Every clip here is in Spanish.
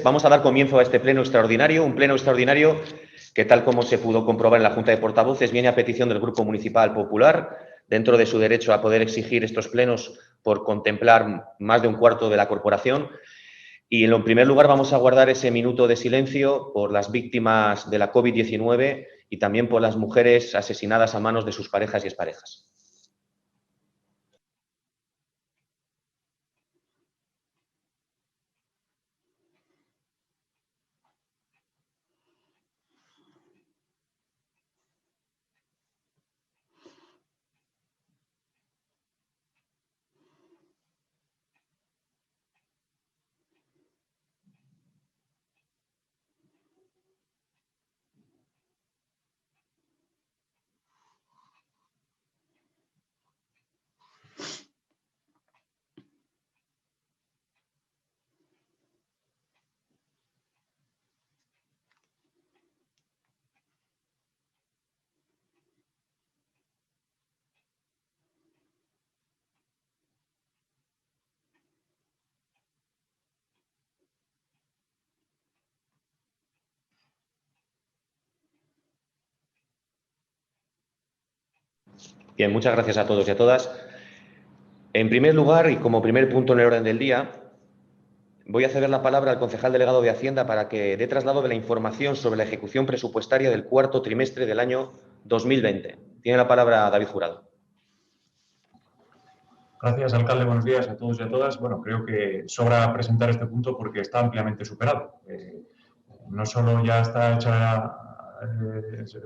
Vamos a dar comienzo a este pleno extraordinario, un pleno extraordinario que, tal como se pudo comprobar en la Junta de Portavoces, viene a petición del Grupo Municipal Popular, dentro de su derecho a poder exigir estos plenos por contemplar más de un cuarto de la corporación. Y en primer lugar vamos a guardar ese minuto de silencio por las víctimas de la COVID-19 y también por las mujeres asesinadas a manos de sus parejas y exparejas. Bien, muchas gracias a todos y a todas. En primer lugar, y como primer punto en el orden del día, voy a ceder la palabra al concejal delegado de Hacienda para que dé traslado de la información sobre la ejecución presupuestaria del cuarto trimestre del año 2020. Tiene la palabra David Jurado. Gracias, alcalde. Buenos días a todos y a todas. Bueno, creo que sobra presentar este punto porque está ampliamente superado. No solo ya está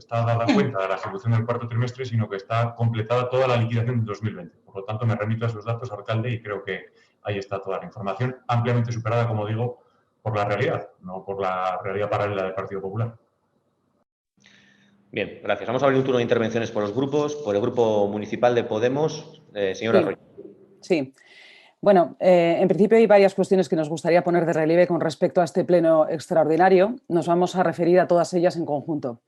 dada cuenta de la ejecución del cuarto trimestre, sino que está completada toda la liquidación del 2020. Por lo tanto, me remito a esos datos, alcalde, y creo que ahí está toda la información ampliamente superada, como digo, por la realidad, no por la realidad paralela del Partido Popular. Bien, gracias. Vamos a abrir un turno de intervenciones por los grupos. Por el Grupo Municipal de Podemos, señora Arroyo. Sí. Bueno, en principio hay varias cuestiones que nos gustaría poner de relieve con respecto a este pleno extraordinario. Nos vamos a referir a todas ellas en conjunto.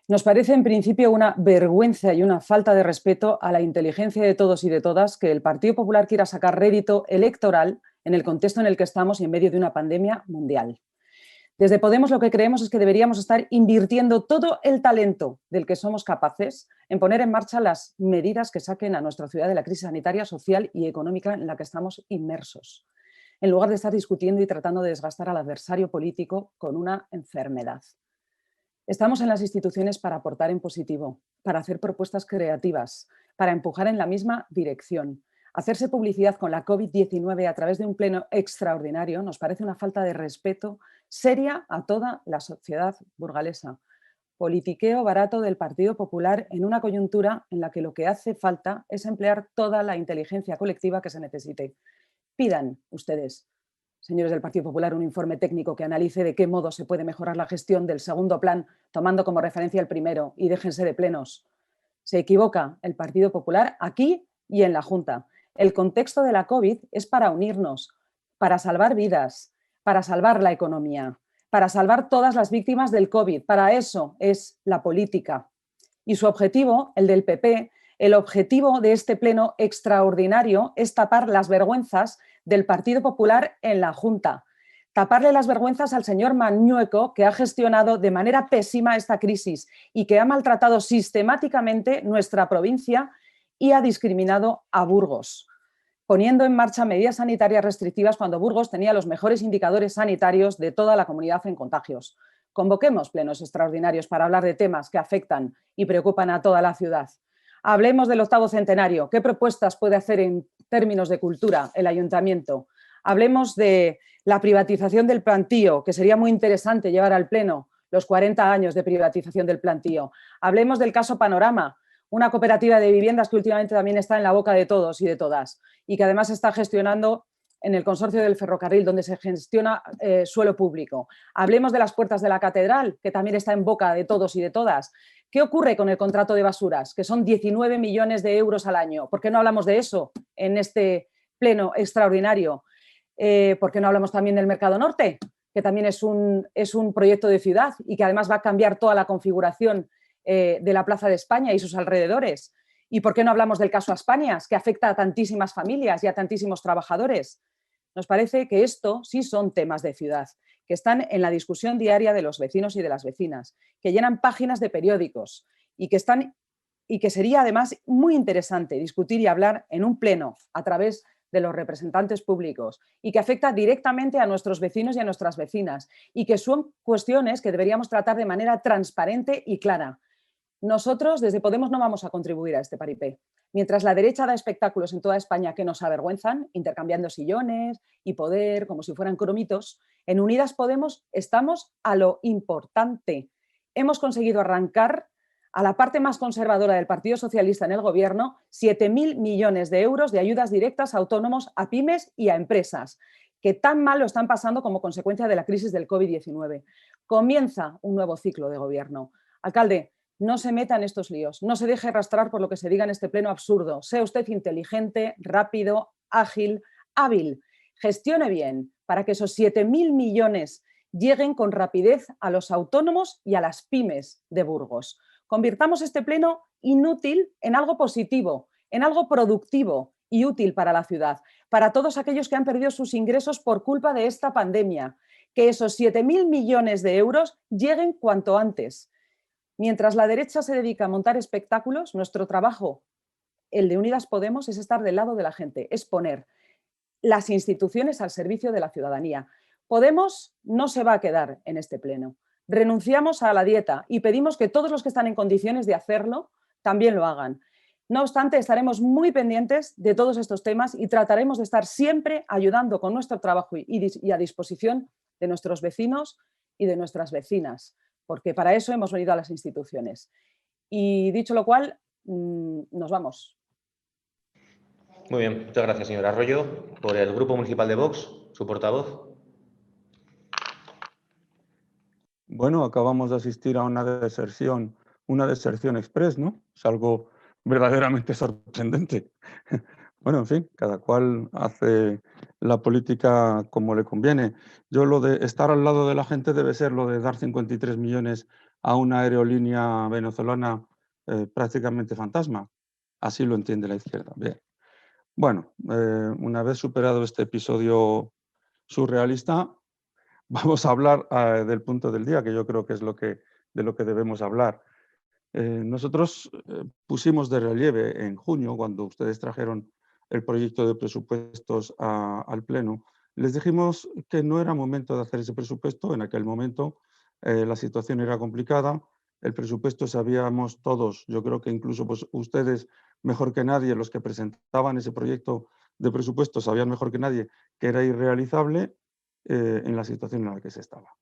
Nos parece, en principio, una vergüenza y una falta de respeto a la inteligencia de todos y de todas que el Partido Popular quiera sacar rédito electoral en el contexto en el que estamos y en medio de una pandemia mundial. Desde Podemos lo que creemos es que deberíamos estar invirtiendo todo el talento del que somos capaces en poner en marcha las medidas que saquen a nuestra ciudad de la crisis sanitaria, social y económica en la que estamos inmersos, en lugar de estar discutiendo y tratando de desgastar al adversario político con una enfermedad. Estamos en las instituciones para aportar en positivo, para hacer propuestas creativas, para empujar en la misma dirección. Hacerse publicidad con la COVID-19 a través de un pleno extraordinario nos parece una falta de respeto seria a toda la sociedad burgalesa. Politiqueo barato del Partido Popular en una coyuntura en la que lo que hace falta es emplear toda la inteligencia colectiva que se necesite. Pidan ustedes, señores del Partido Popular, un informe técnico que analice de qué modo se puede mejorar la gestión del segundo plan, tomando como referencia el primero, y déjense de plenos. Se equivoca el Partido Popular aquí y en la Junta. El contexto de la COVID es para unirnos, para salvar vidas, para salvar la economía, para salvar todas las víctimas del COVID. Para eso es la política. Y su objetivo, el del PP, el objetivo de este pleno extraordinario es tapar las vergüenzas del Partido Popular en la Junta. Taparle las vergüenzas al señor Mañueco, que ha gestionado de manera pésima esta crisis y que ha maltratado sistemáticamente nuestra provincia y ha discriminado a Burgos, poniendo en marcha medidas sanitarias restrictivas cuando Burgos tenía los mejores indicadores sanitarios de toda la comunidad en contagios. Convoquemos plenos extraordinarios para hablar de temas que afectan y preocupan a toda la ciudad. Hablemos del octavo centenario. ¿Qué propuestas puede hacer en términos de cultura el ayuntamiento? Hablemos de la privatización del plantío, que sería muy interesante llevar al pleno los 40 años de privatización del plantío. Hablemos del caso Panorama, una cooperativa de viviendas que últimamente también está en la boca de todos y de todas y que además está gestionando en el consorcio del ferrocarril, donde se gestiona suelo público. Hablemos de las puertas de la catedral, que también está en boca de todos y de todas. ¿Qué ocurre con el contrato de basuras? Que son 19 millones de euros al año. ¿Por qué no hablamos de eso en este pleno extraordinario? ¿Por qué no hablamos también del Mercado Norte? Que también es un proyecto de ciudad y que además va a cambiar toda la configuración de la Plaza de España y sus alrededores. ¿Y por qué no hablamos del caso Aspanias, que afecta a tantísimas familias y a tantísimos trabajadores? Nos parece que esto sí son temas de ciudad, que están en la discusión diaria de los vecinos y de las vecinas, que llenan páginas de periódicos y que sería además muy interesante discutir y hablar en un pleno a través de los representantes públicos y que afecta directamente a nuestros vecinos y a nuestras vecinas y que son cuestiones que deberíamos tratar de manera transparente y clara. Nosotros desde Podemos no vamos a contribuir a este paripé. Mientras la derecha da espectáculos en toda España que nos avergüenzan, intercambiando sillones y poder como si fueran cromitos, en Unidas Podemos estamos a lo importante. Hemos conseguido arrancar a la parte más conservadora del Partido Socialista en el Gobierno 7.000 millones de euros de ayudas directas a autónomos, a pymes y a empresas, que tan mal lo están pasando como consecuencia de la crisis del COVID-19. Comienza un nuevo ciclo de gobierno. Alcalde, no se meta en estos líos, no se deje arrastrar por lo que se diga en este pleno absurdo. Sea usted inteligente, rápido, ágil, hábil. Gestione bien para que esos 7.000 millones lleguen con rapidez a los autónomos y a las pymes de Burgos. Convirtamos este pleno inútil en algo positivo, en algo productivo y útil para la ciudad, para todos aquellos que han perdido sus ingresos por culpa de esta pandemia. Que esos 7.000 millones de euros lleguen cuanto antes. Mientras la derecha se dedica a montar espectáculos, nuestro trabajo, el de Unidas Podemos, es estar del lado de la gente, es poner las instituciones al servicio de la ciudadanía. Podemos no se va a quedar en este pleno. Renunciamos a la dieta y pedimos que todos los que están en condiciones de hacerlo también lo hagan. No obstante, estaremos muy pendientes de todos estos temas y trataremos de estar siempre ayudando con nuestro trabajo y a disposición de nuestros vecinos y de nuestras vecinas, porque para eso hemos venido a las instituciones. Y dicho lo cual, nos vamos. Muy bien, muchas gracias, señora Arroyo. Por el Grupo Municipal de Vox, su portavoz. Bueno, acabamos de asistir a una deserción express, ¿no? Es algo verdaderamente sorprendente. Bueno, en fin, cada cual hace la política como le conviene. Yo lo de estar al lado de la gente debe ser lo de dar 53 millones a una aerolínea venezolana prácticamente fantasma. Así lo entiende la izquierda. Bien. Bueno, una vez superado este episodio surrealista, vamos a hablar del punto del día, que yo creo que es de lo que debemos hablar. Nosotros pusimos de relieve en junio, cuando ustedes trajeron el proyecto de presupuestos al Pleno, les dijimos que no era momento de hacer ese presupuesto. En aquel momento la situación era complicada, el presupuesto sabíamos todos, yo creo que incluso pues, ustedes mejor que nadie, los que presentaban ese proyecto de presupuesto sabían mejor que nadie que era irrealizable en la situación en la que se estaba.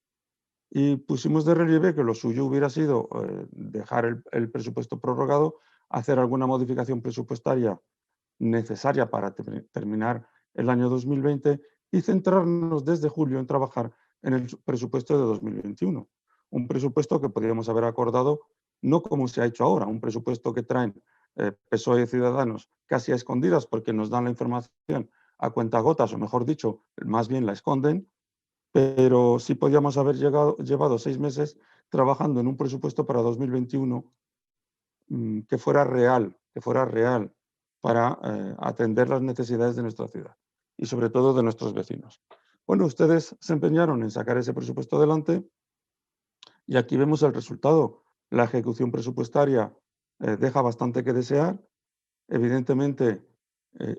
Y pusimos de relieve que lo suyo hubiera sido dejar el presupuesto prorrogado, hacer alguna modificación presupuestaria necesaria para terminar el año 2020 y centrarnos desde julio en trabajar en el presupuesto de 2021. Un presupuesto que podríamos haber acordado no como se ha hecho ahora, un presupuesto que traen PSOE y Ciudadanos casi a escondidas porque nos dan la información a cuentagotas, o mejor dicho, más bien la esconden, pero sí podíamos haber llevado 6 meses trabajando en un presupuesto para 2021 que fuera real para atender las necesidades de nuestra ciudad y sobre todo de nuestros vecinos. Bueno, ustedes se empeñaron en sacar ese presupuesto adelante y aquí vemos el resultado. La ejecución presupuestaria deja bastante que desear. Evidentemente,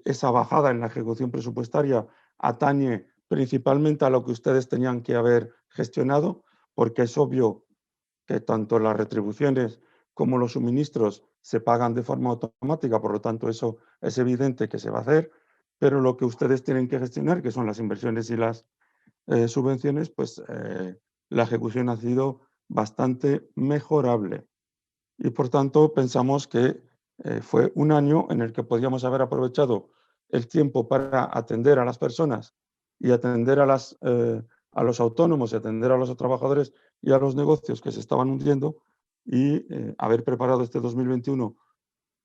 esa bajada en la ejecución presupuestaria atañe principalmente a lo que ustedes tenían que haber gestionado, porque es obvio que tanto las retribuciones como los suministros se pagan de forma automática, por lo tanto eso es evidente que se va a hacer, pero lo que ustedes tienen que gestionar, que son las inversiones y las subvenciones, pues la ejecución ha sido bastante mejorable. Y por tanto pensamos que fue un año en el que podíamos haber aprovechado el tiempo para atender a las personas y atender a los autónomos y atender a los trabajadores y a los negocios que se estaban hundiendo y haber preparado este 2021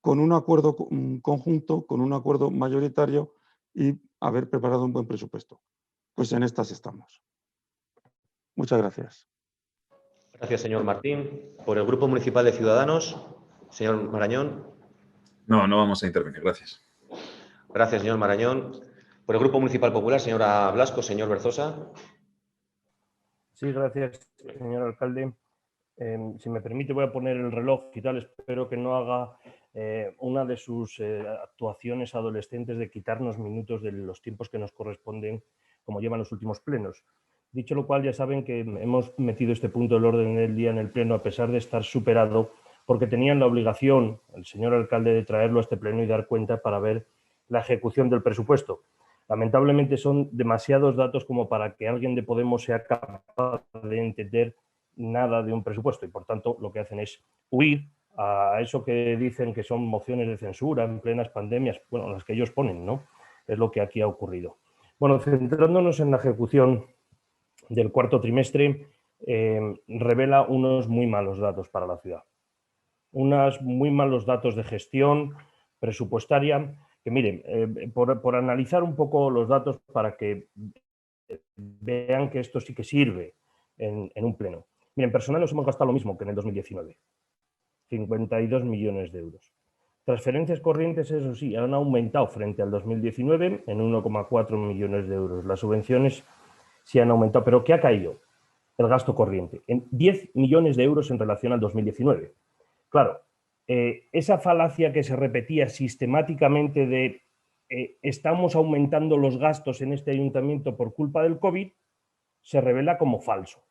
con un acuerdo conjunto, con un acuerdo mayoritario y haber preparado un buen presupuesto. Pues en estas estamos. Muchas gracias. Gracias, señor Martín. Por el Grupo Municipal de Ciudadanos, señor Marañón. No, no vamos a intervenir. Gracias. Gracias, señor Marañón. Por el Grupo Municipal Popular, señora Blasco, señor Berzosa. Sí, gracias, señor alcalde. Si me permite, voy a poner el reloj y tal. Espero que no haga una de sus actuaciones adolescentes de quitarnos minutos de los tiempos que nos corresponden, como llevan los últimos plenos. Dicho lo cual, ya saben que hemos metido este punto del orden del día en el pleno a pesar de estar superado, porque tenían la obligación, el señor alcalde, de traerlo a este pleno y dar cuenta para ver la ejecución del presupuesto. Lamentablemente son demasiados datos como para que alguien de Podemos sea capaz de entender nada de un presupuesto y, por tanto, lo que hacen es huir a eso que dicen que son mociones de censura en plenas pandemias, bueno, las que ellos ponen, ¿no? Es lo que aquí ha ocurrido. Bueno, centrándonos en la ejecución del cuarto trimestre, revela unos muy malos datos para la ciudad. Unos muy malos datos de gestión presupuestaria, que miren, por analizar un poco los datos para que vean que esto sí que sirve en un pleno. Miren, personal nos hemos gastado lo mismo que en el 2019, 52 millones de euros. Transferencias corrientes, eso sí, han aumentado frente al 2019 en 1,4 millones de euros. Las subvenciones sí han aumentado, pero ¿qué ha caído? El gasto corriente, en 10 millones de euros en relación al 2019. Claro, esa falacia que se repetía sistemáticamente de estamos aumentando los gastos en este ayuntamiento por culpa del COVID, se revela como falso,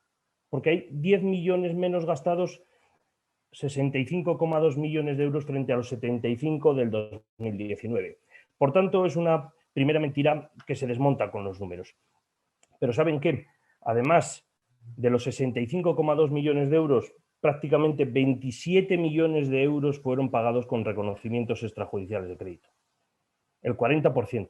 porque hay 10 millones menos gastados, 65,2 millones de euros frente a los 75 del 2019. Por tanto, es una primera mentira que se desmonta con los números. Pero ¿saben qué? Además de los 65,2 millones de euros, prácticamente 27 millones de euros fueron pagados con reconocimientos extrajudiciales de crédito. El 40%.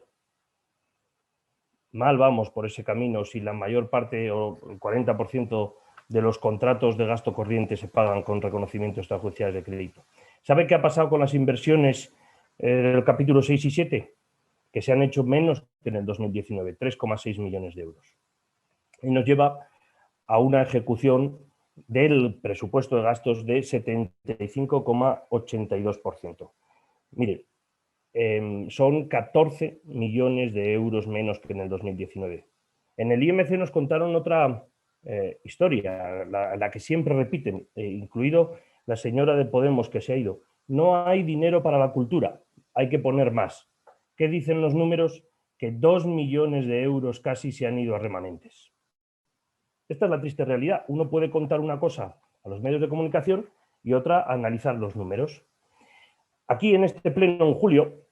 Mal vamos por ese camino si la mayor parte o el 40% de los contratos de gasto corriente se pagan con reconocimientos extrajudiciales de crédito. ¿Sabe qué ha pasado con las inversiones del capítulo 6 y 7? Que se han hecho menos que en el 2019, 3,6 millones de euros. Y nos lleva a una ejecución del presupuesto de gastos de 75,82%. Miren, son 14 millones de euros menos que en el 2019. En el IMC nos contaron otra historia, la que siempre repiten, incluido la señora de Podemos que se ha ido. No hay dinero para la cultura, hay que poner más. ¿Qué dicen los números? Que 2 millones de euros casi se han ido a remanentes. Esta es la triste realidad. Uno puede contar una cosa a los medios de comunicación y otra a analizar los números. Aquí en este pleno en julio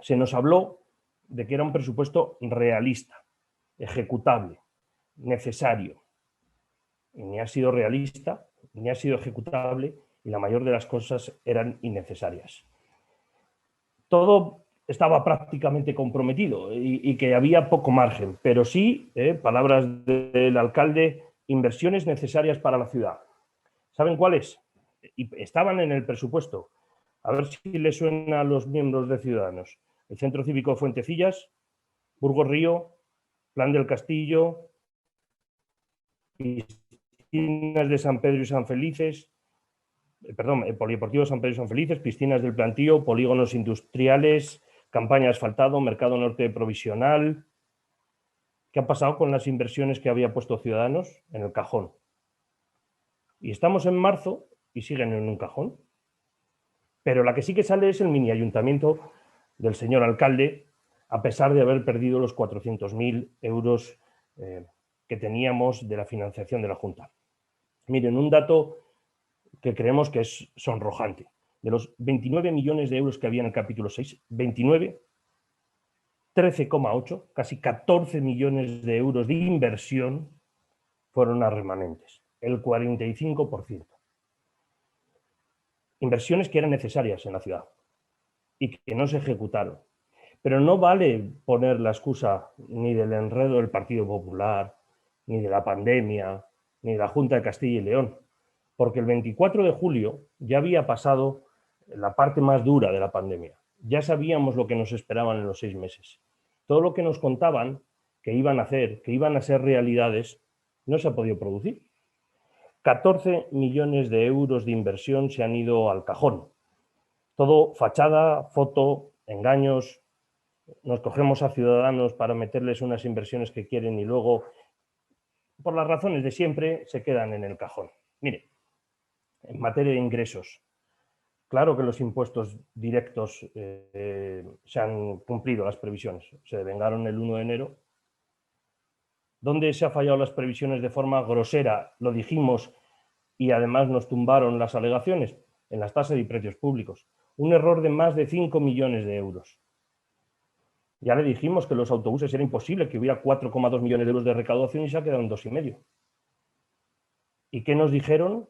se nos habló de que era un presupuesto realista, ejecutable, necesario. Y ni ha sido realista, ni ha sido ejecutable y la mayor de las cosas eran innecesarias. Todo estaba prácticamente comprometido y que había poco margen, pero sí, palabras del alcalde, inversiones necesarias para la ciudad. ¿Saben cuáles? Y estaban en el presupuesto. A ver si les suena a los miembros de Ciudadanos. El Centro Cívico Fuentecillas, Burgos Río, Plan del Castillo, piscinas de San Pedro y San Felices, Polideportivo San Pedro y San Felices, piscinas del Plantío, polígonos industriales, campaña asfaltado, mercado norte provisional. ¿Qué ha pasado con las inversiones que había puesto Ciudadanos? En el cajón. Y estamos en marzo y siguen en un cajón. Pero la que sí que sale es el mini ayuntamiento del señor alcalde, a pesar de haber perdido los 400.000 euros que teníamos de la financiación de la Junta. Miren, un dato que creemos que es sonrojante. De los 29 millones de euros que había en el capítulo 6, 29, 13,8, casi 14 millones de euros de inversión fueron a remanentes, el 45%. Inversiones que eran necesarias en la ciudad y que no se ejecutaron. Pero no vale poner la excusa ni del enredo del Partido Popular, ni de la pandemia, ni de la Junta de Castilla y León, porque el 24 de julio ya había pasado la parte más dura de la pandemia. Ya sabíamos lo que nos esperaban en los 6 meses. Todo lo que nos contaban que iban a hacer, que iban a ser realidades, no se ha podido producir. 14 millones de euros de inversión se han ido al cajón. Todo fachada, foto, engaños. Nos cogemos a Ciudadanos para meterles unas inversiones que quieren y luego por las razones de siempre, se quedan en el cajón. Mire, en materia de ingresos, claro que los impuestos directos se han cumplido las previsiones, se devengaron el 1 de enero. ¿Dónde se han fallado las previsiones de forma grosera? Lo dijimos y además nos tumbaron las alegaciones en las tasas y precios públicos. Un error de más de 5 millones de euros. Ya le dijimos que los autobuses era imposible, que hubiera 4,2 millones de euros de recaudación y se ha quedado en 2,5. ¿Y qué nos dijeron?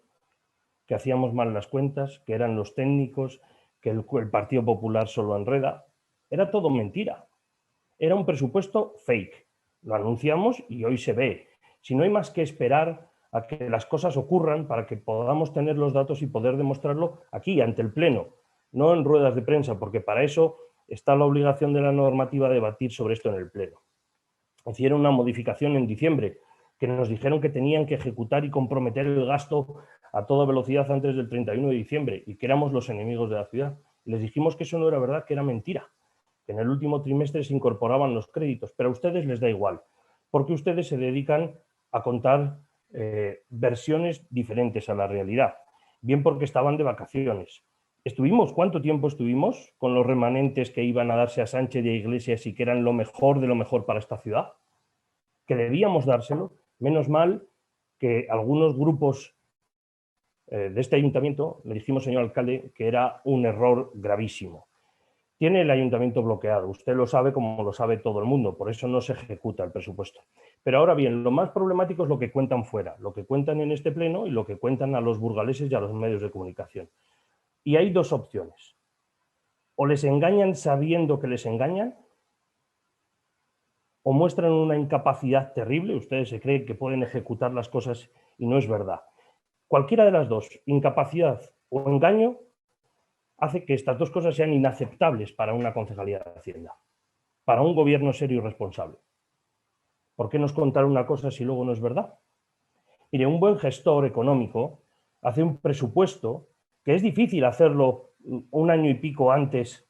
Que hacíamos mal las cuentas, que eran los técnicos, que el Partido Popular solo enreda. Era todo mentira. Era un presupuesto fake. Lo anunciamos y hoy se ve. Si no hay más que esperar a que las cosas ocurran para que podamos tener los datos y poder demostrarlo aquí, ante el Pleno, no en ruedas de prensa, porque para eso está la obligación de la normativa de debatir sobre esto en el Pleno. Hicieron una modificación en diciembre, que nos dijeron que tenían que ejecutar y comprometer el gasto a toda velocidad antes del 31 de diciembre y que éramos los enemigos de la ciudad. Les dijimos que eso no era verdad, que era mentira, que en el último trimestre se incorporaban los créditos, pero a ustedes les da igual, porque ustedes se dedican a contar versiones diferentes a la realidad, bien porque estaban de vacaciones. ¿Cuánto tiempo estuvimos con los remanentes que iban a darse a Sánchez y a Iglesias y que eran lo mejor de lo mejor para esta ciudad? Que debíamos dárselo. Menos mal que algunos grupos de este ayuntamiento le dijimos, señor alcalde, que era un error gravísimo. Tiene el ayuntamiento bloqueado, usted lo sabe como lo sabe todo el mundo, por eso no se ejecuta el presupuesto. Pero ahora bien, lo más problemático es lo que cuentan fuera, lo que cuentan en este pleno y lo que cuentan a los burgaleses y a los medios de comunicación. Y hay dos opciones. O les engañan sabiendo que les engañan, o muestran una incapacidad terrible, ustedes se creen que pueden ejecutar las cosas y no es verdad. Cualquiera de las dos, incapacidad o engaño, hace que estas dos cosas sean inaceptables para una concejalía de Hacienda, para un gobierno serio y responsable. ¿Por qué nos contar una cosa si luego no es verdad? Mire, un buen gestor económico hace un presupuesto que es difícil hacerlo un año y pico antes,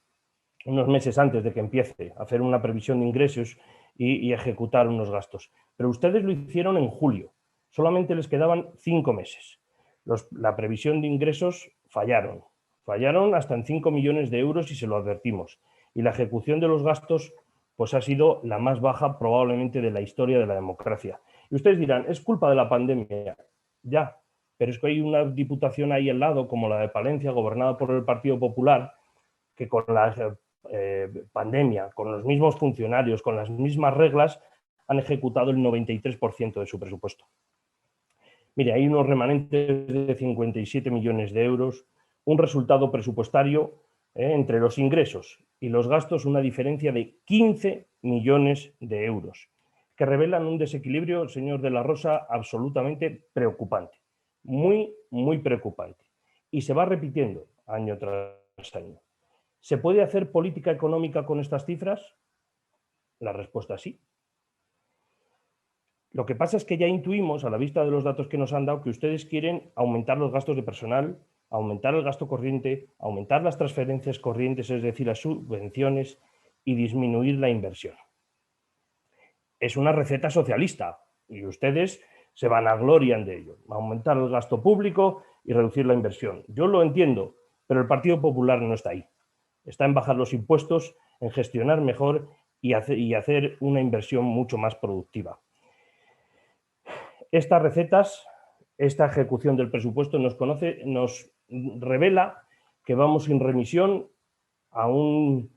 unos meses antes de que empiece, hacer una previsión de ingresos y ejecutar unos gastos. Pero ustedes lo hicieron en julio, solamente les quedaban 5 meses. La previsión de ingresos fallaron hasta en 5 millones de euros y se lo advertimos. Y la ejecución de los gastos pues ha sido la más baja probablemente de la historia de la democracia. Y ustedes dirán, es culpa de la pandemia. Ya, pero es que hay una diputación ahí al lado, como la de Palencia, gobernada por el Partido Popular, que con la pandemia, con los mismos funcionarios, con las mismas reglas, han ejecutado el 93% de su presupuesto. Mire, hay unos remanentes de 57 millones de euros, un resultado presupuestario entre los ingresos y los gastos, una diferencia de 15 millones de euros, que revelan un desequilibrio, señor de la Rosa, absolutamente preocupante, muy, muy preocupante. Y se va repitiendo año tras año. ¿Se puede hacer política económica con estas cifras? La respuesta es sí. Lo que pasa es que ya intuimos, a la vista de los datos que nos han dado, que ustedes quieren aumentar los gastos de personal, aumentar el gasto corriente, aumentar las transferencias corrientes, es decir, las subvenciones, y disminuir la inversión. Es una receta socialista y ustedes se vanaglorian de ello. Aumentar el gasto público y reducir la inversión. Yo lo entiendo, pero el Partido Popular no está ahí. Está en bajar los impuestos, en gestionar mejor y hacer una inversión mucho más productiva. Estas recetas, esta ejecución del presupuesto nos revela que vamos sin remisión a un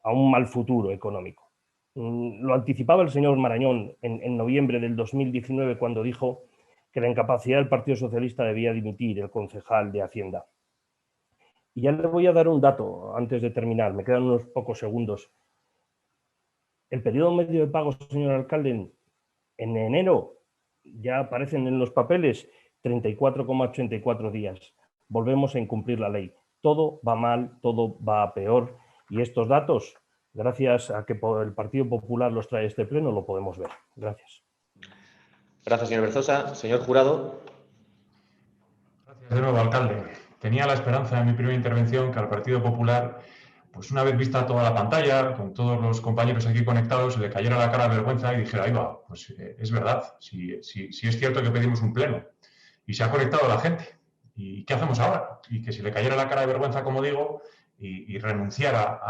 mal futuro económico. Lo anticipaba el señor Marañón en noviembre del 2019 cuando dijo que la incapacidad del Partido Socialista debía dimitir el concejal de Hacienda. Y ya le voy a dar un dato antes de terminar, me quedan unos pocos segundos. El periodo medio de pago, señor alcalde, en enero ya aparecen en los papeles 34,84 días. Volvemos a incumplir la ley. Todo va mal, todo va a peor y estos datos, gracias a que el Partido Popular los trae a este pleno, lo podemos ver. Gracias. Gracias, señor Berzosa. Señor Jurado. Gracias de nuevo, alcalde. Tenía la esperanza en mi primera intervención que al Partido Popular pues una vez vista toda la pantalla, con todos los compañeros aquí conectados, se le cayera la cara de vergüenza y dijera, ahí va, pues es verdad, si es cierto que pedimos un pleno y se ha conectado la gente, ¿y qué hacemos ahora? Y que si le cayera la cara de vergüenza, como digo, y renunciara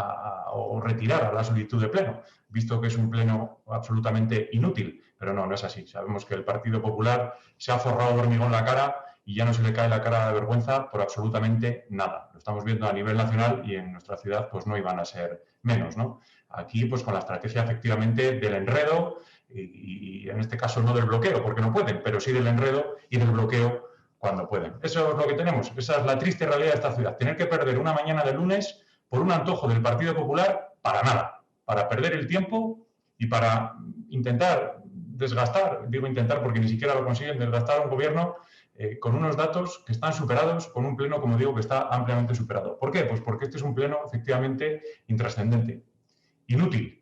o retirara la solicitud de pleno, visto que es un pleno absolutamente inútil. Pero no es así. Sabemos que el Partido Popular se ha forrado de hormigón la cara y ya no se le cae la cara de vergüenza por absolutamente nada. Lo estamos viendo a nivel nacional y en nuestra ciudad pues no iban a ser menos, ¿no? Aquí pues con la estrategia efectivamente del enredo y en este caso no del bloqueo, porque no pueden, pero sí del enredo y del bloqueo cuando pueden. Eso es lo que tenemos. Esa es la triste realidad de esta ciudad. Tener que perder una mañana de lunes por un antojo del Partido Popular para nada, para perder el tiempo y para intentar desgastar, digo intentar porque ni siquiera lo consiguen, desgastar a un gobierno con unos datos que están superados, con un pleno, como digo, que está ampliamente superado. ¿Por qué? Pues porque este es un pleno efectivamente intrascendente, inútil,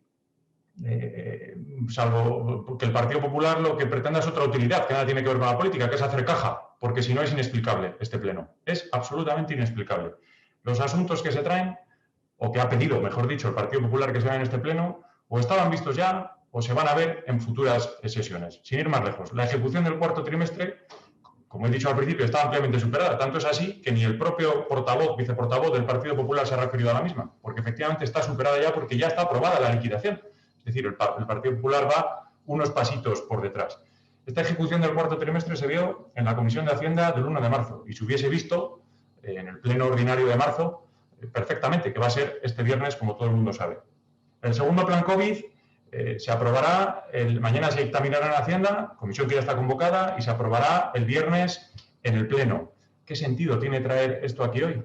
salvo que el Partido Popular lo que pretenda es otra utilidad, que nada tiene que ver con la política, que es hacer caja, porque si no es inexplicable este pleno, es absolutamente inexplicable. Los asuntos que se traen, o que ha pedido, mejor dicho, el Partido Popular que se vean en este pleno, o estaban vistos ya, o se van a ver en futuras sesiones. Sin ir más lejos, la ejecución del cuarto trimestre, como he dicho al principio, está ampliamente superada. Tanto es así que ni el propio viceportavoz del Partido Popular se ha referido a la misma, porque efectivamente está superada ya porque ya está aprobada la liquidación. Es decir, el Partido Popular va unos pasitos por detrás. Esta ejecución del cuarto trimestre se vio en la Comisión de Hacienda del 1 de marzo y se hubiese visto en el pleno ordinario de marzo perfectamente, que va a ser este viernes, como todo el mundo sabe. El segundo plan COVID se aprobará, mañana se dictaminará en Hacienda, comisión que ya está convocada, y se aprobará el viernes en el Pleno. ¿Qué sentido tiene traer esto aquí hoy?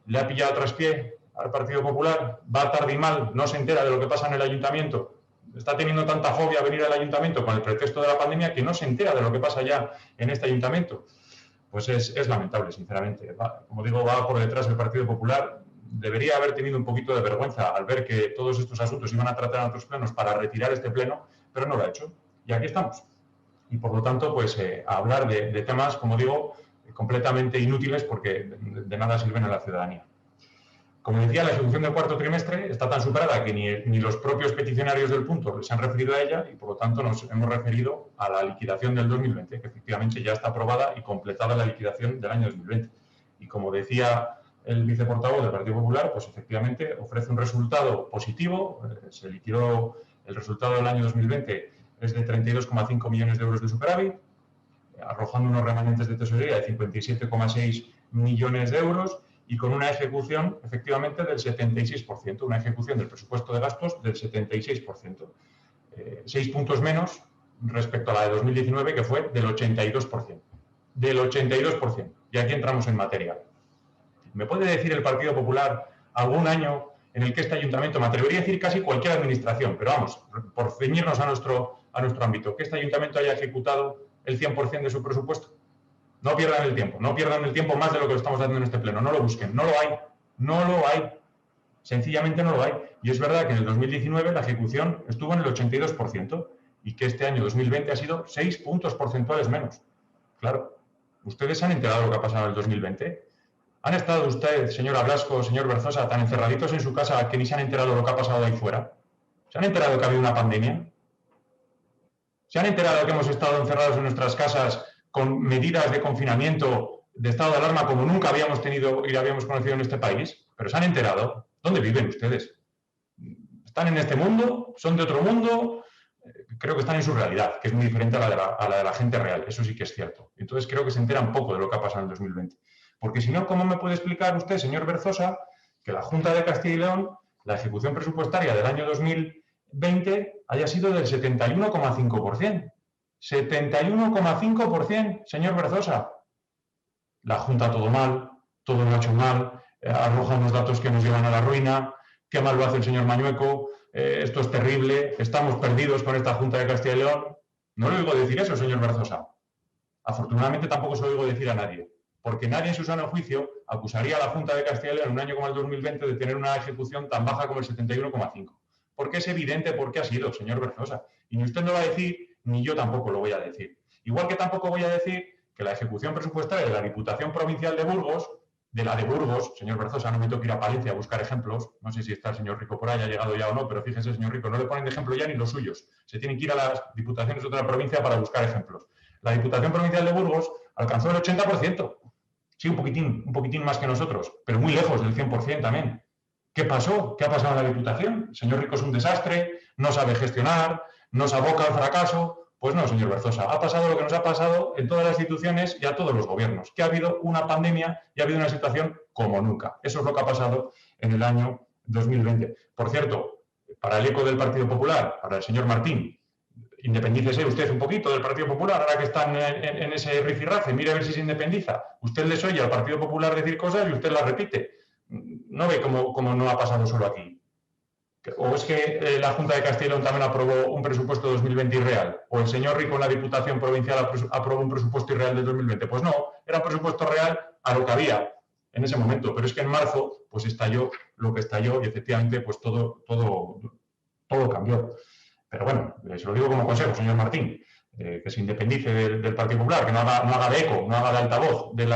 ¿Le ha pillado a traspié al Partido Popular? ¿Va tarde y mal? ¿No se entera de lo que pasa en el Ayuntamiento? ¿Está teniendo tanta fobia a venir al Ayuntamiento con el pretexto de la pandemia que no se entera de lo que pasa ya en este Ayuntamiento? Pues es lamentable, sinceramente. Como digo, va por detrás el Partido Popular. Debería haber tenido un poquito de vergüenza al ver que todos estos asuntos iban a tratar en otros plenos para retirar este pleno, pero no lo ha hecho. Y aquí estamos. Y por lo tanto, pues a hablar de temas, como digo, completamente inútiles porque de nada sirven a la ciudadanía. Como decía, la ejecución del cuarto trimestre está tan superada que ni los propios peticionarios del punto se han referido a ella y por lo tanto nos hemos referido a la liquidación del 2020, que efectivamente ya está aprobada y completada la liquidación del año 2020. Y como decía el viceportavoz del Partido Popular, pues efectivamente ofrece un resultado positivo. Se liquidó el resultado del año 2020, es de 32,5 millones de euros de superávit, arrojando unos remanentes de tesorería de 57,6 millones de euros y con una ejecución efectivamente del 76%, una ejecución del presupuesto de gastos del 76%. 6 puntos menos respecto a la de 2019, que fue del 82%. Del 82%. Y aquí entramos en materia. ¿Me puede decir el Partido Popular algún año en el que este ayuntamiento, me atrevería a decir casi cualquier administración, pero vamos, por ceñirnos a nuestro ámbito, que este ayuntamiento haya ejecutado el 100% de su presupuesto? No pierdan el tiempo más de lo que lo estamos haciendo en este pleno, no lo busquen, no lo hay, sencillamente no lo hay. Y es verdad que en el 2019 la ejecución estuvo en el 82% y que este año 2020 ha sido 6 puntos porcentuales menos. Claro, ¿ustedes se han enterado de lo que ha pasado en el 2020? ¿Han estado usted, señora Blasco, señor Berzosa, tan encerraditos en su casa que ni se han enterado de lo que ha pasado ahí fuera? ¿Se han enterado de que ha habido una pandemia? ¿Se han enterado de que hemos estado encerrados en nuestras casas con medidas de confinamiento, de estado de alarma como nunca habíamos tenido y habíamos conocido en este país? ¿Pero se han enterado? ¿Dónde viven ustedes? ¿Están en este mundo? ¿Son de otro mundo? Creo que están en su realidad, que es muy diferente a la de la gente real. Eso sí que es cierto. Entonces creo que se enteran poco de lo que ha pasado en el 2020. Porque si no, ¿cómo me puede explicar usted, señor Berzosa, que la Junta de Castilla y León, la ejecución presupuestaria del año 2020 haya sido del 71,5%? 71,5%, señor Berzosa. La Junta todo mal, todo lo ha hecho mal, arroja unos datos que nos llevan a la ruina, qué mal lo hace el señor Mañueco, esto es terrible, estamos perdidos con esta Junta de Castilla y León. No le oigo decir eso, señor Berzosa. Afortunadamente tampoco se lo oigo decir a nadie, porque nadie en su sano juicio acusaría a la Junta de Castilla y León en un año como el 2020 de tener una ejecución tan baja como el 71,5%. Porque es evidente por qué ha sido, señor Berzosa. Y ni usted lo va a decir, ni yo tampoco lo voy a decir. Igual que tampoco voy a decir que la ejecución presupuestaria de la Diputación Provincial de Burgos de la de Burgos, señor Berzosa, no me tengo que ir a Palencia a buscar ejemplos, no sé si está el señor Rico por ahí, ha llegado ya o no, pero fíjese, señor Rico, no le ponen de ejemplo ya ni los suyos, se tienen que ir a las diputaciones de otra provincia para buscar ejemplos. La Diputación Provincial de Burgos alcanzó el 80%, sí, un poquitín más que nosotros, pero muy lejos del 100% también. ¿Qué pasó? ¿Qué ha pasado en la Diputación? El señor Rico es un desastre, no sabe gestionar, nos aboca al fracaso. Pues no, señor Berzosa, ha pasado lo que nos ha pasado en todas las instituciones y a todos los gobiernos, que ha habido una pandemia y ha habido una situación como nunca. Eso es lo que ha pasado en el año 2020. Por cierto, para el eco del Partido Popular, para el señor Martín, independícese usted un poquito del Partido Popular, ahora que están en ese rifirrafe, mire a ver si se independiza. Usted les oye al Partido Popular decir cosas y usted las repite. ¿No ve cómo no ha pasado solo aquí? ¿O es que la Junta de Castilla y León también aprobó un presupuesto 2020 irreal? ¿O el señor Rico en la Diputación Provincial aprobó un presupuesto irreal del 2020? Pues no, era un presupuesto real a lo que había en ese momento. Pero es que en marzo pues estalló lo que estalló y efectivamente pues todo cambió. Pero bueno, se lo digo como consejo, señor Martín, que se independice del Partido Popular, que no haga de eco, no haga de altavoz de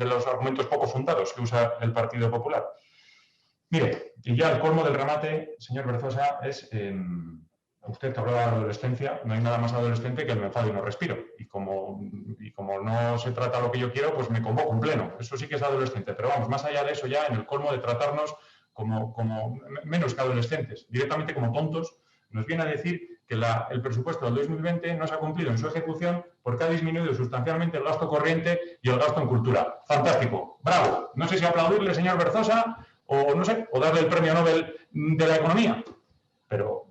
los argumentos poco fundados que usa el Partido Popular. Mire, y ya el colmo del remate, señor Berzosa, es usted que hablaba de la adolescencia, no hay nada más adolescente que el me enfado y no respiro. Y como no se trata lo que yo quiero, pues me convoco en pleno. Eso sí que es adolescente. Pero vamos, más allá de eso, ya en el colmo de tratarnos como menos que adolescentes, directamente como tontos, nos viene a decir que el presupuesto del 2020 no se ha cumplido en su ejecución porque ha disminuido sustancialmente el gasto corriente y el gasto en cultura. Fantástico, bravo. No sé si aplaudirle, señor Berzosa, o no sé, o darle el premio Nobel de la economía. Pero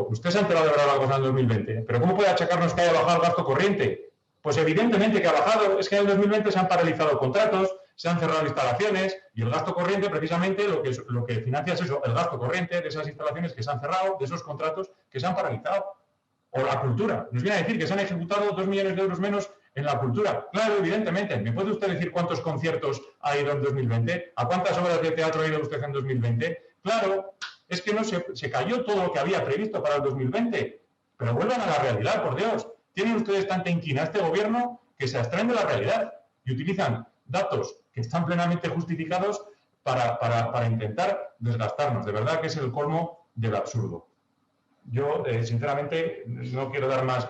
usted se ha enterado de verdad la cosa en el 2020. ¿Pero cómo puede achacarnos que haya bajado el gasto corriente? Pues evidentemente que ha bajado. Es que en el 2020 se han paralizado contratos, se han cerrado instalaciones y el gasto corriente precisamente lo que financia es eso, el gasto corriente de esas instalaciones que se han cerrado, de esos contratos que se han paralizado. O la cultura. Nos viene a decir que se han ejecutado 2 millones de euros menos en la cultura. Claro, evidentemente. ¿Me puede usted decir cuántos conciertos ha ido en 2020? ¿A cuántas obras de teatro ha ido usted en 2020? Claro, es que no se cayó todo lo que había previsto para el 2020. Pero vuelvan a la realidad, por Dios. Tienen ustedes tanta inquina a este gobierno que se abstraen de la realidad y utilizan datos que están plenamente justificados para intentar desgastarnos. De verdad que es el colmo del absurdo. Yo, sinceramente, no quiero dar más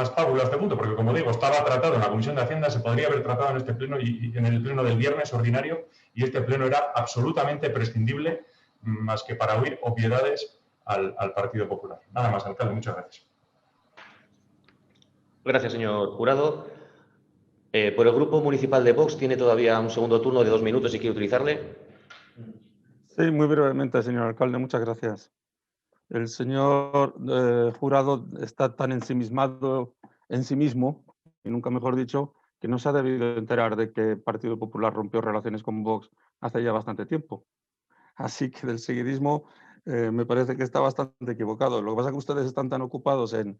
pábulo a este punto, porque, como digo, estaba tratado en la Comisión de Hacienda, se podría haber tratado en este pleno y en el pleno del viernes ordinario, y este pleno era absolutamente prescindible, más que para oír obviedades al Partido Popular. Nada más, alcalde, muchas gracias. Gracias, señor Jurado. Por el Grupo Municipal de Vox tiene todavía un segundo turno de 2 minutos si quiere utilizarle. Sí, muy brevemente, señor alcalde, muchas gracias. El señor Jurado está tan ensimismado en sí mismo, y nunca mejor dicho, que no se ha debido enterar de que el Partido Popular rompió relaciones con Vox hace ya bastante tiempo. Así que del seguidismo me parece que está bastante equivocado. Lo que pasa es que ustedes están tan ocupados en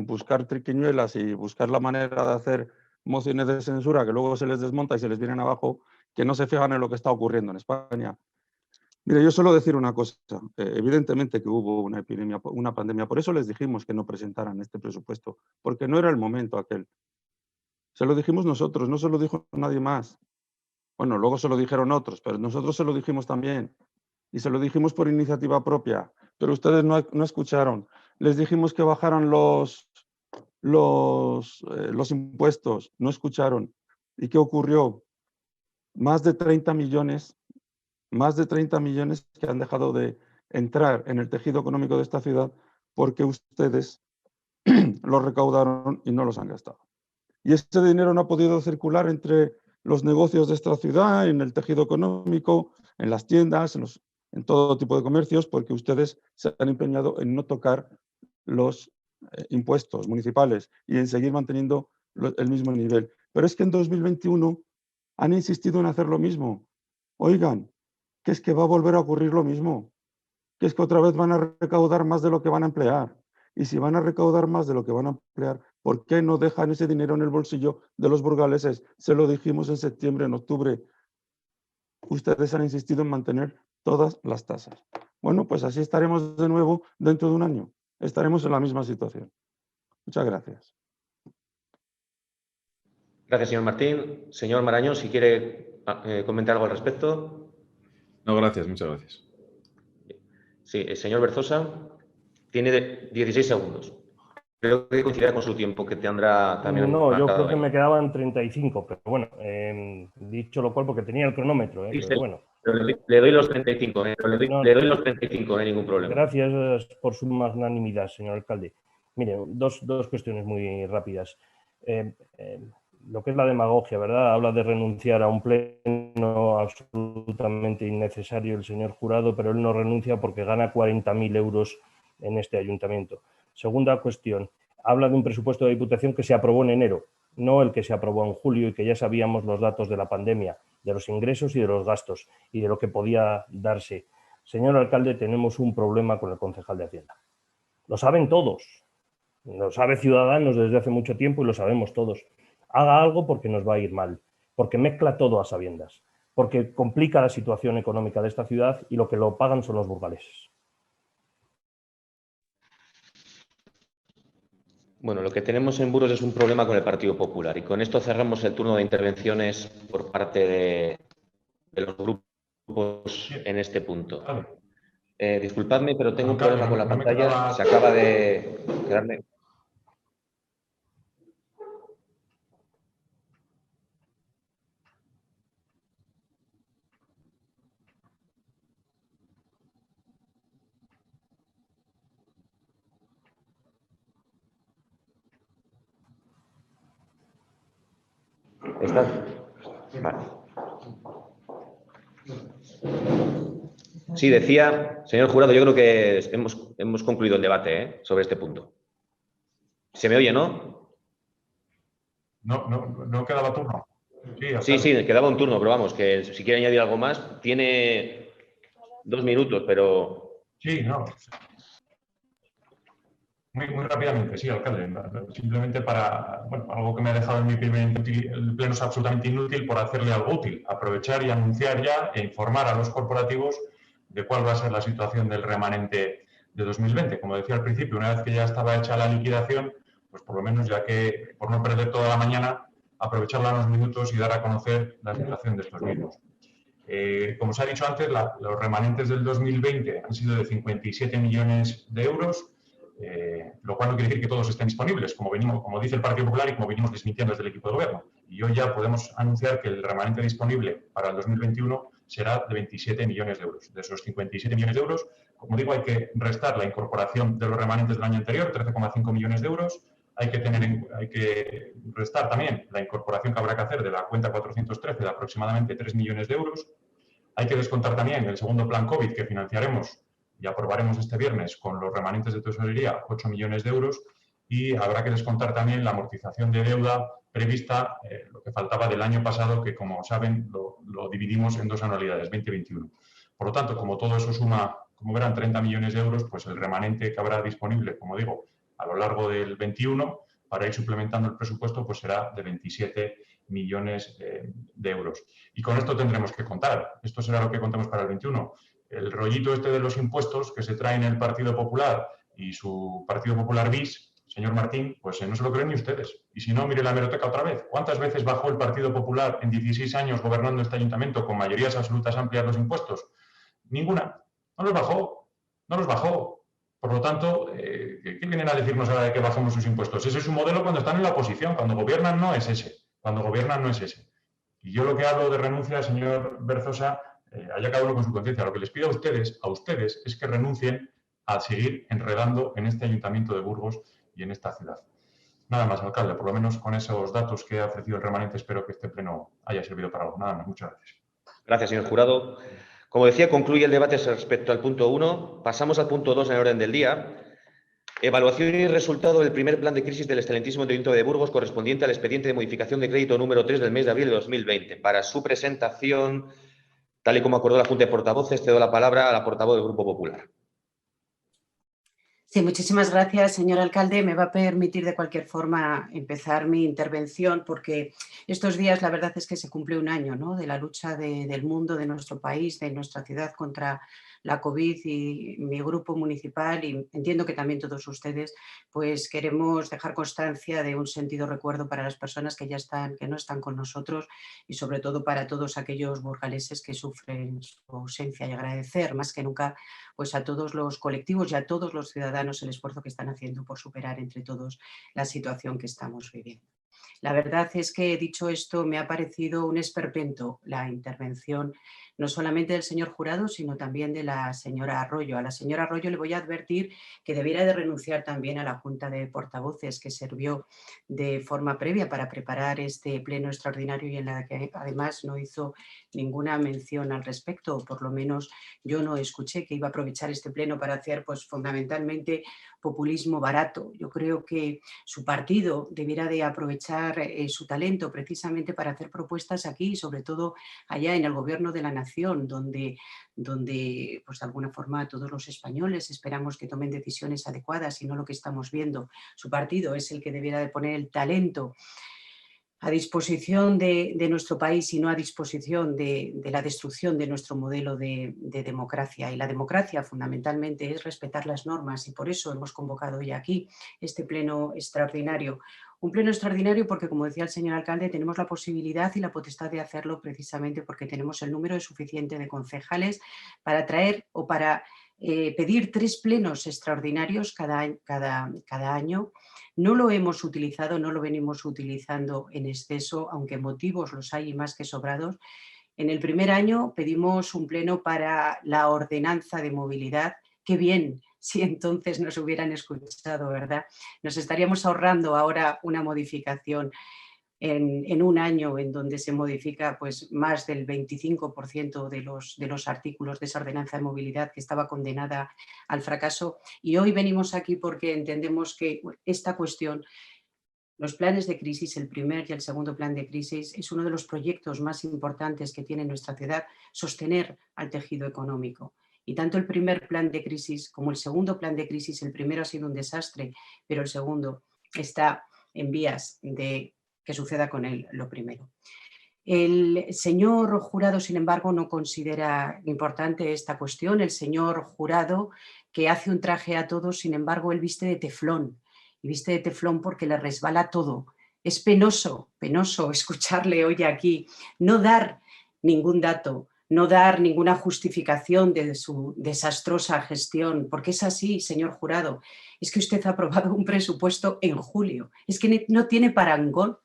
buscar triquiñuelas y buscar la manera de hacer mociones de censura que luego se les desmonta y se les vienen abajo, que no se fijan en lo que está ocurriendo en España. Mire, yo suelo decir una cosa. Evidentemente que hubo una epidemia, una pandemia. Por eso les dijimos que no presentaran este presupuesto, porque no era el momento aquel. Se lo dijimos nosotros, no se lo dijo nadie más. Bueno, luego se lo dijeron otros, pero nosotros se lo dijimos también. Y se lo dijimos por iniciativa propia, pero ustedes no escucharon. Les dijimos que bajaran los impuestos, no escucharon. ¿Y qué ocurrió? Más de 30 millones que han dejado de entrar en el tejido económico de esta ciudad porque ustedes los recaudaron y no los han gastado. Y ese dinero no ha podido circular entre los negocios de esta ciudad, en el tejido económico, en las tiendas, en todo tipo de comercios, porque ustedes se han empeñado en no tocar los impuestos municipales y en seguir manteniendo el mismo nivel. Pero es que en 2021 han insistido en hacer lo mismo. Oigan, que es que va a volver a ocurrir lo mismo, que es que otra vez van a recaudar más de lo que van a emplear. Y si van a recaudar más de lo que van a emplear, ¿por qué no dejan ese dinero en el bolsillo de los burgaleses? Se lo dijimos en septiembre, en octubre. Ustedes han insistido en mantener todas las tasas. Bueno, pues así estaremos de nuevo dentro de un año. Estaremos en la misma situación. Muchas gracias. Gracias, señor Martín. Señor Marañón, si quiere comentar algo al respecto. No, gracias, muchas gracias. Sí, el señor Berzosa tiene 16 segundos. Creo que coincidirá con su tiempo, que tendrá también No, yo marcado creo que ahí. me quedaban 35, pero bueno, dicho lo cual, porque tenía el cronómetro, Sí, pero bueno. pero le doy los 35, No, le doy los 35, no hay ningún problema. gracias por su magnanimidad, señor alcalde. Mire, dos cuestiones muy rápidas. Lo que es la demagogia, ¿verdad? Habla de renunciar a un pleno absolutamente innecesario el señor Jurado, pero él no renuncia porque gana 40.000 euros en este ayuntamiento. Segunda cuestión, habla de un presupuesto de Diputación que se aprobó en enero, no el que se aprobó en julio y que ya sabíamos los datos de la pandemia, de los ingresos y de los gastos y de lo que podía darse. Señor alcalde, tenemos un problema con el concejal de Hacienda. Lo saben todos, lo sabe Ciudadanos desde hace mucho tiempo y lo sabemos todos. Haga algo porque nos va a ir mal, porque mezcla todo a sabiendas, porque complica la situación económica de esta ciudad y lo que lo pagan son los burgaleses. Bueno, lo que tenemos en Burgos es un problema con el Partido Popular y con esto cerramos el turno de intervenciones por parte de los grupos en este punto. Disculpadme, pero tengo un problema con la pantalla. Se acaba de quedarme. ¿Estás? Vale. Sí, decía, señor Jurado, yo creo que hemos concluido el debate sobre este punto. ¿Se me oye, no? No quedaba turno. Sí, quedaba un turno, pero vamos, que si quiere añadir algo más, tiene 2 minutos, pero... Sí, no. Muy rápidamente, sí, alcalde. Simplemente para, bueno, algo que me ha dejado en mi primer el pleno es absolutamente inútil por hacerle algo útil. Aprovechar y anunciar ya e informar a los corporativos de cuál va a ser la situación del remanente de 2020. Como decía al principio, una vez que ya estaba hecha la liquidación, pues por lo menos ya que, por no perder toda la mañana, aprovecharla unos minutos y dar a conocer la situación de estos mismos. Como se ha dicho antes, los remanentes del 2020 han sido de 57 millones de euros, lo cual no quiere decir que todos estén disponibles, como dice el Partido Popular y como venimos desmintiendo desde el equipo de gobierno. Y hoy ya podemos anunciar que el remanente disponible para el 2021 será de 27 millones de euros. De esos 57 millones de euros, como digo, hay que restar la incorporación de los remanentes del año anterior, 13,5 millones de euros. Hay que restar también la incorporación que habrá que hacer de la cuenta 413 de aproximadamente 3 millones de euros. Hay que descontar también el segundo plan COVID que financiaremos y aprobaremos este viernes con los remanentes de tesorería, 8 millones de euros, y habrá que descontar también la amortización de deuda prevista, lo que faltaba del año pasado, que como saben lo dividimos en 2 anualidades, 2021. Por lo tanto, como todo eso suma, como verán, 30 millones de euros, pues el remanente que habrá disponible, como digo, a lo largo del 21, para ir suplementando el presupuesto, pues será de 27 millones de euros. Y con esto tendremos que contar. Esto será lo que contemos para el 21. El rollito este de los impuestos que se traen el Partido Popular y su Partido Popular bis, señor Martín, pues no se lo creen ni ustedes. Y si no, mire la hemeroteca otra vez. ¿Cuántas veces bajó el Partido Popular en 16 años gobernando este ayuntamiento con mayorías absolutas amplias los impuestos? Ninguna. No los bajó. No los bajó. Por lo tanto, ¿qué vienen a decirnos ahora de que bajemos sus impuestos? Ese es su modelo cuando están en la oposición. Cuando gobiernan no es ese. Cuando gobiernan no es ese. Y yo lo que hablo de renuncia, señor Berzosa, haya cada uno con su conciencia. Lo que les pido a ustedes es que renuncien a seguir enredando en este ayuntamiento de Burgos y en esta ciudad. Nada más, alcalde. Por lo menos con esos datos que ha ofrecido el remanente, espero que este pleno haya servido para algo. Nada más. Muchas gracias. Gracias, señor Jurado. Como decía, concluye el debate respecto al punto 1. Pasamos al punto 2 en el orden del día. Evaluación y resultado del primer plan de crisis del excelentísimo Ayuntamiento de Burgos correspondiente al expediente de modificación de crédito número 3 del mes de abril de 2020. Para su presentación, tal y como acordó la Junta de Portavoces, cedo la palabra a la portavoz del Grupo Popular. Sí, muchísimas gracias, señor alcalde. Me va a permitir de cualquier forma empezar mi intervención porque estos días la verdad es que se cumple un año, ¿no?, de la lucha del mundo, de nuestro país, de nuestra ciudad contra la COVID y mi grupo municipal, y entiendo que también todos ustedes, pues queremos dejar constancia de un sentido recuerdo para las personas que ya están, que no están con nosotros, y sobre todo para todos aquellos burgaleses que sufren su ausencia, y agradecer más que nunca pues a todos los colectivos y a todos los ciudadanos el esfuerzo que están haciendo por superar entre todos la situación que estamos viviendo. La verdad es que, dicho esto, me ha parecido un esperpento la intervención no solamente del señor Jurado, sino también de la señora Arroyo. A la señora Arroyo le voy a advertir que debiera de renunciar también a la Junta de Portavoces, que sirvió de forma previa para preparar este pleno extraordinario y en la que además no hizo ninguna mención al respecto, o por lo menos yo no escuché que iba a aprovechar este pleno para hacer pues fundamentalmente populismo barato. Yo creo que su partido debiera de aprovechar su talento precisamente para hacer propuestas aquí, sobre todo allá en el gobierno de la nación, donde pues de alguna forma todos los españoles esperamos que tomen decisiones adecuadas y no lo que estamos viendo. Su partido es el que debiera de poner el talento a disposición de nuestro país y no a disposición de la destrucción de nuestro modelo de democracia. Y la democracia fundamentalmente es respetar las normas, y por eso hemos convocado hoy aquí este pleno extraordinario. Un pleno extraordinario porque, como decía el señor alcalde, tenemos la posibilidad y la potestad de hacerlo precisamente porque tenemos el número suficiente de concejales para traer o para pedir 3 plenos extraordinarios cada año. No lo hemos utilizado, no lo venimos utilizando en exceso, aunque motivos los hay y más que sobrados. En el primer año pedimos un pleno para la ordenanza de movilidad. Qué bien si entonces nos hubieran escuchado, ¿verdad? Nos estaríamos ahorrando ahora una modificación en un año en donde se modifica pues, más del 25% de los artículos de esa ordenanza de movilidad que estaba condenada al fracaso. Y hoy venimos aquí porque entendemos que esta cuestión, los planes de crisis, el primer y el segundo plan de crisis, es uno de los proyectos más importantes que tiene nuestra ciudad, sostener al tejido económico. Y tanto el primer plan de crisis como el segundo plan de crisis, el primero ha sido un desastre, pero el segundo está en vías de que suceda con él lo primero. El señor Jurado, sin embargo, no considera importante esta cuestión. El señor Jurado, que hace un traje a todos, sin embargo, él viste de teflón. Y viste de teflón porque le resbala todo. Es penoso, penoso escucharle hoy aquí no dar ningún dato, no dar ninguna justificación de su desastrosa gestión, porque es así, señor Jurado. Es que usted ha aprobado un presupuesto en julio. Es que no tiene parangón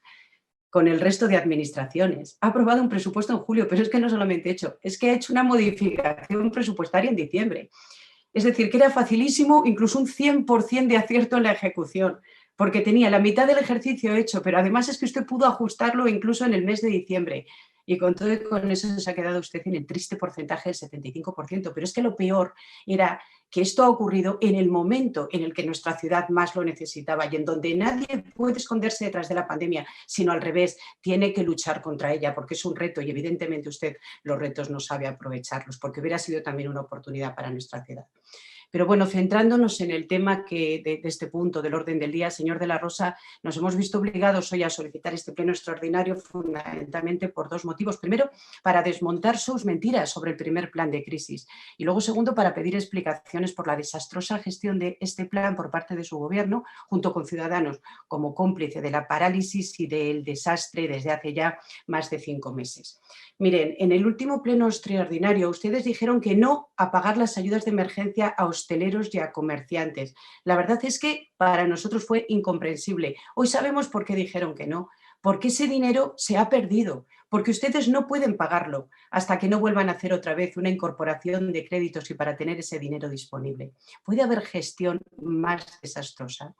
con el resto de administraciones. Ha aprobado un presupuesto en julio, pero es que no solamente es que ha hecho una modificación presupuestaria en diciembre. Es decir, que era facilísimo, incluso un 100% de acierto en la ejecución, porque tenía la mitad del ejercicio hecho, pero además es que usted pudo ajustarlo incluso en el mes de diciembre. Y con todo y con eso se ha quedado usted en el triste porcentaje del 75%. Pero es que lo peor era que esto ha ocurrido en el momento en el que nuestra ciudad más lo necesitaba y en donde nadie puede esconderse detrás de la pandemia, sino al revés, tiene que luchar contra ella porque es un reto y evidentemente usted los retos no sabe aprovecharlos, porque hubiera sido también una oportunidad para nuestra ciudad. Pero bueno, centrándonos en el tema de este punto del orden del día, señor de la Rosa, nos hemos visto obligados hoy a solicitar este pleno extraordinario fundamentalmente por 2 motivos. Primero, para desmontar sus mentiras sobre el primer plan de crisis y luego, segundo, para pedir explicaciones por la desastrosa gestión de este plan por parte de su gobierno, junto con Ciudadanos, como cómplice de la parálisis y del desastre desde hace ya más de 5 meses. Miren, en el último pleno extraordinario ustedes dijeron que no a pagar las ayudas de emergencia a hosteleros y a comerciantes. La verdad es que para nosotros fue incomprensible. Hoy sabemos por qué dijeron que no, porque ese dinero se ha perdido, porque ustedes no pueden pagarlo hasta que no vuelvan a hacer otra vez una incorporación de créditos y para tener ese dinero disponible. ¿Puede haber gestión más desastrosa?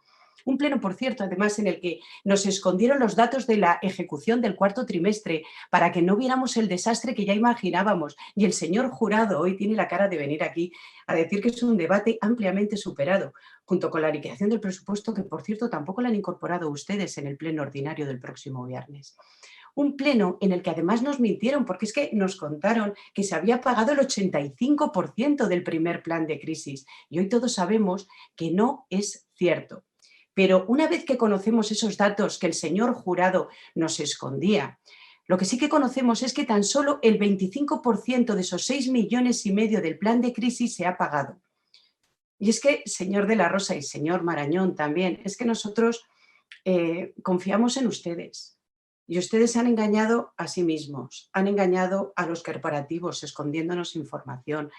Un pleno, por cierto, además en el que nos escondieron los datos de la ejecución del cuarto trimestre para que no viéramos el desastre que ya imaginábamos. Y el señor Jurado hoy tiene la cara de venir aquí a decir que es un debate ampliamente superado, junto con la liquidación del presupuesto, que por cierto tampoco la han incorporado ustedes en el pleno ordinario del próximo viernes. Un pleno en el que además nos mintieron, porque es que nos contaron que se había pagado el 85% del primer plan de crisis y hoy todos sabemos que no es cierto. Pero una vez que conocemos esos datos que el señor Jurado nos escondía, Lo que sí que conocemos es que tan solo el 25% de esos 6,5 millones del plan de crisis se ha pagado. Y es que, señor de la Rosa y señor Marañón también, es que nosotros confiamos en ustedes. Y ustedes han engañado a sí mismos, han engañado a los corporativos escondiéndonos información,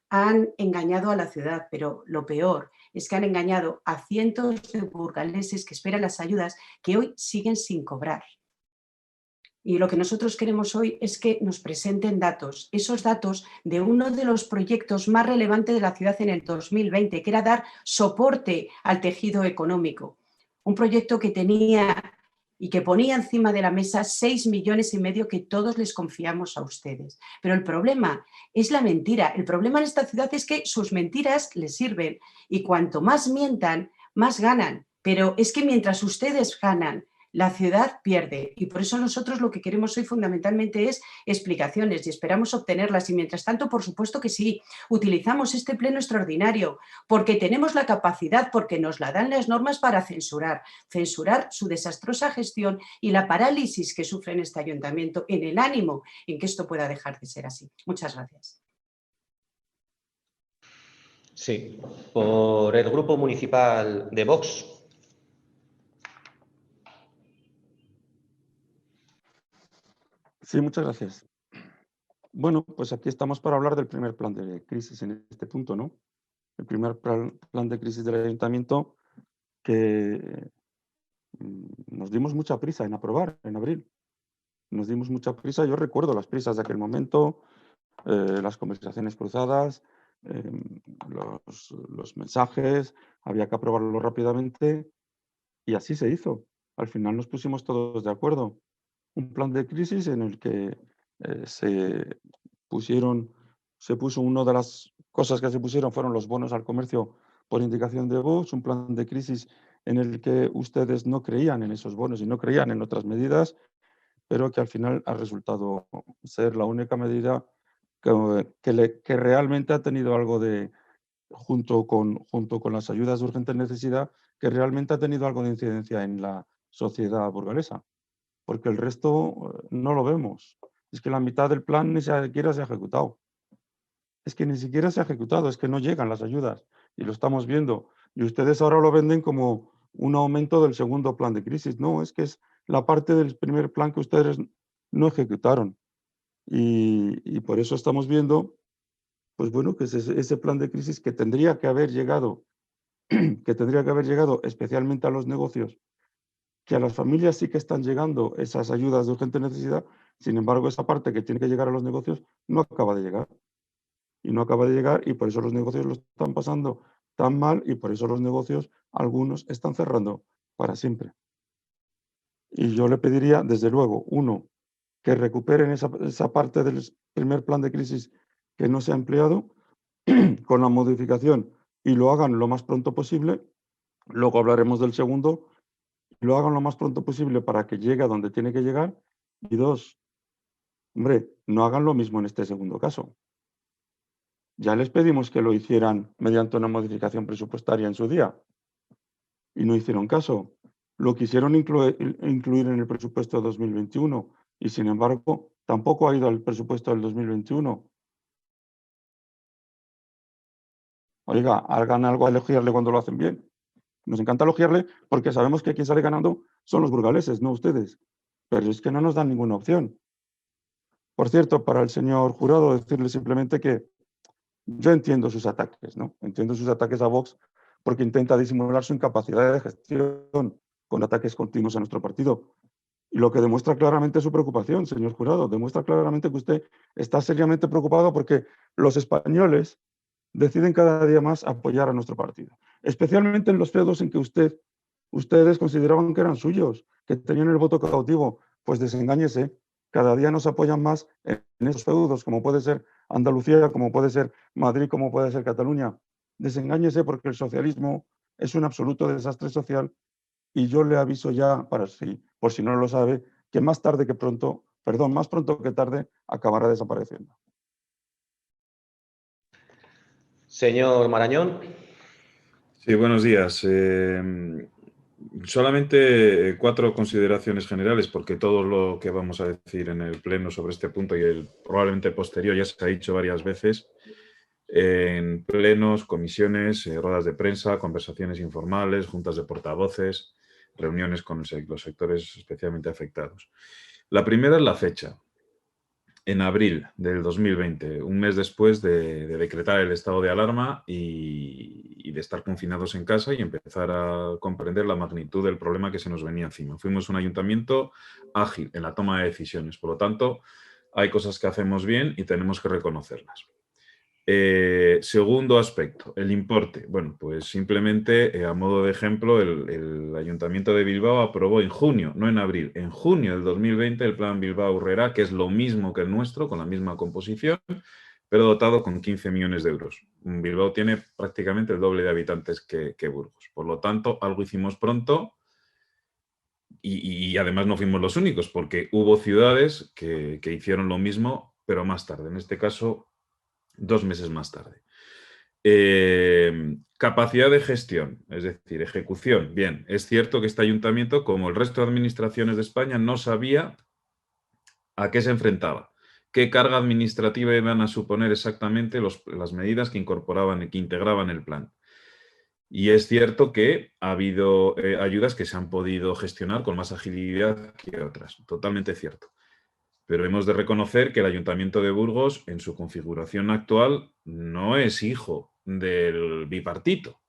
han engañado a la ciudad, pero lo peor es que han engañado a cientos de burgaleses que esperan las ayudas que hoy siguen sin cobrar. Y lo que nosotros queremos hoy es que nos presenten datos, esos datos de uno de los proyectos más relevantes de la ciudad en el 2020, que era dar soporte al tejido económico. Un proyecto que tenía y que ponía encima de la mesa 6,5 millones que todos les confiamos a ustedes. Pero el problema es la mentira. El problema en esta ciudad es que sus mentiras les sirven y cuanto más mientan, más ganan. Pero es que mientras ustedes ganan, la ciudad pierde y por eso nosotros lo que queremos hoy fundamentalmente es explicaciones y esperamos obtenerlas y mientras tanto, por supuesto que sí, utilizamos este pleno extraordinario porque tenemos la capacidad, porque nos la dan las normas para censurar su desastrosa gestión y la parálisis que sufre en este ayuntamiento en el ánimo en que esto pueda dejar de ser así. Muchas gracias. Sí, por el Grupo Municipal de Vox. Sí, muchas gracias. Bueno, pues aquí estamos para hablar del primer plan de crisis en este punto, ¿no? El primer plan de crisis del ayuntamiento que nos dimos mucha prisa en aprobar en abril. Nos dimos mucha prisa, yo recuerdo las prisas de aquel momento, las conversaciones cruzadas, los mensajes, había que aprobarlo rápidamente y así se hizo. Al final nos pusimos todos de acuerdo. Un plan de crisis en el que se puso una de las cosas que se pusieron fueron los bonos al comercio por indicación de Vox, un plan de crisis en el que ustedes no creían en esos bonos y no creían en otras medidas, pero que al final ha resultado ser la única medida que realmente ha tenido algo de, junto con las ayudas de urgente necesidad, que realmente ha tenido algo de incidencia en la sociedad burgalesa, porque el resto no lo vemos. Es que la mitad del plan ni siquiera se ha ejecutado. Es que ni siquiera se ha ejecutado, es que no llegan las ayudas y lo estamos viendo. Y ustedes ahora lo venden como un aumento del segundo plan de crisis. No, es que es la parte del primer plan que ustedes no ejecutaron. Y por eso estamos viendo, pues bueno, que es ese plan de crisis que tendría que haber llegado, especialmente a los negocios, que a las familias sí que están llegando esas ayudas de urgente necesidad. Sin embargo, esa parte que tiene que llegar a los negocios no acaba de llegar. Y no acaba de llegar y por eso los negocios lo están pasando tan mal y por eso los negocios, algunos, están cerrando para siempre. Y yo le pediría, desde luego, uno, que recuperen esa parte del primer plan de crisis que no se ha empleado con la modificación y lo hagan lo más pronto posible. Luego hablaremos del segundo. Lo hagan lo más pronto posible para que llegue a donde tiene que llegar. Y dos, hombre, no hagan lo mismo en este segundo caso. Ya les pedimos que lo hicieran mediante una modificación presupuestaria en su día y no hicieron caso. Lo quisieron incluir en el presupuesto de 2021 y, sin embargo, tampoco ha ido al presupuesto del 2021. Oiga, hagan algo a elogiarle cuando lo hacen bien. Nos encanta elogiarle porque sabemos que quien sale ganando son los burgaleses, no ustedes. Pero es que no nos dan ninguna opción. Por cierto, para el señor Jurado, decirle simplemente que yo entiendo sus ataques, ¿no? Entiendo sus ataques a Vox porque intenta disimular su incapacidad de gestión con ataques continuos a nuestro partido. Y lo que demuestra claramente su preocupación, señor Jurado, demuestra claramente que usted está seriamente preocupado porque los españoles deciden cada día más apoyar a nuestro partido, especialmente en los feudos en que ustedes consideraban que eran suyos, que tenían el voto cautivo. Pues desengáñese, cada día nos apoyan más en esos feudos, como puede ser Andalucía, como puede ser Madrid, como puede ser Cataluña. Desengáñese porque el socialismo es un absoluto desastre social y yo le aviso ya, por si no lo sabe, que más pronto que tarde, acabará desapareciendo. Señor Marañón. Sí, buenos días. Solamente 4 consideraciones generales, porque todo lo que vamos a decir en el pleno sobre este punto y el probablemente posterior ya se ha dicho varias veces en plenos, comisiones, ruedas de prensa, conversaciones informales, juntas de portavoces, reuniones con los sectores especialmente afectados. La primera es la fecha. En abril del 2020, un mes después de decretar el estado de alarma y de estar confinados en casa y empezar a comprender la magnitud del problema que se nos venía encima. Fuimos un ayuntamiento ágil en la toma de decisiones, por lo tanto, hay cosas que hacemos bien y tenemos que reconocerlas. Segundo aspecto, el importe. Bueno, pues simplemente a modo de ejemplo, el Ayuntamiento de Bilbao aprobó en junio, no en abril, en junio del 2020 el Plan Bilbao Aurrera, que es lo mismo que el nuestro, con la misma composición, pero dotado con 15 millones de euros. Bilbao tiene prácticamente el doble de habitantes que Burgos. Por lo tanto, algo hicimos pronto y además no fuimos los únicos, porque hubo ciudades que hicieron lo mismo, pero más tarde. En este caso, 2 meses más tarde. Capacidad de gestión, es decir, ejecución. Bien, es cierto que este ayuntamiento, como el resto de administraciones de España, no sabía a qué se enfrentaba, qué carga administrativa iban a suponer exactamente las medidas que incorporaban y que integraban el plan. Y es cierto que ha habido ayudas que se han podido gestionar con más agilidad que otras, totalmente cierto. Pero hemos de reconocer que el Ayuntamiento de Burgos, en su configuración actual, no es hijo del bipartito.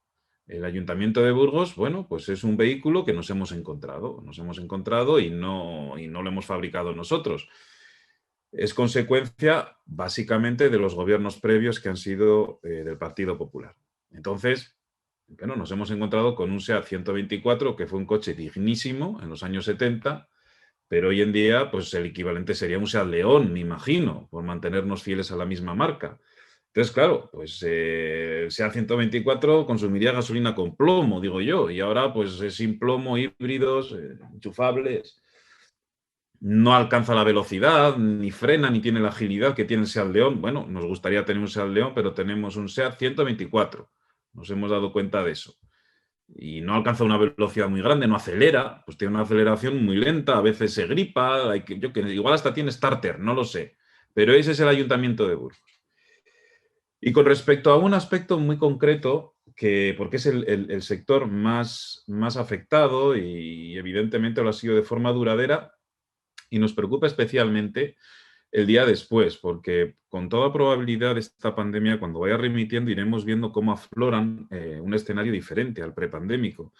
El Ayuntamiento de Burgos, bueno, pues es un vehículo que nos hemos encontrado y no lo hemos fabricado nosotros. Es consecuencia, básicamente, de los gobiernos previos que han sido del Partido Popular. Entonces, bueno, nos hemos encontrado con un SEAT 124, que fue un coche dignísimo en los años 70, pero hoy en día, pues el equivalente sería un SEAT León, me imagino, por mantenernos fieles a la misma marca. Entonces, claro, pues el SEAT 124 consumiría gasolina con plomo, digo yo, y ahora pues es sin plomo, híbridos, enchufables. No alcanza la velocidad, ni frena, ni tiene la agilidad que tiene el SEAT León. Bueno, nos gustaría tener un SEAT León, pero tenemos un SEAT 124. Nos hemos dado cuenta de eso. Y no alcanza una velocidad muy grande, no acelera, pues tiene una aceleración muy lenta, a veces se gripa, igual hasta tiene starter, no lo sé, pero ese es el Ayuntamiento de Burgos. Y con respecto a un aspecto muy concreto, porque es el sector más afectado y evidentemente lo ha sido de forma duradera, y nos preocupa especialmente el día después, porque con toda probabilidad esta pandemia, cuando vaya remitiendo, iremos viendo cómo afloran un escenario diferente al prepandémico.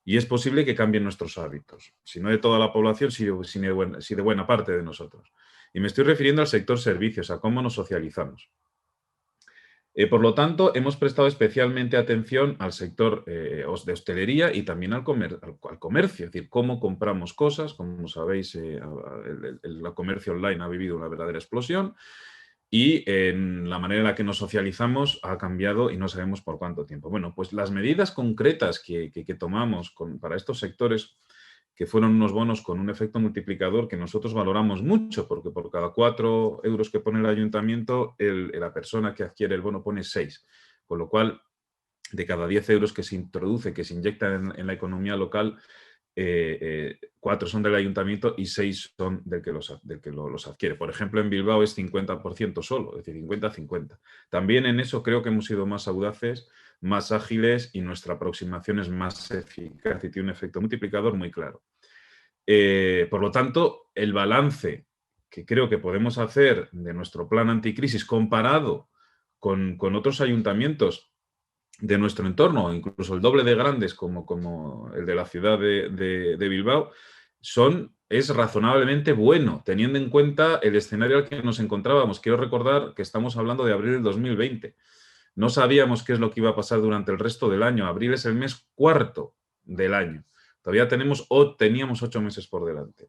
Y es posible que cambien nuestros hábitos, si no de toda la población, sí de buena parte de nosotros. Y me estoy refiriendo al sector servicios, a cómo nos socializamos. Por lo tanto, hemos prestado especialmente atención al sector de hostelería y también al comercio, es decir, cómo compramos cosas. Como sabéis, el comercio online ha vivido una verdadera explosión y la manera en la que nos socializamos ha cambiado y no sabemos por cuánto tiempo. Bueno, pues las medidas concretas que tomamos para estos sectores, que fueron unos bonos con un efecto multiplicador que nosotros valoramos mucho, porque por cada 4 euros que pone el ayuntamiento, la persona que adquiere el bono pone 6. Con lo cual, de cada 10 euros que se introduce, que se inyecta en la economía local, 4 son del ayuntamiento y 6 son del que los adquiere. Por ejemplo, en Bilbao es 50% solo, es decir, 50-50. También en eso creo que hemos sido más audaces, más ágiles y nuestra aproximación es más eficaz y tiene un efecto multiplicador muy claro. Por lo tanto, el balance que creo que podemos hacer de nuestro plan anticrisis comparado con otros ayuntamientos de nuestro entorno, incluso el doble de grandes como el de la ciudad de Bilbao, es razonablemente bueno, teniendo en cuenta el escenario al que nos encontrábamos. Quiero recordar que estamos hablando de abril del 2020. No sabíamos qué es lo que iba a pasar durante el resto del año. Abril es el mes cuarto del año. Todavía teníamos 8 meses por delante.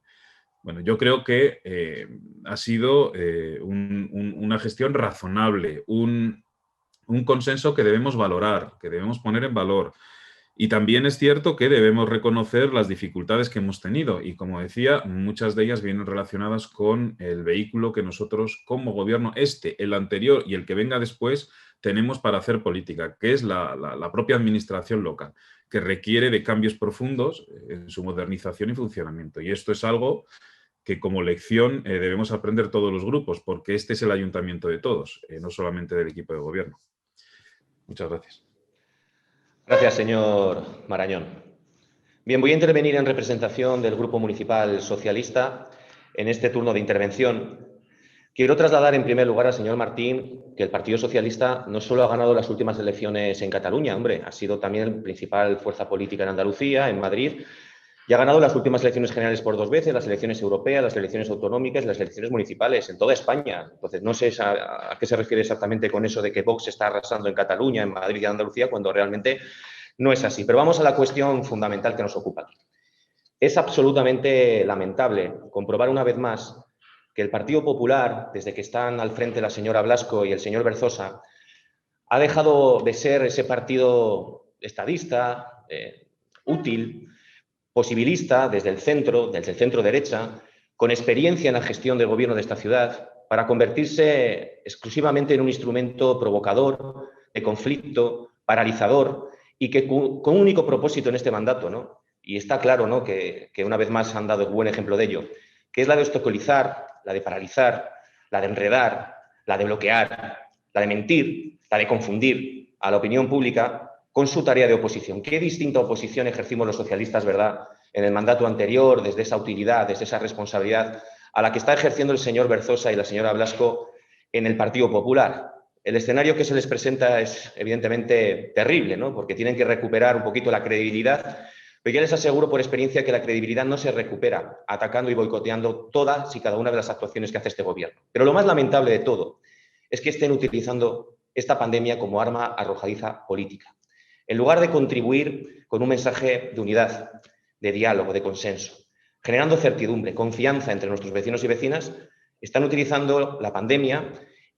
Bueno, yo creo que ha sido una gestión razonable, un consenso que debemos valorar, que debemos poner en valor. Y también es cierto que debemos reconocer las dificultades que hemos tenido y, como decía, muchas de ellas vienen relacionadas con el vehículo que nosotros como gobierno, el anterior y el que venga después, tenemos para hacer política, que es la propia administración local, que requiere de cambios profundos en su modernización y funcionamiento. Y esto es algo que como lección debemos aprender todos los grupos, porque este es el ayuntamiento de todos, no solamente del equipo de gobierno. Muchas gracias. Gracias, señor Marañón. Bien, voy a intervenir en representación del Grupo Municipal Socialista en este turno de intervención. Quiero trasladar en primer lugar al señor Martín que el Partido Socialista no solo ha ganado las últimas elecciones en Cataluña, hombre, ha sido también la principal fuerza política en Andalucía, en Madrid, y ha ganado las últimas elecciones generales por 2 veces, las elecciones europeas, las elecciones autonómicas y las elecciones municipales en toda España. Entonces, no sé a qué se refiere exactamente con eso de que Vox está arrasando en Cataluña, en Madrid y en Andalucía, cuando realmente no es así. Pero vamos a la cuestión fundamental que nos ocupa aquí. Es absolutamente lamentable comprobar una vez más que el Partido Popular, desde que están al frente la señora Blasco y el señor Berzosa, ha dejado de ser ese partido estadista, útil, posibilista, desde el centro derecha, con experiencia en la gestión del gobierno de esta ciudad, para convertirse exclusivamente en un instrumento provocador, de conflicto, paralizador, y que con un único propósito en este mandato, ¿no? Y está claro, ¿no?, que una vez más han dado buen ejemplo de ello, que es la de obstaculizar, la de paralizar, la de enredar, la de bloquear, la de mentir, la de confundir a la opinión pública con su tarea de oposición. ¿Qué distinta oposición ejercimos los socialistas, verdad, en el mandato anterior, desde esa utilidad, desde esa responsabilidad, a la que está ejerciendo el señor Berzosa y la señora Blasco en el Partido Popular? El escenario que se les presenta es evidentemente terrible, ¿no?, porque tienen que recuperar un poquito la credibilidad, pero ya les aseguro por experiencia que la credibilidad no se recupera atacando y boicoteando todas y cada una de las actuaciones que hace este gobierno. Pero lo más lamentable de todo es que estén utilizando esta pandemia como arma arrojadiza política, en lugar de contribuir con un mensaje de unidad, de diálogo, de consenso, generando certidumbre, confianza entre nuestros vecinos y vecinas. Están utilizando la pandemia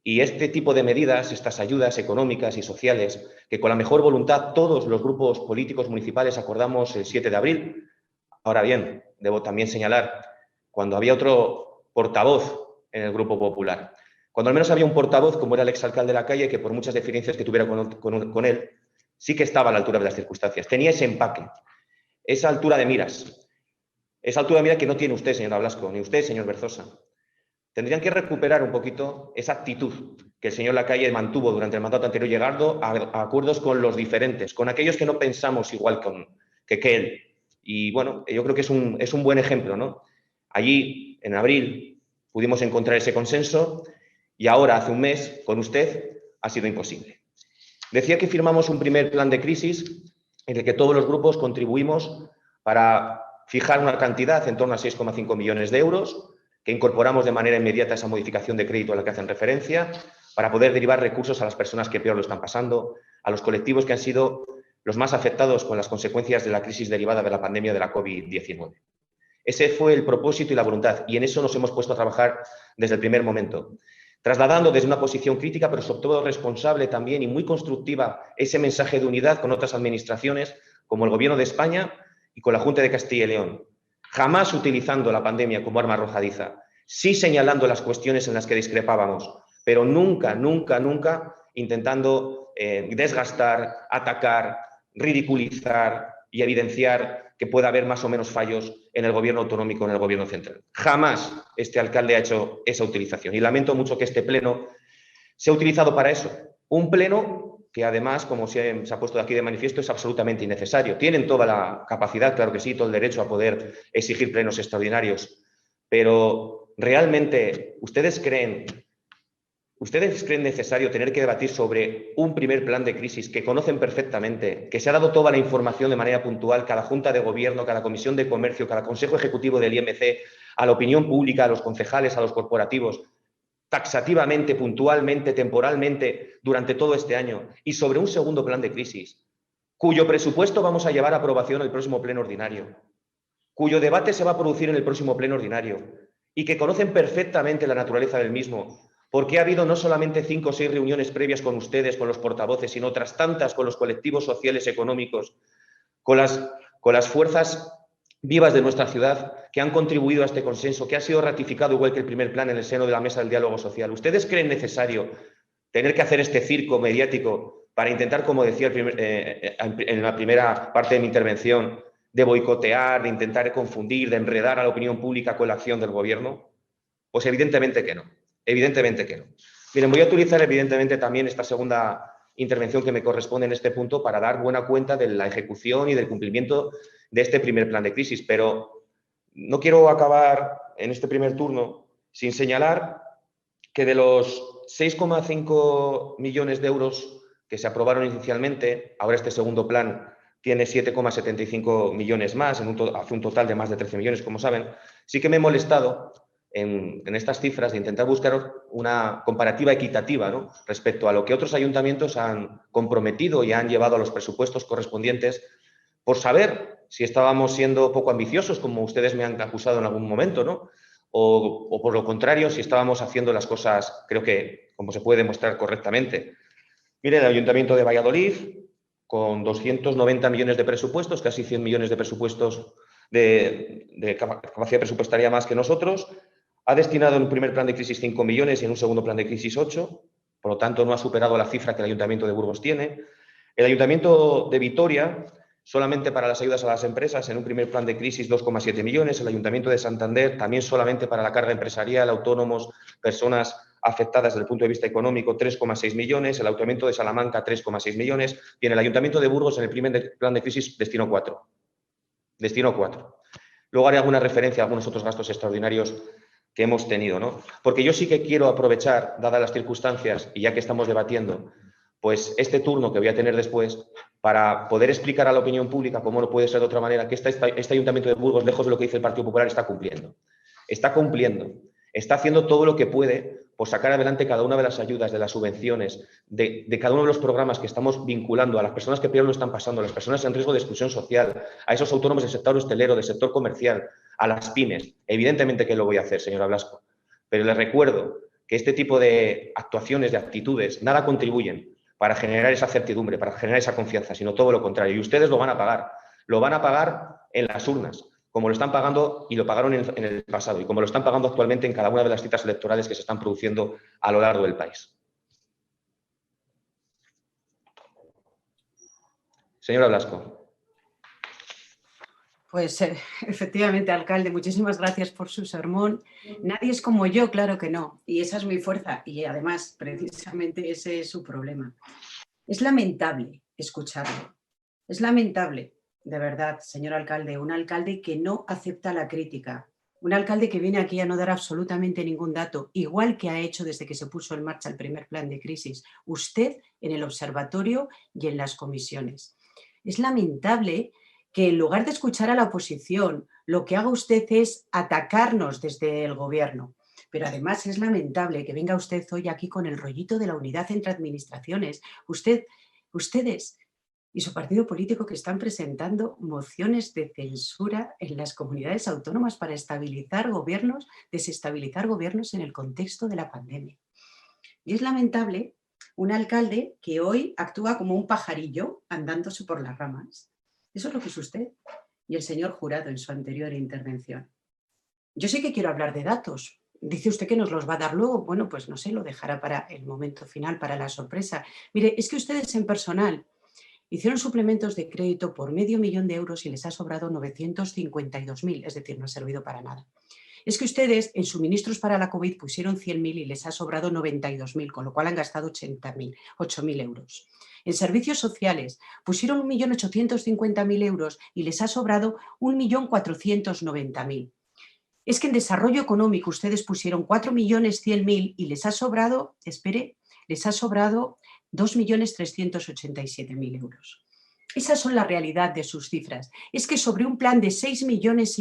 y este tipo de medidas, estas ayudas económicas y sociales, que con la mejor voluntad todos los grupos políticos municipales acordamos el 7 de abril. Ahora bien, debo también señalar, cuando había otro portavoz en el Grupo Popular, cuando al menos había un portavoz, como era el exalcalde de la calle, que por muchas diferencias que tuviera con él, sí que estaba a la altura de las circunstancias, tenía ese empaque, esa altura de miras que no tiene usted, señora Blasco, ni usted, señor Berzosa. Tendrían que recuperar un poquito esa actitud que el señor Lacalle mantuvo durante el mandato anterior, llegando a acuerdos con los diferentes, con aquellos que no pensamos igual que él. Y bueno, yo creo que es un buen ejemplo, ¿no? Allí, en abril, pudimos encontrar ese consenso y ahora, hace un mes, con usted, ha sido imposible. Decía que firmamos un primer plan de crisis en el que todos los grupos contribuimos para fijar una cantidad en torno a 6,5 millones de euros, que incorporamos de manera inmediata esa modificación de crédito a la que hacen referencia, para poder derivar recursos a las personas que peor lo están pasando, a los colectivos que han sido los más afectados con las consecuencias de la crisis derivada de la pandemia de la COVID-19. Ese fue el propósito y la voluntad, y en eso nos hemos puesto a trabajar desde el primer momento, trasladando desde una posición crítica, pero sobre todo responsable también y muy constructiva, ese mensaje de unidad con otras administraciones, como el Gobierno de España y con la Junta de Castilla y León. Jamás utilizando la pandemia como arma arrojadiza, sí señalando las cuestiones en las que discrepábamos, pero nunca, nunca, nunca intentando desgastar, atacar, ridiculizar y evidenciar que pueda haber más o menos fallos en el gobierno autonómico o en el gobierno central. Jamás este alcalde ha hecho esa utilización y lamento mucho que este pleno se ha utilizado para eso. Un pleno que además, como se ha puesto aquí de manifiesto, es absolutamente innecesario. Tienen toda la capacidad, claro que sí, todo el derecho a poder exigir plenos extraordinarios, pero realmente, ¿ustedes creen necesario tener que debatir sobre un primer plan de crisis que conocen perfectamente, que se ha dado toda la información de manera puntual, cada Junta de Gobierno, cada Comisión de Comercio, cada Consejo Ejecutivo del IMC, a la opinión pública, a los concejales, a los corporativos, taxativamente, puntualmente, temporalmente, durante todo este año, y sobre un segundo plan de crisis, cuyo presupuesto vamos a llevar a aprobación en el próximo pleno ordinario, cuyo debate se va a producir en el próximo pleno ordinario, y que conocen perfectamente la naturaleza del mismo, porque ha habido no solamente 5 o 6 reuniones previas con ustedes, con los portavoces, sino otras tantas con los colectivos sociales económicos, con las fuerzas vivas de nuestra ciudad que han contribuido a este consenso, que ha sido ratificado igual que el primer plan en el seno de la mesa del diálogo social. ¿Ustedes creen necesario tener que hacer este circo mediático para intentar, como decía en la primera parte de mi intervención, de boicotear, de intentar confundir, de enredar a la opinión pública con la acción del gobierno? Pues evidentemente que no. Evidentemente que no. Miren, voy a utilizar evidentemente también esta segunda intervención que me corresponde en este punto para dar buena cuenta de la ejecución y del cumplimiento de este primer plan de crisis, pero no quiero acabar en este primer turno sin señalar que de los 6,5 millones de euros que se aprobaron inicialmente, ahora este segundo plan tiene 7,75 millones más, hace un total de más de 13 millones, como saben. Sí que me he molestado en estas cifras de intentar buscar una comparativa equitativa, ¿no?, respecto a lo que otros ayuntamientos han comprometido y han llevado a los presupuestos correspondientes, por saber si estábamos siendo poco ambiciosos, como ustedes me han acusado en algún momento, ¿no?, o por lo contrario, si estábamos haciendo las cosas, creo que, como se puede demostrar, correctamente. Mire, el Ayuntamiento de Valladolid, con 290 millones de presupuestos, casi 100 millones de presupuestos de capacidad presupuestaria más que nosotros, ha destinado en un primer plan de crisis 5 millones y en un segundo plan de crisis 8, por lo tanto no ha superado la cifra que el Ayuntamiento de Burgos tiene. El Ayuntamiento de Vitoria, solamente para las ayudas a las empresas, en un primer plan de crisis 2,7 millones. El Ayuntamiento de Santander, también solamente para la carga empresarial, autónomos, personas afectadas desde el punto de vista económico, 3,6 millones. El Ayuntamiento de Salamanca, 3,6 millones. Y en el Ayuntamiento de Burgos, en el primer plan de crisis, destinó 4. Destinó 4. Luego haré alguna referencia a algunos otros gastos extraordinarios que hemos tenido, ¿no? Porque yo sí que quiero aprovechar, dadas las circunstancias, y ya que estamos debatiendo, pues este turno que voy a tener después, para poder explicar a la opinión pública, como no puede ser de otra manera, que este Ayuntamiento de Burgos, lejos de lo que dice el Partido Popular, está cumpliendo. Está cumpliendo. Está haciendo todo lo que puede por sacar adelante cada una de las ayudas, de las subvenciones, de cada uno de los programas que estamos vinculando a las personas que peor lo están pasando, a las personas en riesgo de exclusión social, a esos autónomos del sector hostelero, del sector comercial, a las pymes. Evidentemente que lo voy a hacer, señora Blasco, pero les recuerdo que este tipo de actuaciones, de actitudes, nada contribuyen para generar esa certidumbre, para generar esa confianza, sino todo lo contrario. Y ustedes lo van a pagar. Lo van a pagar en las urnas, como lo están pagando y lo pagaron en el pasado, y como lo están pagando actualmente en cada una de las citas electorales que se están produciendo a lo largo del país. Señora Blasco. Pues efectivamente, alcalde, muchísimas gracias por su sermón. Nadie es como yo, claro que no, y esa es mi fuerza, y además, precisamente ese es su problema. Es lamentable escucharlo, es lamentable, de verdad, señor alcalde, un alcalde que no acepta la crítica, un alcalde que viene aquí a no dar absolutamente ningún dato, igual que ha hecho desde que se puso en marcha el primer plan de crisis, usted en el observatorio y en las comisiones. Es lamentable que en lugar de escuchar a la oposición, lo que haga usted es atacarnos desde el gobierno. Pero además es lamentable que venga usted hoy aquí con el rollito de la unidad entre administraciones. Ustedes y su partido político que están presentando mociones de censura en las comunidades autónomas para desestabilizar gobiernos en el contexto de la pandemia. Y es lamentable un alcalde que hoy actúa como un pajarillo andándose por las ramas. Eso es lo que es usted y el señor Jurado en su anterior intervención. Yo sí que quiero hablar de datos. Dice usted que nos los va a dar luego. Bueno, pues no sé, lo dejará para el momento final, para la sorpresa. Mire, es que ustedes en personal hicieron suplementos de crédito por $500.000 euros y les ha sobrado 952.000, es decir, no ha servido para nada. Es que ustedes en suministros para la COVID pusieron 100.000 y les ha sobrado 92.000, con lo cual han gastado 8.000 euros. En servicios sociales pusieron 1.850.000 euros y les ha sobrado 1.490.000. Es que en desarrollo económico ustedes pusieron 4.100.000 y les ha sobrado, les ha sobrado 2.387.000 euros. Esas son la realidad de sus cifras. Es que sobre un plan de 6,5 millones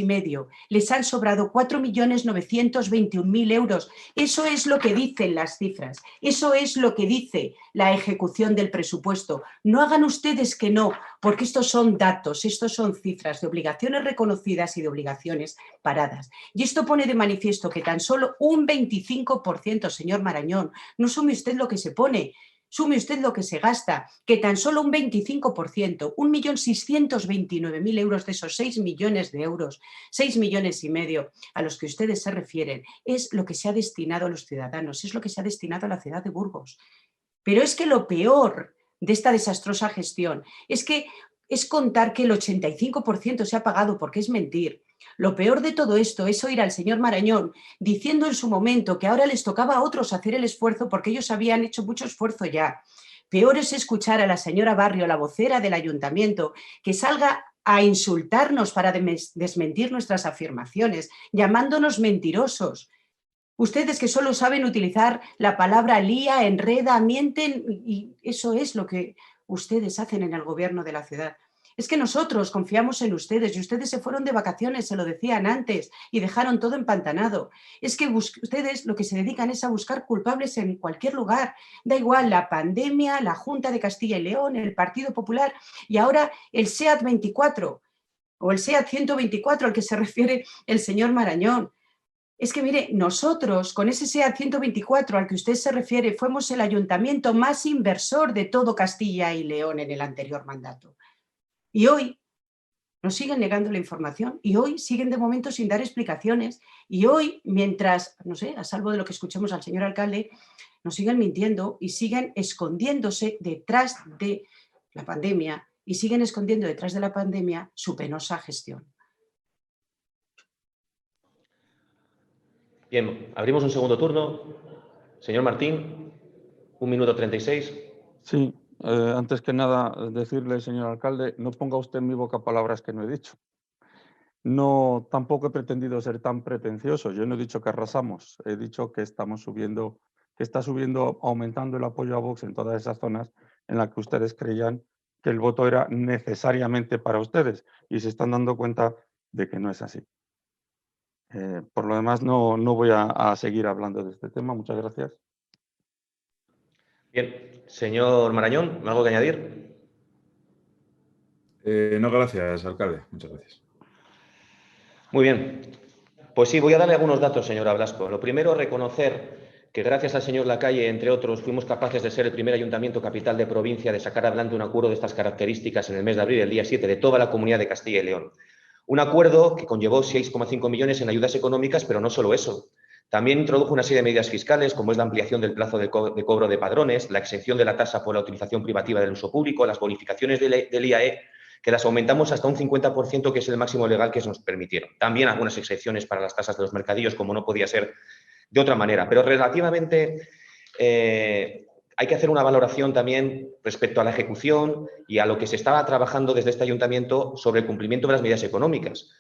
les han sobrado 4.921.000 euros. Eso es lo que dicen las cifras. Eso es lo que dice la ejecución del presupuesto. No hagan ustedes que no, porque estos son datos, estos son cifras de obligaciones reconocidas y de obligaciones paradas. Y esto pone de manifiesto que tan solo un 25%, señor Marañón, no sume usted lo que se pone, sume usted lo que se gasta, que tan solo un 25%, 1.629.000 euros de esos 6 millones de euros, 6,5 millones a los que ustedes se refieren, es lo que se ha destinado a los ciudadanos, es lo que se ha destinado a la ciudad de Burgos. Pero es que lo peor de esta desastrosa gestión es que es contar que el 85% se ha pagado, porque es mentir. Lo peor de todo esto es oír al señor Marañón diciendo en su momento que ahora les tocaba a otros hacer el esfuerzo porque ellos habían hecho mucho esfuerzo ya. Peor es escuchar a la señora Barrio, la vocera del ayuntamiento, que salga a insultarnos para desmentir nuestras afirmaciones, llamándonos mentirosos. Ustedes que solo saben utilizar la palabra lía, enreda, mienten, y eso es lo que ustedes hacen en el gobierno de la ciudad. Es que nosotros confiamos en ustedes y ustedes se fueron de vacaciones, se lo decían antes, y dejaron todo empantanado. Es que ustedes lo que se dedican es a buscar culpables en cualquier lugar. Da igual la pandemia, la Junta de Castilla y León, el Partido Popular y ahora el SEAT 24 o el SEAT 124 al que se refiere el señor Marañón. Es que, mire, nosotros con ese SEAT 124 al que usted se refiere fuimos el ayuntamiento más inversor de todo Castilla y León en el anterior mandato. Y hoy nos siguen negando la información y hoy siguen de momento sin dar explicaciones y hoy, mientras, no sé, a salvo de lo que escuchemos al señor alcalde, nos siguen mintiendo y siguen escondiéndose detrás de la pandemia y siguen escondiendo detrás de la pandemia su penosa gestión. Bien, abrimos un segundo turno. Señor Martín, 1 minuto 36. Sí, antes que nada decirle, señor alcalde, no ponga usted en mi boca palabras que no he dicho. No, tampoco he pretendido ser tan pretencioso. Yo no he dicho que arrasamos, he dicho que estamos subiendo, que está subiendo, aumentando el apoyo a Vox en todas esas zonas en las que ustedes creían que el voto era necesariamente para ustedes y se están dando cuenta de que no es así. Por lo demás, no voy a seguir hablando de este tema. Muchas gracias. Bien, señor Marañón, ¿algo que añadir? No, gracias, alcalde. Muchas gracias. Muy bien. Pues sí, voy a darle algunos datos, señora Blasco. Lo primero, reconocer que gracias al señor Lacalle, entre otros, fuimos capaces de ser el primer ayuntamiento capital de provincia de sacar adelante un acuerdo de estas características en el mes de abril, el día 7, de toda la comunidad de Castilla y León. Un acuerdo que conllevó 6,5 millones en ayudas económicas, pero no solo eso. También introdujo una serie de medidas fiscales, como es la ampliación del plazo de cobro de padrones, la exención de la tasa por la utilización privativa del uso público, las bonificaciones del IAE, que las aumentamos hasta un 50%, que es el máximo legal que se nos permitieron. También algunas excepciones para las tasas de los mercadillos, como no podía ser de otra manera. Pero relativamente hay que hacer una valoración también respecto a la ejecución y a lo que se estaba trabajando desde este ayuntamiento sobre el cumplimiento de las medidas económicas.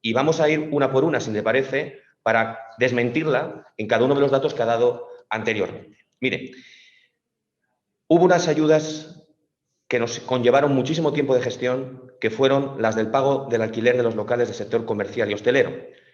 Y vamos a ir una por una, si le parece, para desmentirla en cada uno de los datos que ha dado anteriormente. Mire, hubo unas ayudas que nos conllevaron muchísimo tiempo de gestión, que fueron las del pago del alquiler de los locales del sector comercial y hostelero.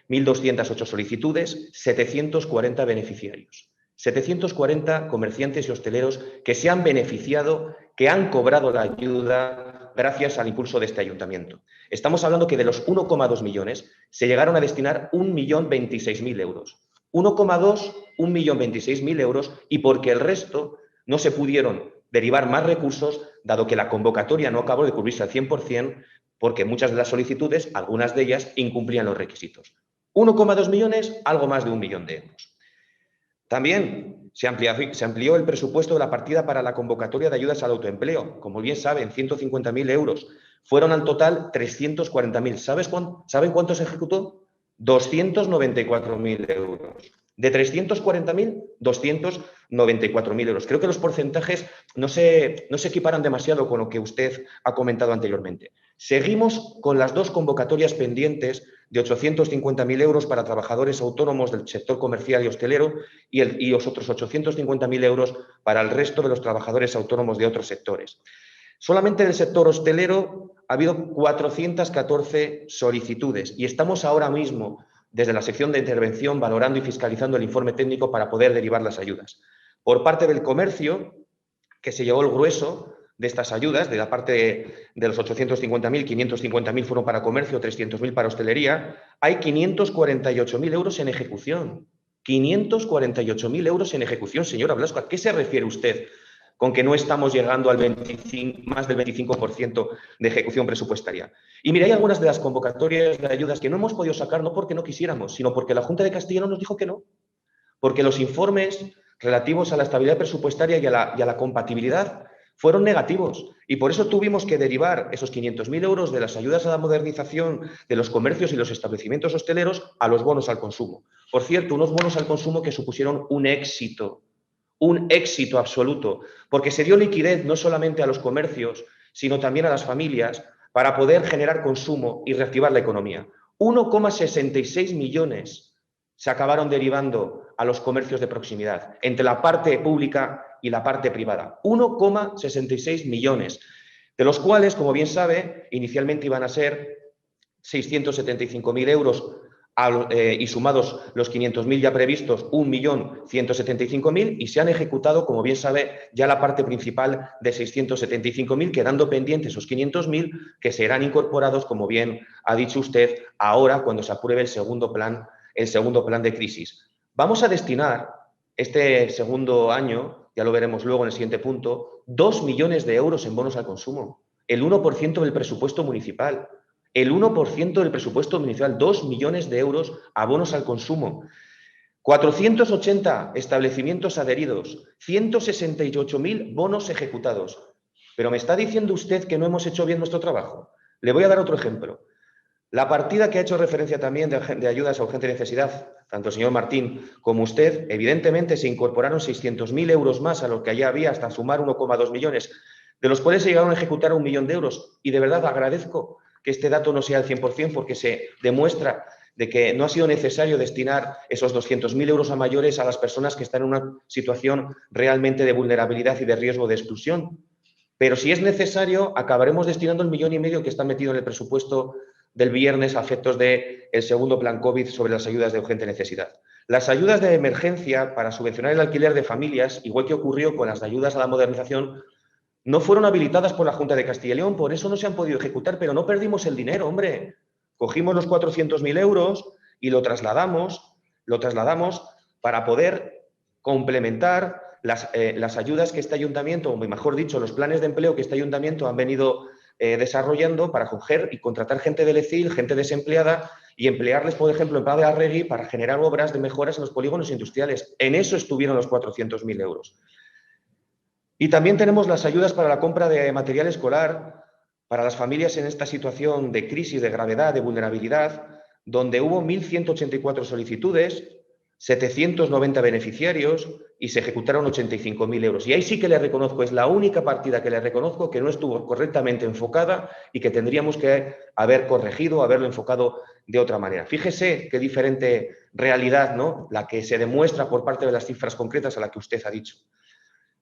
1.208 solicitudes, 740 beneficiarios. 740 comerciantes y hosteleros que se han beneficiado, que han cobrado la ayuda gracias al impulso de este ayuntamiento. Estamos hablando que de los 1,2 millones se llegaron a destinar 1.026.000 euros. 1,2, 1.026.000 euros, y porque el resto no se pudieron derivar más recursos, dado que la convocatoria no acabó de cubrirse al 100%, porque muchas de las solicitudes, algunas de ellas, incumplían los requisitos. 1,2 millones, algo más de 1 millón de euros. También se amplió el presupuesto de la partida para la convocatoria de ayudas al autoempleo. Como bien saben, 150.000 euros. Fueron al total 340.000. ¿Saben cuánto se ejecutó? 294.000 euros. De 340.000, 294.000 euros. Creo que los porcentajes no se equiparan demasiado con lo que usted ha comentado anteriormente. Seguimos con las dos convocatorias pendientes de 850.000 euros para trabajadores autónomos del sector comercial y hostelero y los otros 850.000 euros para el resto de los trabajadores autónomos de otros sectores. Solamente del sector hostelero ha habido 414 solicitudes y estamos ahora mismo desde la sección de intervención valorando y fiscalizando el informe técnico para poder derivar las ayudas. Por parte del comercio, que se llevó el grueso de estas ayudas, de la parte de los 850.000, 550.000 fueron para comercio, 300.000 para hostelería, hay 548.000 euros en ejecución. 548.000 euros en ejecución, señora Blasco. ¿A qué se refiere usted con que no estamos llegando al más del 25% de ejecución presupuestaria? Y mire, hay algunas de las convocatorias de ayudas que no hemos podido sacar, no porque no quisiéramos, sino porque la Junta de Castilla no nos dijo que no. Porque los informes relativos a la estabilidad presupuestaria y a la compatibilidad fueron negativos. Y por eso tuvimos que derivar esos 500.000 euros de las ayudas a la modernización de los comercios y los establecimientos hosteleros a los bonos al consumo. Por cierto, unos bonos al consumo que supusieron un éxito absoluto, porque se dio liquidez no solamente a los comercios, sino también a las familias para poder generar consumo y reactivar la economía. 1,66 millones se acabaron derivando a los comercios de proximidad, entre la parte pública y la parte privada. 1,66 millones, de los cuales, como bien sabe, inicialmente iban a ser 675.000 euros y sumados los 500.000 ya previstos, 1.175.000, y se han ejecutado, como bien sabe, ya la parte principal de 675.000, quedando pendientes esos 500.000 que serán incorporados, como bien ha dicho usted, ahora cuando se apruebe el segundo plan de crisis. Vamos a destinar este segundo año, ya lo veremos luego en el siguiente punto, 2 millones de euros en bonos al consumo, el 1% del presupuesto municipal. El 1% del presupuesto municipal, 2 millones de euros a bonos al consumo. 480 establecimientos adheridos, 168.000 bonos ejecutados. Pero me está diciendo usted que no hemos hecho bien nuestro trabajo. Le voy a dar otro ejemplo. La partida que ha hecho referencia también de ayudas a urgente necesidad, tanto el señor Martín como usted, evidentemente se incorporaron 600.000 euros más a lo que allá había hasta sumar 1,2 millones, de los cuales se llegaron a ejecutar 1 millón de euros. Y de verdad agradezco que este dato no sea el 100% porque se demuestra de que no ha sido necesario destinar esos 200.000 euros a mayores a las personas que están en una situación realmente de vulnerabilidad y de riesgo de exclusión. Pero si es necesario, acabaremos destinando el 1,5 millones que está metido en el presupuesto del viernes a efectos del segundo plan COVID sobre las ayudas de urgente necesidad. Las ayudas de emergencia para subvencionar el alquiler de familias, igual que ocurrió con las ayudas a la modernización, no fueron habilitadas por la Junta de Castilla y León, por eso no se han podido ejecutar, pero no perdimos el dinero, hombre. Cogimos los 400.000 euros y lo trasladamos para poder complementar las ayudas que este ayuntamiento, o mejor dicho, los planes de empleo que este ayuntamiento han venido desarrollando para coger y contratar gente del ECIL, gente desempleada y emplearles, por ejemplo, en Prat de Arregui para generar obras de mejoras en los polígonos industriales. En eso estuvieron los 400.000 euros. Y también tenemos las ayudas para la compra de material escolar para las familias en esta situación de crisis, de gravedad, de vulnerabilidad, donde hubo 1.184 solicitudes, 790 beneficiarios y se ejecutaron 85.000 euros. Y ahí sí que le reconozco, es la única partida que le reconozco que no estuvo correctamente enfocada y que tendríamos que haber corregido, haberlo enfocado de otra manera. Fíjese qué diferente realidad, ¿no?, la que se demuestra por parte de las cifras concretas a la que usted ha dicho.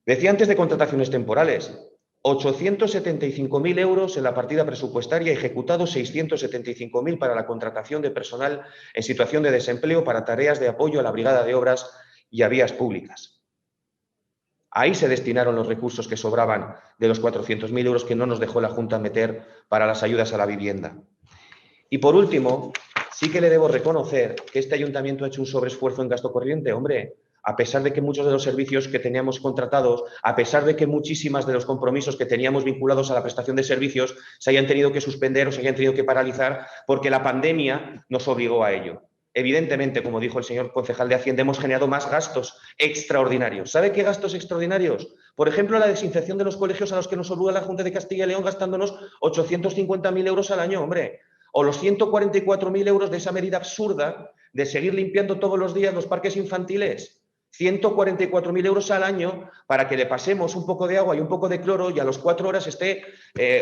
Decía antes de contrataciones temporales, 875.000 euros en la partida presupuestaria, ejecutados 675.000 para la contratación de personal en situación de desempleo para tareas de apoyo a la brigada de obras y a vías públicas. Ahí se destinaron los recursos que sobraban de los 400.000 euros que no nos dejó la Junta meter para las ayudas a la vivienda. Y por último, sí que le debo reconocer que este ayuntamiento ha hecho un sobreesfuerzo en gasto corriente, hombre. A pesar de que muchos de los servicios que teníamos contratados, a pesar de que muchísimas de los compromisos que teníamos vinculados a la prestación de servicios se hayan tenido que suspender o se hayan tenido que paralizar porque la pandemia nos obligó a ello. Evidentemente, como dijo el señor concejal de Hacienda, hemos generado más gastos extraordinarios. ¿Sabe qué gastos extraordinarios? Por ejemplo, la desinfección de los colegios a los que nos obliga la Junta de Castilla y León gastándonos 850.000 euros al año, hombre. O los 144.000 euros de esa medida absurda de seguir limpiando todos los días los parques infantiles. 144.000 euros al año para que le pasemos un poco de agua y un poco de cloro y a las 4 horas esté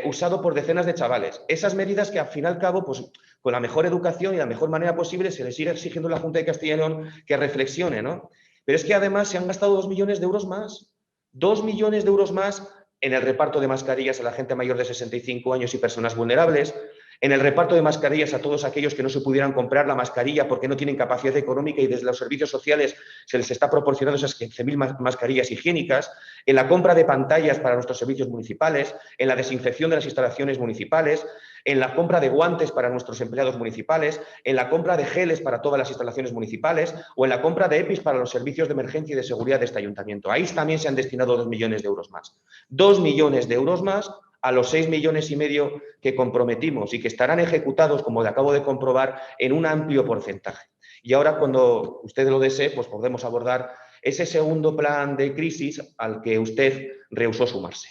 usado por decenas de chavales. Esas medidas que al fin y al cabo, pues con la mejor educación y la mejor manera posible se le sigue exigiendo a la Junta de Castilla y León que reflexione, ¿no? Pero es que además se han gastado 2 millones de euros más. 2 millones de euros más en el reparto de mascarillas a la gente mayor de 65 años y personas vulnerables, en el reparto de mascarillas a todos aquellos que no se pudieran comprar la mascarilla porque no tienen capacidad económica y desde los servicios sociales se les está proporcionando esas 15.000 mascarillas higiénicas, en la compra de pantallas para nuestros servicios municipales, en la desinfección de las instalaciones municipales, en la compra de guantes para nuestros empleados municipales, en la compra de geles para todas las instalaciones municipales o en la compra de EPIs para los servicios de emergencia y de seguridad de este ayuntamiento. Ahí también se han destinado 2 millones de euros más. 2 millones de euros más a los 6,5 millones que comprometimos y que estarán ejecutados, como le acabo de comprobar, en un amplio porcentaje. Y ahora, cuando usted lo desee, pues podemos abordar ese segundo plan de crisis al que usted rehusó sumarse.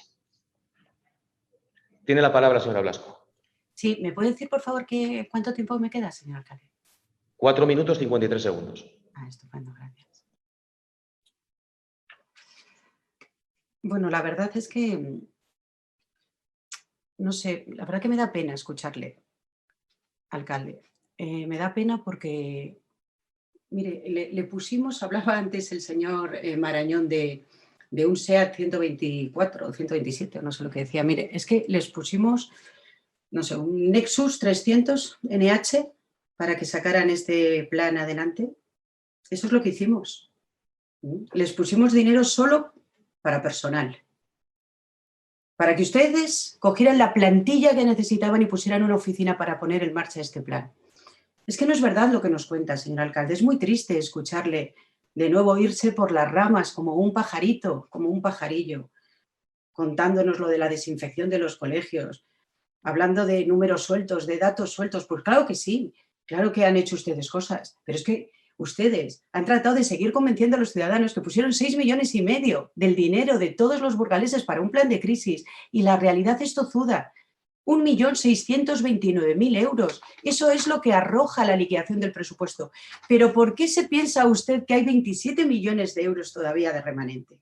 Tiene la palabra, señora Blasco. Sí, ¿me puede decir, por favor, cuánto tiempo me queda, señor alcalde? 4 minutos 53 segundos. Estupendo, gracias. Bueno, la verdad es que, no sé, la verdad que me da pena escucharle, alcalde. Me da pena porque, mire, le pusimos, hablaba antes el señor Marañón de un SEAT 124 o 127, no sé lo que decía. Mire, es que les pusimos, no sé, un Nexus 300 NH para que sacaran este plan adelante. Eso es lo que hicimos. Les pusimos dinero solo para personal, para que ustedes cogieran la plantilla que necesitaban y pusieran una oficina para poner en marcha este plan. Es que no es verdad lo que nos cuenta, señor alcalde. Es muy triste escucharle de nuevo irse por las ramas como un pajarito, como un pajarillo, contándonos lo de la desinfección de los colegios, hablando de números sueltos, de datos sueltos. Pues claro que sí, claro que han hecho ustedes cosas, pero es que ustedes han tratado de seguir convenciendo a los ciudadanos que pusieron 6,5 millones del dinero de todos los burgaleses para un plan de crisis y la realidad es tozuda. 1.629.000 euros. Eso es lo que arroja la liquidación del presupuesto. Pero ¿por qué se piensa usted que hay 27 millones de euros todavía de remanente?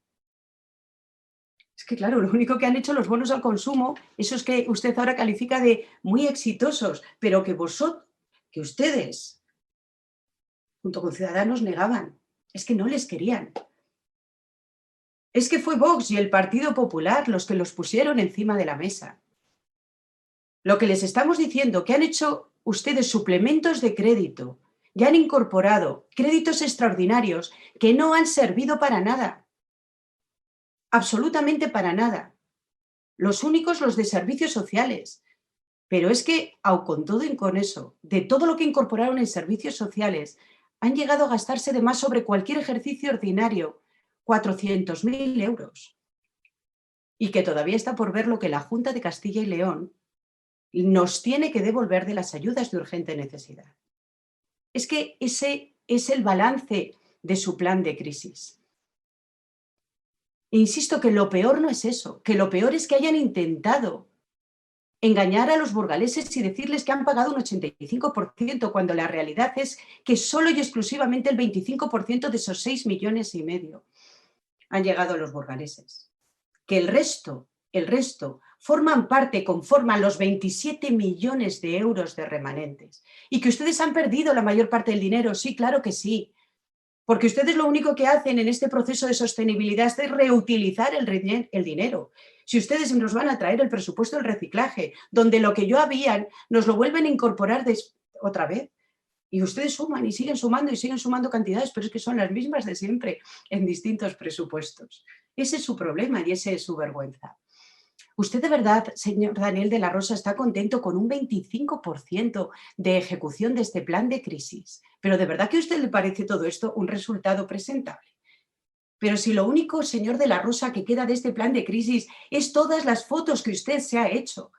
Es que claro, lo único que han hecho los bonos al consumo, esos que usted ahora califica de muy exitosos, pero que ustedes, junto con Ciudadanos, negaban. Es que no les querían. Es que fue Vox y el Partido Popular los que los pusieron encima de la mesa. Lo que les estamos diciendo, que han hecho ustedes suplementos de crédito y han incorporado créditos extraordinarios que no han servido para nada. Absolutamente para nada. Los únicos, los de servicios sociales. Pero es que, aun con todo y con eso, de todo lo que incorporaron en servicios sociales, han llegado a gastarse de más sobre cualquier ejercicio ordinario, 400.000 euros. Y que todavía está por ver lo que la Junta de Castilla y León nos tiene que devolver de las ayudas de urgente necesidad. Es que ese es el balance de su plan de crisis. E insisto que lo peor no es eso, que lo peor es que hayan intentado engañar a los burgaleses y decirles que han pagado un 85%, cuando la realidad es que solo y exclusivamente el 25% de esos 6,5 millones han llegado a los burgaleses. Que el resto conforman los 27 millones de euros de remanentes. Y que ustedes han perdido la mayor parte del dinero, sí, claro que sí. Porque ustedes lo único que hacen en este proceso de sostenibilidad es reutilizar el dinero. Si ustedes nos van a traer el presupuesto del reciclaje, donde lo que ya habían nos lo vuelven a incorporar otra vez. Y ustedes suman y siguen sumando cantidades, pero es que son las mismas de siempre en distintos presupuestos. Ese es su problema y esa es su vergüenza. ¿Usted de verdad, señor Daniel de la Rosa, está contento con un 25% de ejecución de este plan de crisis? ¿Pero de verdad que a usted le parece todo esto un resultado presentable? Pero si lo único, señor de la Rosa, que queda de este plan de crisis es todas las fotos que usted se ha hecho.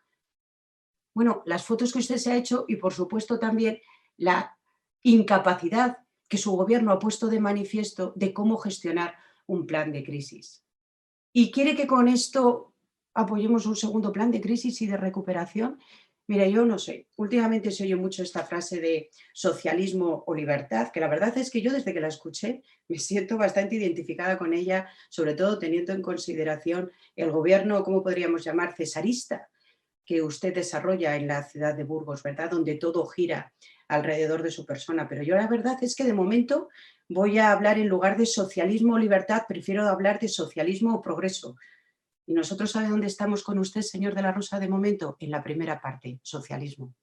Bueno, las fotos que usted se ha hecho y, por supuesto, también la incapacidad que su gobierno ha puesto de manifiesto de cómo gestionar un plan de crisis. ¿Y quiere que con esto apoyemos un segundo plan de crisis y de recuperación? Mira, yo no sé, últimamente se oye mucho esta frase de socialismo o libertad, que la verdad es que yo desde que la escuché me siento bastante identificada con ella, sobre todo teniendo en consideración el gobierno, ¿cómo podríamos llamar?, cesarista, que usted desarrolla en la ciudad de Burgos, ¿verdad?, donde todo gira alrededor de su persona. Pero yo la verdad es que de momento voy a hablar, en lugar de socialismo o libertad, prefiero hablar de socialismo o progreso. Y nosotros, ¿sabe dónde estamos con usted, señor de la Rosa, de momento? En la primera parte, socialismo.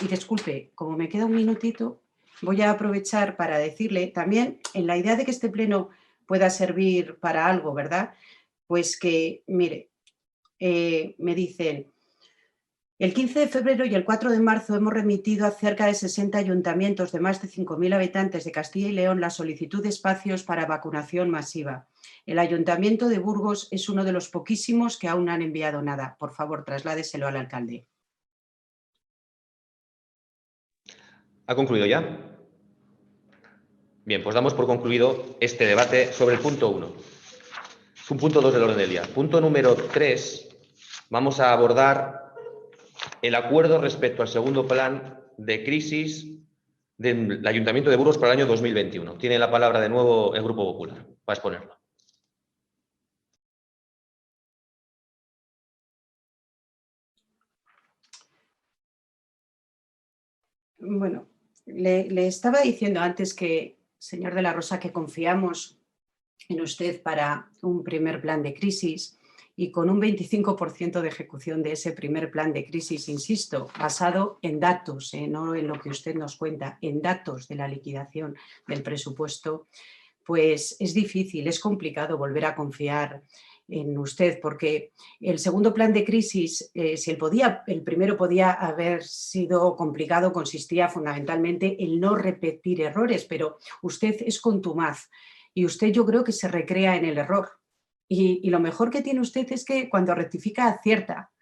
Y disculpe, como me queda un minutito, voy a aprovechar para decirle también, en la idea de que este pleno pueda servir para algo, ¿verdad? Pues que, mire, me dicen, el 15 de febrero y el 4 de marzo hemos remitido a cerca de 60 ayuntamientos de más de 5.000 habitantes de Castilla y León la solicitud de espacios para vacunación masiva. El Ayuntamiento de Burgos es uno de los poquísimos que aún han enviado nada. Por favor, trasládeselo al alcalde. ¿Ha concluido ya? Bien, pues damos por concluido este debate sobre el punto 1. Es un punto 2 del orden del día. Punto número 3, vamos a abordar el acuerdo respecto al segundo plan de crisis del Ayuntamiento de Burgos para el año 2021. Tiene la palabra de nuevo el Grupo Popular para exponerlo. Bueno, le estaba diciendo antes que, señor de la Rosa, que confiamos en usted para un primer plan de crisis y con un 25% de ejecución de ese primer plan de crisis, insisto, basado en datos, no en lo que usted nos cuenta, en datos de la liquidación del presupuesto, pues es difícil, es complicado volver a confiar en usted, porque el segundo plan de crisis, si el primero podía haber sido complicado, consistía fundamentalmente en no repetir errores, pero usted es contumaz y usted yo creo que se recrea en el error. Y lo mejor que tiene usted es que cuando rectifica acierta.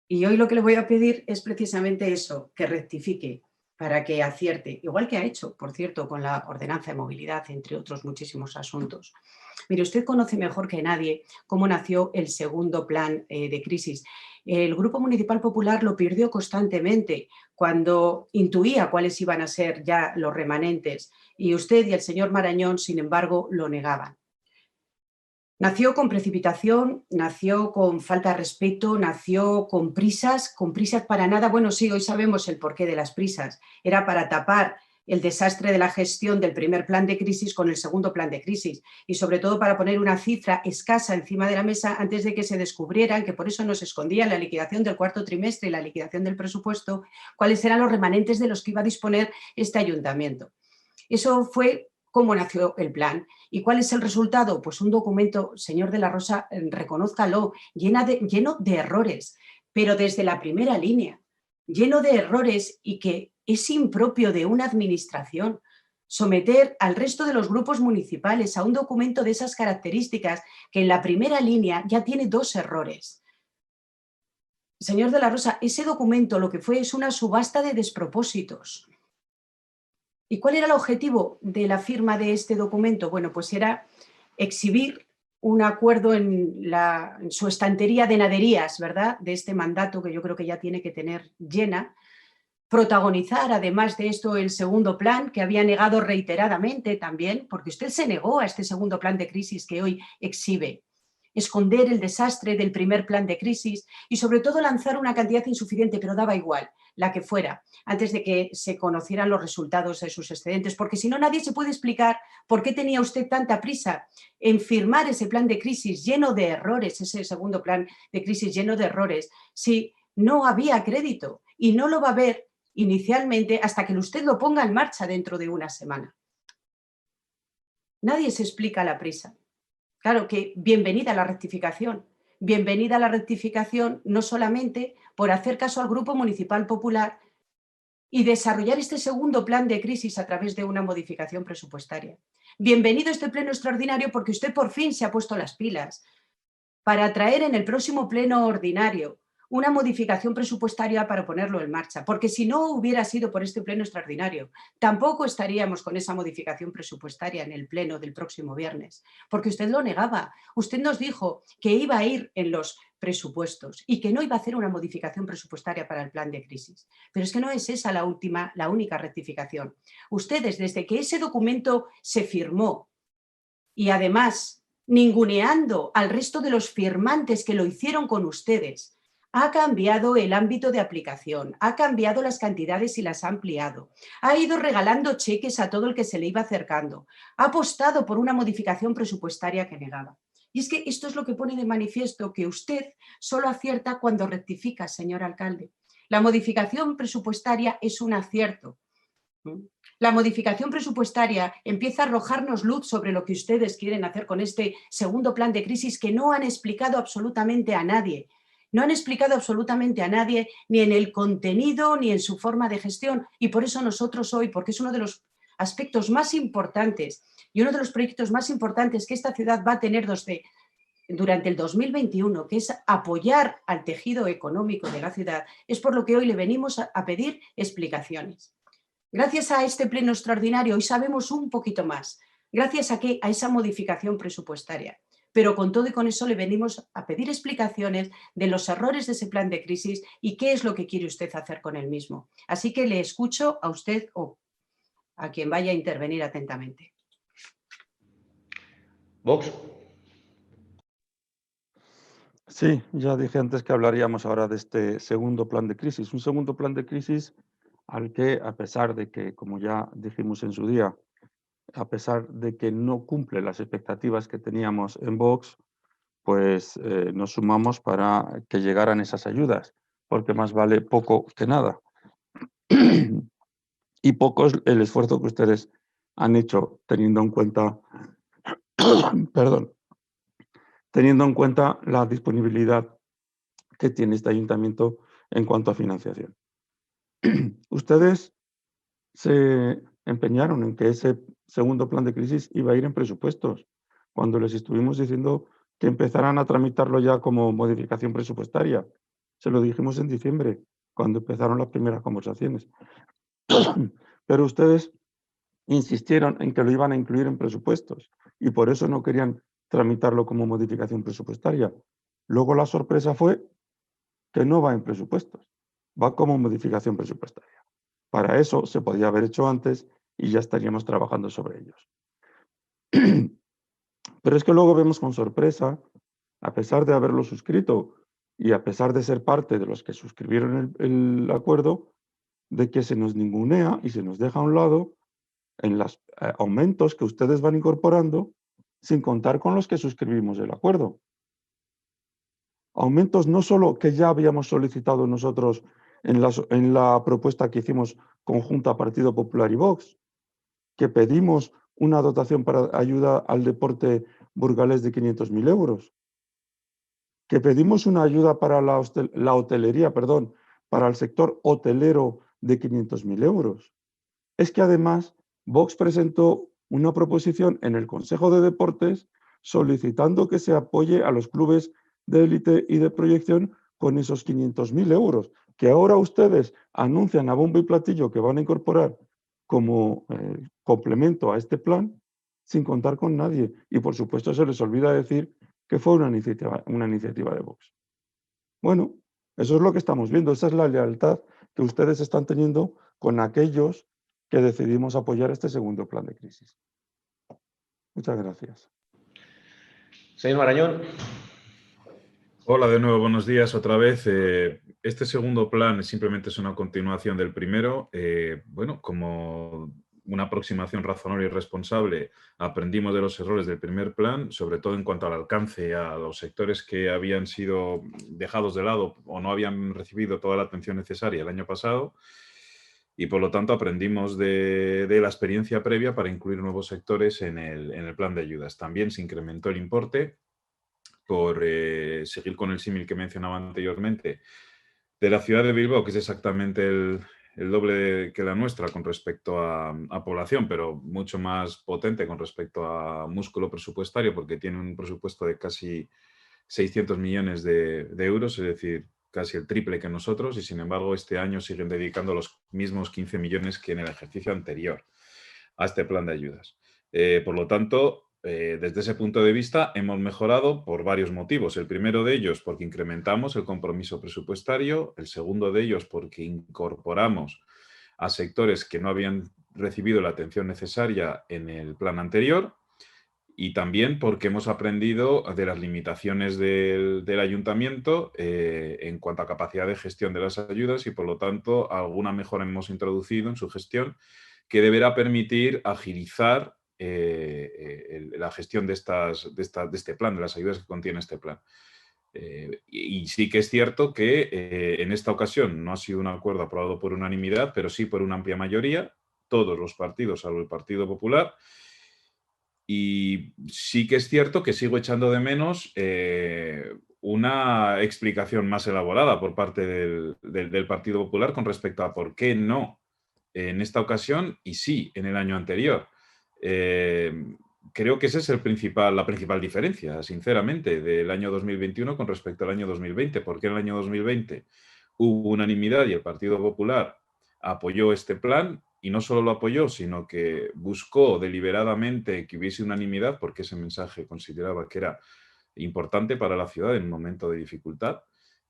Y hoy lo que le voy a pedir es precisamente eso, que rectifique para que acierte, igual que ha hecho, por cierto, con la ordenanza de movilidad, entre otros muchísimos asuntos. Mire, usted conoce mejor que nadie cómo nació el segundo plan de crisis. El Grupo Municipal Popular lo perdió constantemente cuando intuía cuáles iban a ser ya los remanentes y usted y el señor Marañón, sin embargo, lo negaban. Nació con precipitación, nació con falta de respeto, nació con prisas para nada. Bueno, sí, hoy sabemos el porqué de las prisas. Era para tapar el desastre de la gestión del primer plan de crisis con el segundo plan de crisis y sobre todo para poner una cifra escasa encima de la mesa antes de que se descubrieran, que por eso nos escondían la liquidación del cuarto trimestre y la liquidación del presupuesto, cuáles eran los remanentes de los que iba a disponer este ayuntamiento. Eso fue cómo nació el plan. ¿Y cuál es el resultado? Pues un documento, señor de la Rosa, reconózcalo, lleno de errores, pero desde la primera línea, lleno de errores y que es impropio de una administración someter al resto de los grupos municipales a un documento de esas características que en la primera línea ya tiene 2 errores. Señor de la Rosa, ese documento lo que fue es una subasta de despropósitos. ¿Y cuál era el objetivo de la firma de este documento? Bueno, pues era exhibir un acuerdo en su estantería de naderías, ¿verdad?, de este mandato que yo creo que ya tiene que tener llena, protagonizar además de esto el segundo plan que había negado reiteradamente también, porque usted se negó a este segundo plan de crisis que hoy exhibe, esconder el desastre del primer plan de crisis y sobre todo lanzar una cantidad insuficiente, pero daba igual, la que fuera, antes de que se conocieran los resultados de sus excedentes, porque si no nadie se puede explicar por qué tenía usted tanta prisa en firmar ese plan de crisis lleno de errores, ese segundo plan de crisis lleno de errores, si no había crédito y no lo va a haber inicialmente hasta que usted lo ponga en marcha dentro de una semana. Nadie se explica la prisa. Claro que bienvenida a la rectificación no solamente por hacer caso al Grupo Municipal Popular y desarrollar este segundo plan de crisis a través de una modificación presupuestaria. Bienvenido a este pleno extraordinario porque usted por fin se ha puesto las pilas para traer en el próximo pleno ordinario una modificación presupuestaria para ponerlo en marcha, porque si no hubiera sido por este pleno extraordinario, tampoco estaríamos con esa modificación presupuestaria en el pleno del próximo viernes, porque usted lo negaba. Usted nos dijo que iba a ir en los presupuestos y que no iba a hacer una modificación presupuestaria para el plan de crisis. Pero es que no es esa la única rectificación. Ustedes, desde que ese documento se firmó y además ninguneando al resto de los firmantes que lo hicieron con ustedes, ha cambiado el ámbito de aplicación, ha cambiado las cantidades y las ha ampliado, ha ido regalando cheques a todo el que se le iba acercando, ha apostado por una modificación presupuestaria que negaba. Y es que esto es lo que pone de manifiesto que usted solo acierta cuando rectifica, señor alcalde. La modificación presupuestaria es un acierto. La modificación presupuestaria empieza a arrojarnos luz sobre lo que ustedes quieren hacer con este segundo plan de crisis que no han explicado absolutamente a nadie. No han explicado absolutamente a nadie ni en el contenido ni en su forma de gestión y por eso nosotros hoy, porque es uno de los aspectos más importantes y uno de los proyectos más importantes que esta ciudad va a tener durante el 2021, que es apoyar al tejido económico de la ciudad, es por lo que hoy le venimos a pedir explicaciones. Gracias a este pleno extraordinario hoy sabemos un poquito más, gracias a esa modificación presupuestaria. Pero con todo y con eso le venimos a pedir explicaciones de los errores de ese plan de crisis y qué es lo que quiere usted hacer con el mismo. Así que le escucho a usted o a quien vaya a intervenir atentamente. Vox. Sí, ya dije antes que hablaríamos ahora de este segundo plan de crisis. Un segundo plan de crisis al que, a pesar de que, como ya dijimos en su día, a pesar de que no cumple las expectativas que teníamos en Vox, pues nos sumamos para que llegaran esas ayudas, porque más vale poco que nada. Y poco es el esfuerzo que ustedes han hecho teniendo en cuenta, perdón, teniendo en cuenta la disponibilidad que tiene este ayuntamiento en cuanto a financiación. Ustedes se empeñaron en que ese segundo plan de crisis iba a ir en presupuestos, cuando les estuvimos diciendo que empezaran a tramitarlo ya como modificación presupuestaria. Se lo dijimos en diciembre, cuando empezaron las primeras conversaciones. Pero ustedes insistieron en que lo iban a incluir en presupuestos y por eso no querían tramitarlo como modificación presupuestaria. Luego la sorpresa fue que no va en presupuestos, va como modificación presupuestaria. Para eso se podía haber hecho antes y ya estaríamos trabajando sobre ellos. Pero es que luego vemos con sorpresa, a pesar de haberlo suscrito y a pesar de ser parte de los que suscribieron el acuerdo, de que se nos ningunea y se nos deja a un lado en los aumentos que ustedes van incorporando sin contar con los que suscribimos el acuerdo. Aumentos no solo que ya habíamos solicitado nosotros en la propuesta que hicimos conjunta Partido Popular y Vox, que pedimos una dotación para ayuda al deporte burgalés de 500.000 euros, que pedimos una ayuda para la hotelería, perdón, para el sector hotelero de 500.000 euros. Es que además Vox presentó una proposición en el Consejo de Deportes solicitando que se apoye a los clubes de élite y de proyección con esos 500.000 euros, que ahora ustedes anuncian a bombo y platillo que van a incorporar como complemento a este plan sin contar con nadie. Y por supuesto se les olvida decir que fue una iniciativa de Vox. Bueno, eso es lo que estamos viendo, esa es la lealtad que ustedes están teniendo con aquellos que decidimos apoyar este segundo plan de crisis. Muchas gracias. Señor Marañón. Hola de nuevo, buenos días otra vez. Este segundo plan simplemente es una continuación del primero. Bueno, como una aproximación razonable y responsable, aprendimos de los errores del primer plan, sobre todo en cuanto al alcance a los sectores que habían sido dejados de lado o no habían recibido toda la atención necesaria el año pasado. Y por lo tanto aprendimos de la experiencia previa para incluir nuevos sectores en el plan de ayudas. También se incrementó el importe por seguir con el símil que mencionaba anteriormente, de la ciudad de Bilbao, que es exactamente el doble que la nuestra con respecto a población, pero mucho más potente con respecto a músculo presupuestario, porque tiene un presupuesto de casi 600 millones de euros, es decir, casi el triple que nosotros, y sin embargo este año siguen dedicando los mismos 15 millones que en el ejercicio anterior a este plan de ayudas. Por lo tanto, desde ese punto de vista hemos mejorado por varios motivos. El primero de ellos porque incrementamos el compromiso presupuestario, el segundo de ellos porque incorporamos a sectores que no habían recibido la atención necesaria en el plan anterior, y también porque hemos aprendido de las limitaciones del ayuntamiento en cuanto a capacidad de gestión de las ayudas y, por lo tanto, alguna mejora hemos introducido en su gestión que deberá permitir agilizar la gestión de este plan, de las ayudas que contiene este plan. Y sí que es cierto que en esta ocasión no ha sido un acuerdo aprobado por unanimidad, pero sí por una amplia mayoría, todos los partidos, salvo el Partido Popular. Y sí que es cierto que sigo echando de menos una explicación más elaborada por parte del Partido Popular con respecto a por qué no en esta ocasión y sí en el año anterior. Creo que esa es la principal diferencia, sinceramente, del año 2021 con respecto al año 2020. Porque en el año 2020 hubo unanimidad y el Partido Popular apoyó este plan y no solo lo apoyó, sino que buscó deliberadamente que hubiese unanimidad, porque ese mensaje consideraba que era importante para la ciudad en un momento de dificultad,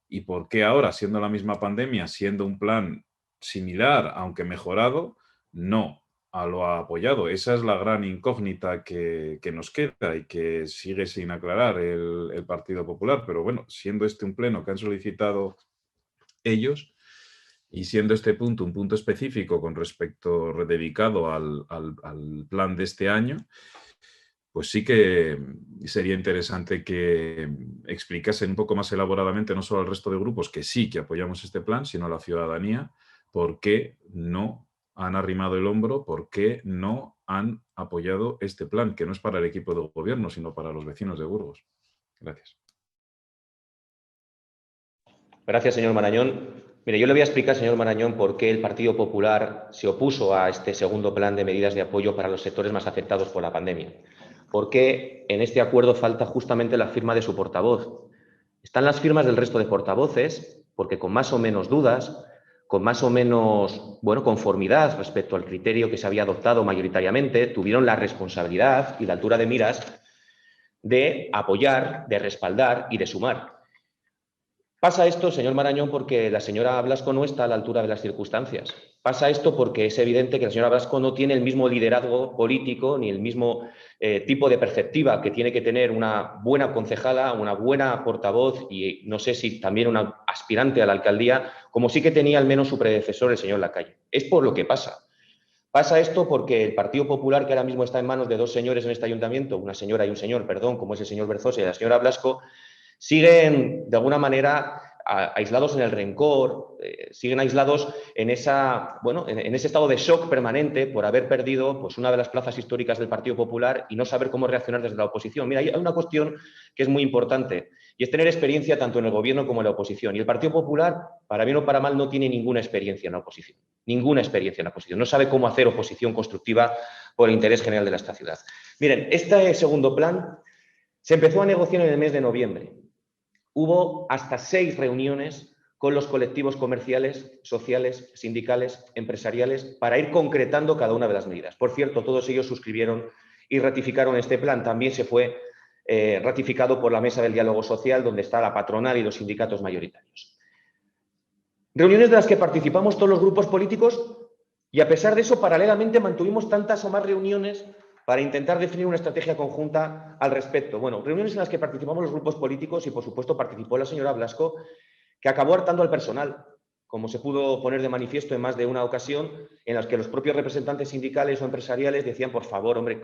y por qué ahora, siendo la misma pandemia, siendo un plan similar, aunque mejorado, no lo ha apoyado. Esa es la gran incógnita que nos queda y que sigue sin aclarar el Partido Popular. Pero bueno, siendo este un pleno que han solicitado ellos y siendo este punto un punto específico con respecto dedicado al plan de este año, pues sí que sería interesante que explicasen un poco más elaboradamente, no solo al resto de grupos que sí que apoyamos este plan, sino a la ciudadanía, por qué no han arrimado el hombro, por qué no han apoyado este plan, que no es para el equipo de gobierno, sino para los vecinos de Burgos. Gracias. Gracias, señor Marañón. Mire, yo le voy a explicar, señor Marañón, por qué el Partido Popular se opuso a este segundo plan de medidas de apoyo para los sectores más afectados por la pandemia. ¿Por qué en este acuerdo falta justamente la firma de su portavoz? Están las firmas del resto de portavoces, porque con más o menos dudas, con más o menos conformidad respecto al criterio que se había adoptado mayoritariamente, tuvieron la responsabilidad y la altura de miras de apoyar, de respaldar y de sumar. Pasa esto, señor Marañón, porque la señora Blasco no está a la altura de las circunstancias. Pasa esto porque es evidente que la señora Blasco no tiene el mismo liderazgo político ni el mismo tipo de perspectiva que tiene que tener una buena concejala, una buena portavoz y no sé si también una aspirante a la alcaldía, como sí que tenía al menos su predecesor, el señor Lacalle. Es por lo que pasa. Pasa esto porque el Partido Popular, que ahora mismo está en manos de dos señores en este ayuntamiento, una señora y un señor, perdón, como es el señor Berzosa y la señora Blasco, siguen, de alguna manera, aislados en el rencor, siguen aislados en ese estado de shock permanente por haber perdido pues, una de las plazas históricas del Partido Popular y no saber cómo reaccionar desde la oposición. Mira, hay una cuestión que es muy importante y es tener experiencia tanto en el gobierno como en la oposición. Y el Partido Popular, para bien o para mal, no tiene ninguna experiencia en la oposición. Ninguna experiencia en la oposición. No sabe cómo hacer oposición constructiva por el interés general de esta ciudad. Miren, este segundo plan se empezó a negociar en el mes de noviembre. Hubo hasta 6 reuniones con los colectivos comerciales, sociales, sindicales, empresariales, para ir concretando cada una de las medidas. Por cierto, todos ellos suscribieron y ratificaron este plan. También se fue ratificado por la Mesa del Diálogo Social, donde está la patronal y los sindicatos mayoritarios. Reuniones de las que participamos todos los grupos políticos y, a pesar de eso, paralelamente mantuvimos tantas o más reuniones para intentar definir una estrategia conjunta al respecto. Bueno, reuniones en las que participamos los grupos políticos y, por supuesto, participó la señora Blasco, que acabó hartando al personal, como se pudo poner de manifiesto en más de una ocasión, en las que los propios representantes sindicales o empresariales decían, por favor, hombre,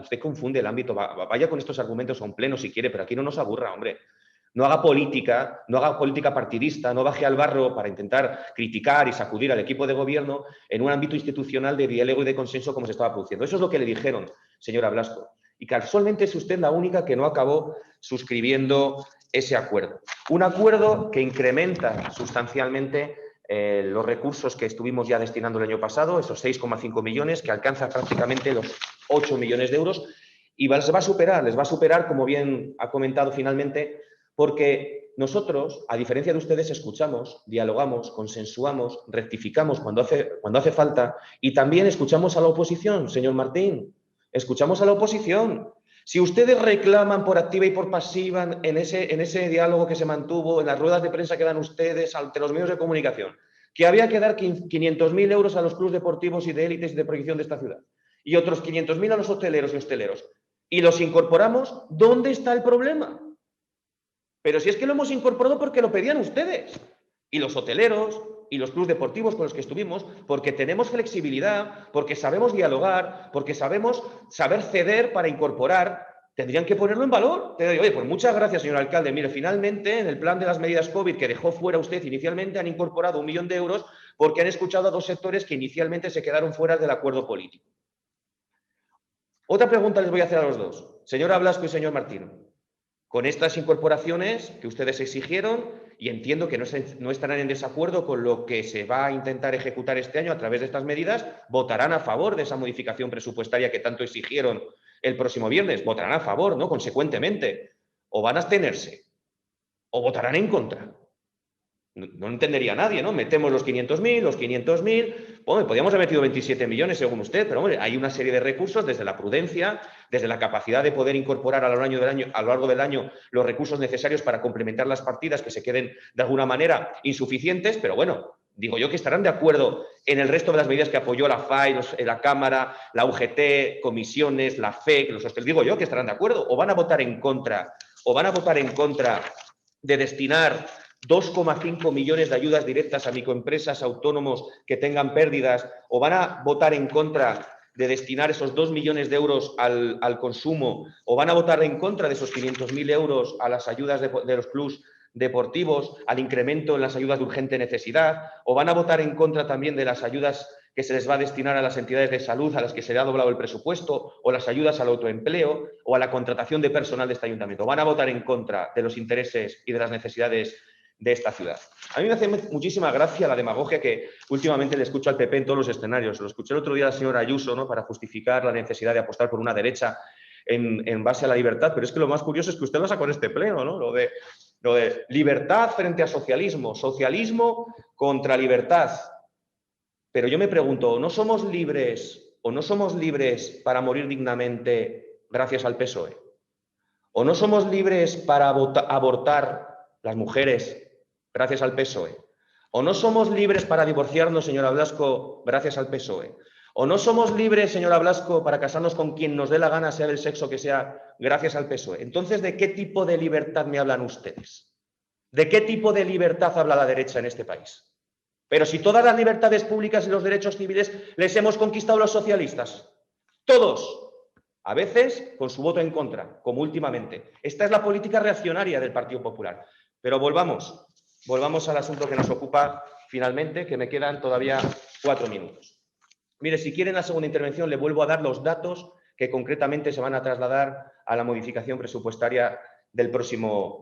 usted confunde el ámbito, vaya con estos argumentos a un pleno si quiere, pero aquí no nos aburra, hombre. No haga política partidista, no baje al barro para intentar criticar y sacudir al equipo de gobierno en un ámbito institucional de diálogo y de consenso como se estaba produciendo. Eso es lo que le dijeron, señora Blasco. Y casualmente es usted la única que no acabó suscribiendo ese acuerdo. Un acuerdo que incrementa sustancialmente los recursos que estuvimos ya destinando el año pasado, esos 6,5 millones, que alcanza prácticamente los 8 millones de euros, y les va a superar, como bien ha comentado finalmente, porque nosotros, a diferencia de ustedes, escuchamos, dialogamos, consensuamos, rectificamos cuando hace falta y también escuchamos a la oposición, señor Martín. Escuchamos a la oposición. Si ustedes reclaman por activa y por pasiva en ese diálogo que se mantuvo, en las ruedas de prensa que dan ustedes ante los medios de comunicación, que había que dar 500.000 euros a los clubes deportivos y de élites y de proyección de esta ciudad y otros 500.000 a los hoteleros y hosteleros, y los incorporamos, ¿dónde está el problema? Pero si es que lo hemos incorporado porque lo pedían ustedes, y los hoteleros, y los clubes deportivos con los que estuvimos, porque tenemos flexibilidad, porque sabemos dialogar, porque sabemos ceder para incorporar, tendrían que ponerlo en valor. Oye, pues muchas gracias, señor alcalde. Mire, finalmente, en el plan de las medidas COVID que dejó fuera usted inicialmente, han incorporado 1 millón de euros porque han escuchado a 2 sectores que inicialmente se quedaron fuera del acuerdo político. Otra pregunta les voy a hacer a los dos, señora Blasco y señor Martín. Con estas incorporaciones que ustedes exigieron, y entiendo que no estarán en desacuerdo con lo que se va a intentar ejecutar este año a través de estas medidas, votarán a favor de esa modificación presupuestaria que tanto exigieron el próximo viernes. Votarán a favor, ¿no? Consecuentemente. O van a abstenerse, o votarán en contra. No entendería nadie, ¿no? Metemos los 500.000, los 500.000, bueno, podríamos haber metido 27 millones según usted, pero hombre, hay una serie de recursos desde la prudencia, desde la capacidad de poder incorporar a lo largo del año los recursos necesarios para complementar las partidas que se queden de alguna manera insuficientes, pero bueno, digo yo que estarán de acuerdo en el resto de las medidas que apoyó la FAI, la Cámara, la UGT, comisiones, la FEC, los hostels, digo yo que estarán de acuerdo, o van a votar en contra de destinar 2,5 millones de ayudas directas a microempresas, autónomos que tengan pérdidas, o van a votar en contra de destinar esos 2 millones de euros al consumo, o van a votar en contra de esos 500.000 euros a las ayudas de los clubs deportivos, al incremento en las ayudas de urgente necesidad, o van a votar en contra también de las ayudas que se les va a destinar a las entidades de salud a las que se le ha doblado el presupuesto, o las ayudas al autoempleo, o a la contratación de personal de este ayuntamiento. Van a votar en contra de los intereses y de las necesidades de esta ciudad. A mí me hace muchísima gracia la demagogia que últimamente le escucho al PP en todos los escenarios. Lo escuché el otro día a la señora Ayuso, ¿no?, para justificar la necesidad de apostar por una derecha en base a la libertad, pero es que lo más curioso es que usted lo sacó en este pleno, ¿no? Lo de libertad frente a socialismo, socialismo contra libertad. Pero yo me pregunto, ¿no somos libres o no somos libres para morir dignamente gracias al PSOE? ¿O no somos libres para abortar las mujeres gracias al PSOE? ¿O no somos libres para divorciarnos, señora Blasco, gracias al PSOE? ¿O no somos libres, señora Blasco, para casarnos con quien nos dé la gana, sea del sexo que sea, gracias al PSOE? Entonces, ¿de qué tipo de libertad me hablan ustedes? ¿De qué tipo de libertad habla la derecha en este país? Pero si todas las libertades públicas y los derechos civiles les hemos conquistado los socialistas, todos, a veces con su voto en contra, como últimamente. Esta es la política reaccionaria del Partido Popular. Pero volvamos al asunto que nos ocupa finalmente, que me quedan todavía 4 minutos. Mire, si quiere en la segunda intervención le vuelvo a dar los datos que concretamente se van a trasladar a la modificación presupuestaria del próximo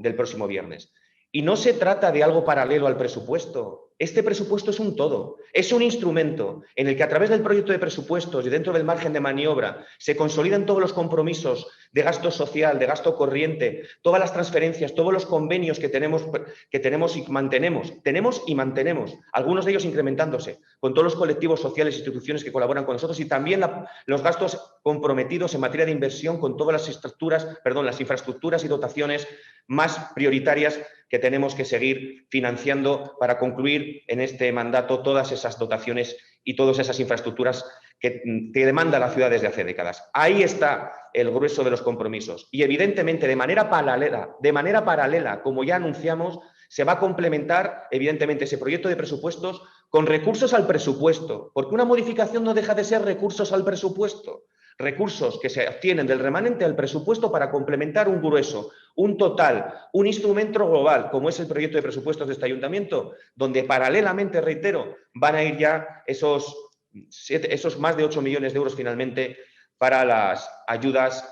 viernes. Y no se trata de algo paralelo al presupuesto. Este presupuesto es un todo, es un instrumento en el que a través del proyecto de presupuestos y dentro del margen de maniobra se consolidan todos los compromisos de gasto social, de gasto corriente, todas las transferencias, todos los convenios que tenemos y mantenemos, algunos de ellos incrementándose, con todos los colectivos sociales e instituciones que colaboran con nosotros y también los gastos comprometidos en materia de inversión con todas las infraestructuras y dotaciones más prioritarias que tenemos que seguir financiando para concluir en este mandato todas esas dotaciones y todas esas infraestructuras que demanda la ciudad desde hace décadas. Ahí está el grueso de los compromisos. Y evidentemente, de manera paralela, como ya anunciamos, se va a complementar evidentemente ese proyecto de presupuestos con recursos al presupuesto, porque una modificación no deja de ser recursos al presupuesto. Recursos que se obtienen del remanente al presupuesto para complementar un grueso, un total, un instrumento global, como es el proyecto de presupuestos de este ayuntamiento, donde paralelamente, reitero, van a ir ya esos más de 8 millones de euros finalmente para las ayudas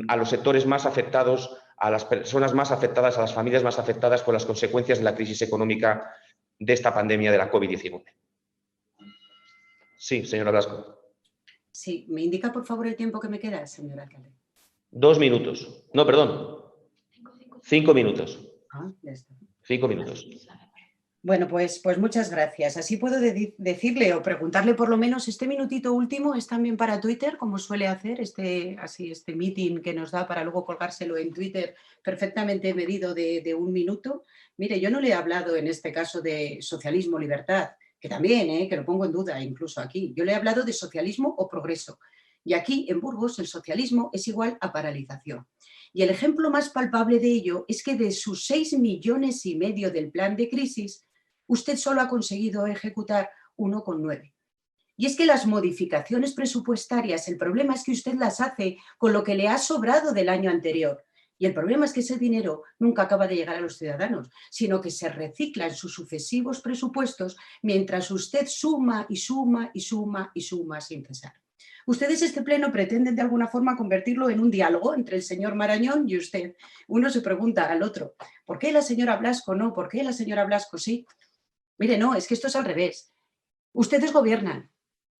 a los sectores más afectados, a las personas más afectadas, a las familias más afectadas por las consecuencias de la crisis económica de esta pandemia de la COVID-19. Sí, señora Blasco. Sí, ¿me indica por favor el tiempo que me queda, señor alcalde? 2 minutos. No, perdón. 5 minutos. Ah, ya está. 5 minutos. Bueno, pues muchas gracias. Así puedo decirle o preguntarle por lo menos este minutito último es también para Twitter, como suele hacer este meeting que nos da para luego colgárselo en Twitter perfectamente medido de 1 minuto. Mire, yo no le he hablado en este caso de socialismo, libertad, que también, que lo pongo en duda incluso aquí. Yo le he hablado de socialismo o progreso. Y aquí, en Burgos, el socialismo es igual a paralización. Y el ejemplo más palpable de ello es que de sus 6,5 millones del plan de crisis, usted solo ha conseguido ejecutar 1,9. Y es que las modificaciones presupuestarias, el problema es que usted las hace con lo que le ha sobrado del año anterior. Y el problema es que ese dinero nunca acaba de llegar a los ciudadanos, sino que se recicla en sus sucesivos presupuestos mientras usted suma y suma y suma y suma sin cesar. Ustedes este pleno pretenden de alguna forma convertirlo en un diálogo entre el señor Marañón y usted. Uno se pregunta al otro, ¿por qué la señora Blasco no? ¿Por qué la señora Blasco sí? Mire, no, es que esto es al revés. Ustedes gobiernan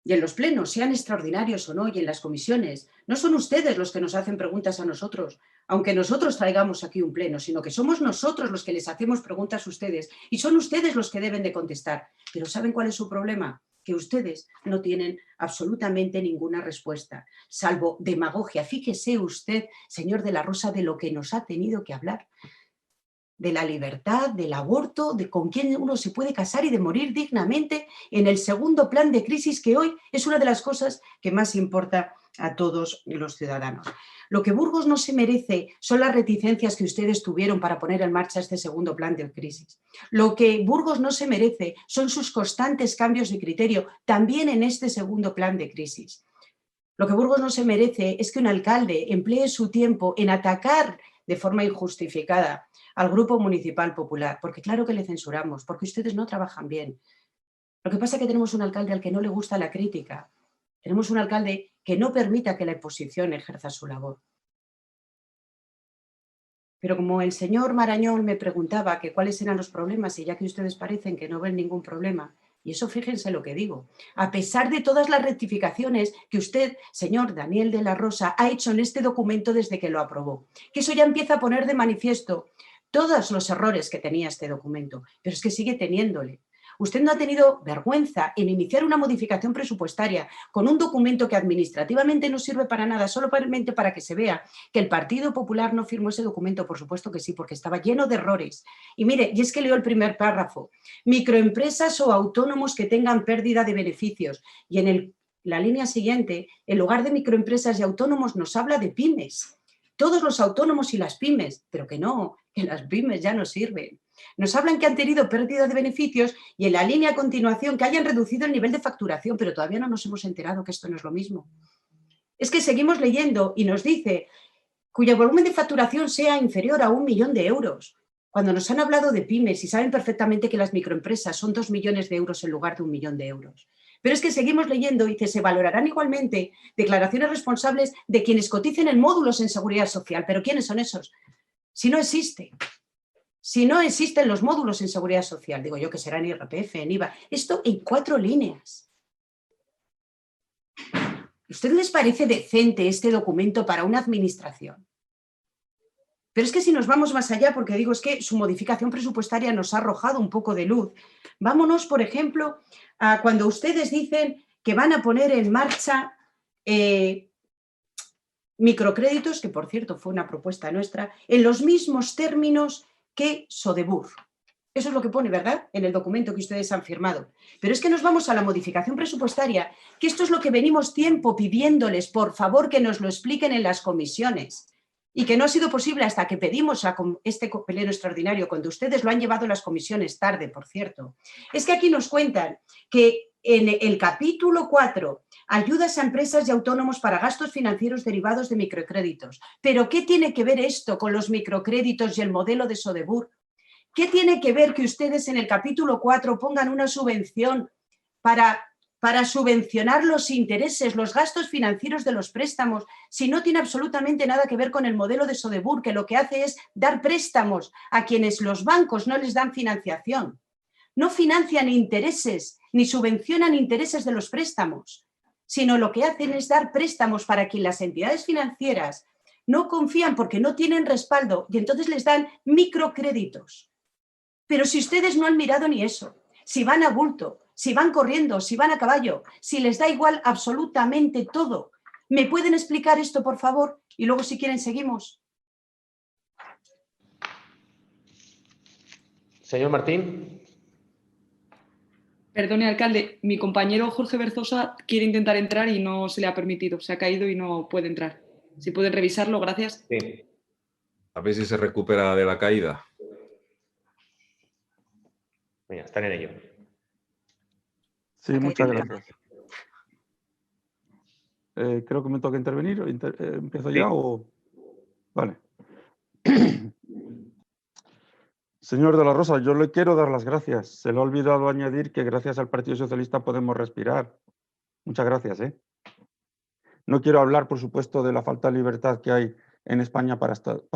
y en los plenos, sean extraordinarios o no, y en las comisiones, no son ustedes los que nos hacen preguntas a nosotros, aunque nosotros traigamos aquí un pleno, sino que somos nosotros los que les hacemos preguntas a ustedes y son ustedes los que deben de contestar. Pero ¿saben cuál es su problema? Que ustedes no tienen absolutamente ninguna respuesta, salvo demagogia. Fíjese usted, señor de la Rosa, de lo que nos ha tenido que hablar. De la libertad, del aborto, de con quién uno se puede casar y de morir dignamente en el segundo plan de crisis, que hoy es una de las cosas que más importa a todos los ciudadanos. Lo que Burgos no se merece son las reticencias que ustedes tuvieron para poner en marcha este segundo plan de crisis. Lo que Burgos no se merece son sus constantes cambios de criterio, también en este segundo plan de crisis. Lo que Burgos no se merece es que un alcalde emplee su tiempo en atacar de forma injustificada al Grupo Municipal Popular, porque claro que le censuramos, porque ustedes no trabajan bien. Lo que pasa es que tenemos un alcalde al que no le gusta la crítica. Tenemos un alcalde que no permita que la oposición ejerza su labor. Pero como el señor Marañón me preguntaba que cuáles eran los problemas, y ya que ustedes parecen que no ven ningún problema, y eso fíjense lo que digo, a pesar de todas las rectificaciones que usted, señor Daniel de la Rosa, ha hecho en este documento desde que lo aprobó, que eso ya empieza a poner de manifiesto todos los errores que tenía este documento, pero es que sigue teniéndole. Usted no ha tenido vergüenza en iniciar una modificación presupuestaria con un documento que administrativamente no sirve para nada, solamente para que se vea que el Partido Popular no firmó ese documento. Por supuesto que sí, porque estaba lleno de errores. Y mire, y es que leo el primer párrafo. Microempresas o autónomos que tengan pérdida de beneficios. Y en la línea siguiente, en lugar de microempresas y autónomos, nos habla de pymes. Todos los autónomos y las pymes, pero que no, que las pymes ya no sirven. Nos hablan que han tenido pérdida de beneficios y en la línea a continuación que hayan reducido el nivel de facturación, pero todavía no nos hemos enterado que esto no es lo mismo. Es que seguimos leyendo y nos dice cuyo volumen de facturación sea inferior a 1 millón de euros. Cuando nos han hablado de pymes y saben perfectamente que las microempresas son 2 millones de euros en lugar de 1 millón de euros. Pero es que seguimos leyendo y dice, se valorarán igualmente declaraciones responsables de quienes coticen en módulos en seguridad social. ¿Pero quiénes son esos? Si no existe. Si no existen los módulos en seguridad social, digo yo que serán en IRPF, en IVA. Esto en 4 líneas. ¿A ustedes les parece decente este documento para una administración? Pero es que si nos vamos más allá, porque digo, es que su modificación presupuestaria nos ha arrojado un poco de luz. Vámonos, por ejemplo, a cuando ustedes dicen que van a poner en marcha microcréditos, que por cierto fue una propuesta nuestra, en los mismos términos que Sodebur. Eso es lo que pone, ¿verdad?, en el documento que ustedes han firmado. Pero es que nos vamos a la modificación presupuestaria, que esto es lo que venimos tiempo pidiéndoles, por favor, que nos lo expliquen en las comisiones. Y que no ha sido posible hasta que pedimos a este pleno extraordinario, cuando ustedes lo han llevado a las comisiones tarde, por cierto. Es que aquí nos cuentan que en el capítulo 4, ayudas a empresas y autónomos para gastos financieros derivados de microcréditos. ¿Pero qué tiene que ver esto con los microcréditos y el modelo de Sodebur? ¿Qué tiene que ver que ustedes en el capítulo 4 pongan una subvención para subvencionar los intereses, los gastos financieros de los préstamos, si no tiene absolutamente nada que ver con el modelo de Sodebur, que lo que hace es dar préstamos a quienes los bancos no les dan financiación? No financian intereses ni subvencionan intereses de los préstamos, sino lo que hacen es dar préstamos para que las entidades financieras no confían porque no tienen respaldo y entonces les dan microcréditos. Pero si ustedes no han mirado ni eso, si van a bulto, si van corriendo, si van a caballo, si les da igual absolutamente todo, ¿me pueden explicar esto, por favor? Y luego, si quieren, seguimos. Señor Martín. Perdone, alcalde, mi compañero Jorge Berzosa quiere intentar entrar y no se le ha permitido, se ha caído y no puede entrar. Si pueden revisarlo, gracias. Sí. A ver si se recupera de la caída. Mira, están en ello. Sí, muchas gracias. Creo que me toca intervenir. ¿Empiezo ya o...? Vale. Señor de la Rosa, yo le quiero dar las gracias. Se le ha olvidado añadir que gracias al Partido Socialista podemos respirar. Muchas gracias, ¿eh? No quiero hablar, por supuesto, de la falta de libertad que hay en España para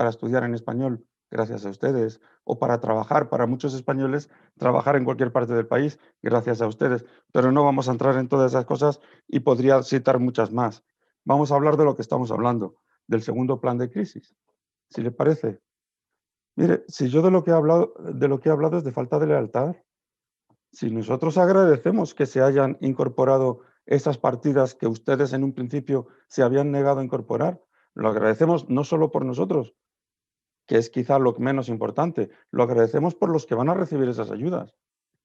estudiar en español, gracias a ustedes, o para trabajar, para muchos españoles, trabajar en cualquier parte del país, gracias a ustedes. Pero no vamos a entrar en todas esas cosas y podría citar muchas más. Vamos a hablar de lo que estamos hablando, del segundo plan de crisis, si le parece. Mire, si yo de lo que he hablado es de falta de lealtad, si nosotros agradecemos que se hayan incorporado esas partidas que ustedes en un principio se habían negado a incorporar, lo agradecemos no solo por nosotros, que es quizá lo menos importante, lo agradecemos por los que van a recibir esas ayudas,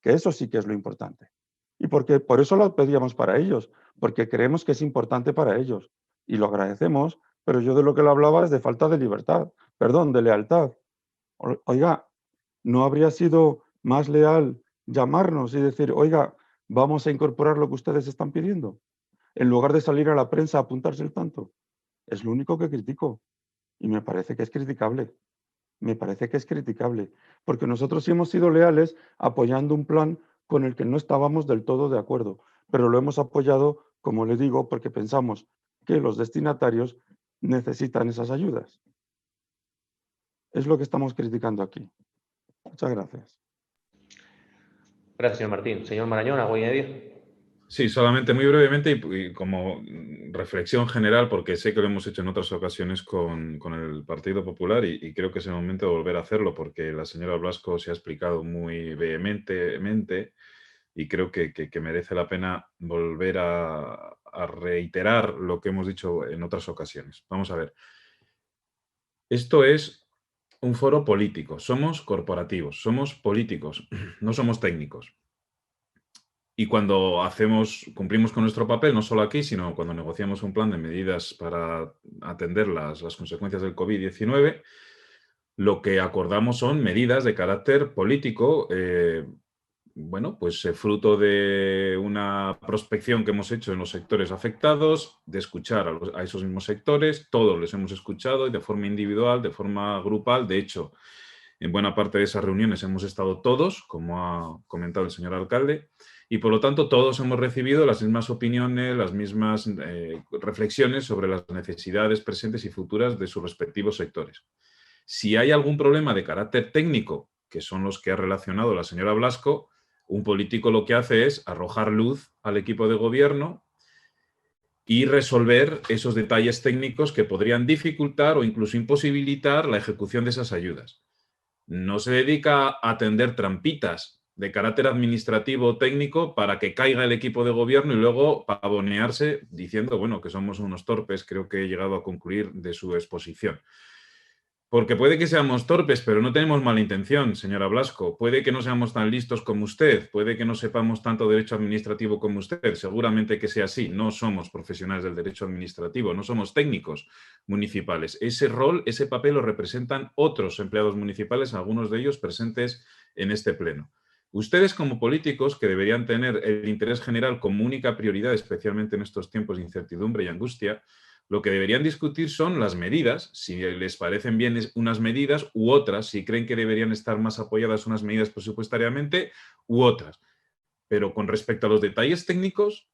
que eso sí que es lo importante. Y porque por eso lo pedíamos para ellos, porque creemos que es importante para ellos. Y lo agradecemos, pero yo de lo que le hablaba es de falta de libertad, perdón, de lealtad. Oiga, ¿no habría sido más leal llamarnos y decir, oiga, vamos a incorporar lo que ustedes están pidiendo? En lugar de salir a la prensa a apuntarse el tanto. Es lo único que critico. Y me parece que es criticable. Me parece que es criticable. Porque nosotros sí hemos sido leales apoyando un plan con el que no estábamos del todo de acuerdo. Pero lo hemos apoyado, como le digo, porque pensamos que los destinatarios necesitan esas ayudas. Es lo que estamos criticando aquí. Muchas gracias. Gracias, señor Martín. Señor Marañón, ¿algo que añadir? Sí, solamente muy brevemente y como reflexión general, porque sé que lo hemos hecho en otras ocasiones con el Partido Popular y creo que es el momento de volver a hacerlo porque la señora Blasco se ha explicado muy vehementemente y creo que merece la pena volver a reiterar lo que hemos dicho en otras ocasiones. Vamos a ver. Esto es un foro político. Somos corporativos, somos políticos, no somos técnicos. Y cuando cumplimos con nuestro papel, no solo aquí, sino cuando negociamos un plan de medidas para atender las consecuencias del COVID-19, lo que acordamos son medidas de carácter político, fruto de una prospección que hemos hecho en los sectores afectados, de escuchar a esos mismos sectores, todos les hemos escuchado de forma individual, de forma grupal. De hecho, en buena parte de esas reuniones hemos estado todos, como ha comentado el señor alcalde, y por lo tanto todos hemos recibido las mismas opiniones, las mismas reflexiones sobre las necesidades presentes y futuras de sus respectivos sectores. Si hay algún problema de carácter técnico, que son los que ha relacionado la señora Blasco, un político lo que hace es arrojar luz al equipo de gobierno y resolver esos detalles técnicos que podrían dificultar o incluso imposibilitar la ejecución de esas ayudas. No se dedica a atender trampitas de carácter administrativo o técnico para que caiga el equipo de gobierno y luego pavonearse diciendo, bueno, que somos unos torpes, creo que he llegado a concluir de su exposición. Porque puede que seamos torpes, pero no tenemos mala intención, señora Blasco. Puede que no seamos tan listos como usted, puede que no sepamos tanto derecho administrativo como usted, seguramente que sea así. No somos profesionales del derecho administrativo, no somos técnicos municipales. Ese rol, ese papel lo representan otros empleados municipales, algunos de ellos presentes en este pleno. Ustedes como políticos, que deberían tener el interés general como única prioridad, especialmente en estos tiempos de incertidumbre y angustia, lo que deberían discutir son las medidas, si les parecen bien unas medidas u otras, si creen que deberían estar más apoyadas unas medidas presupuestariamente u otras. Pero con respecto a los detalles técnicos,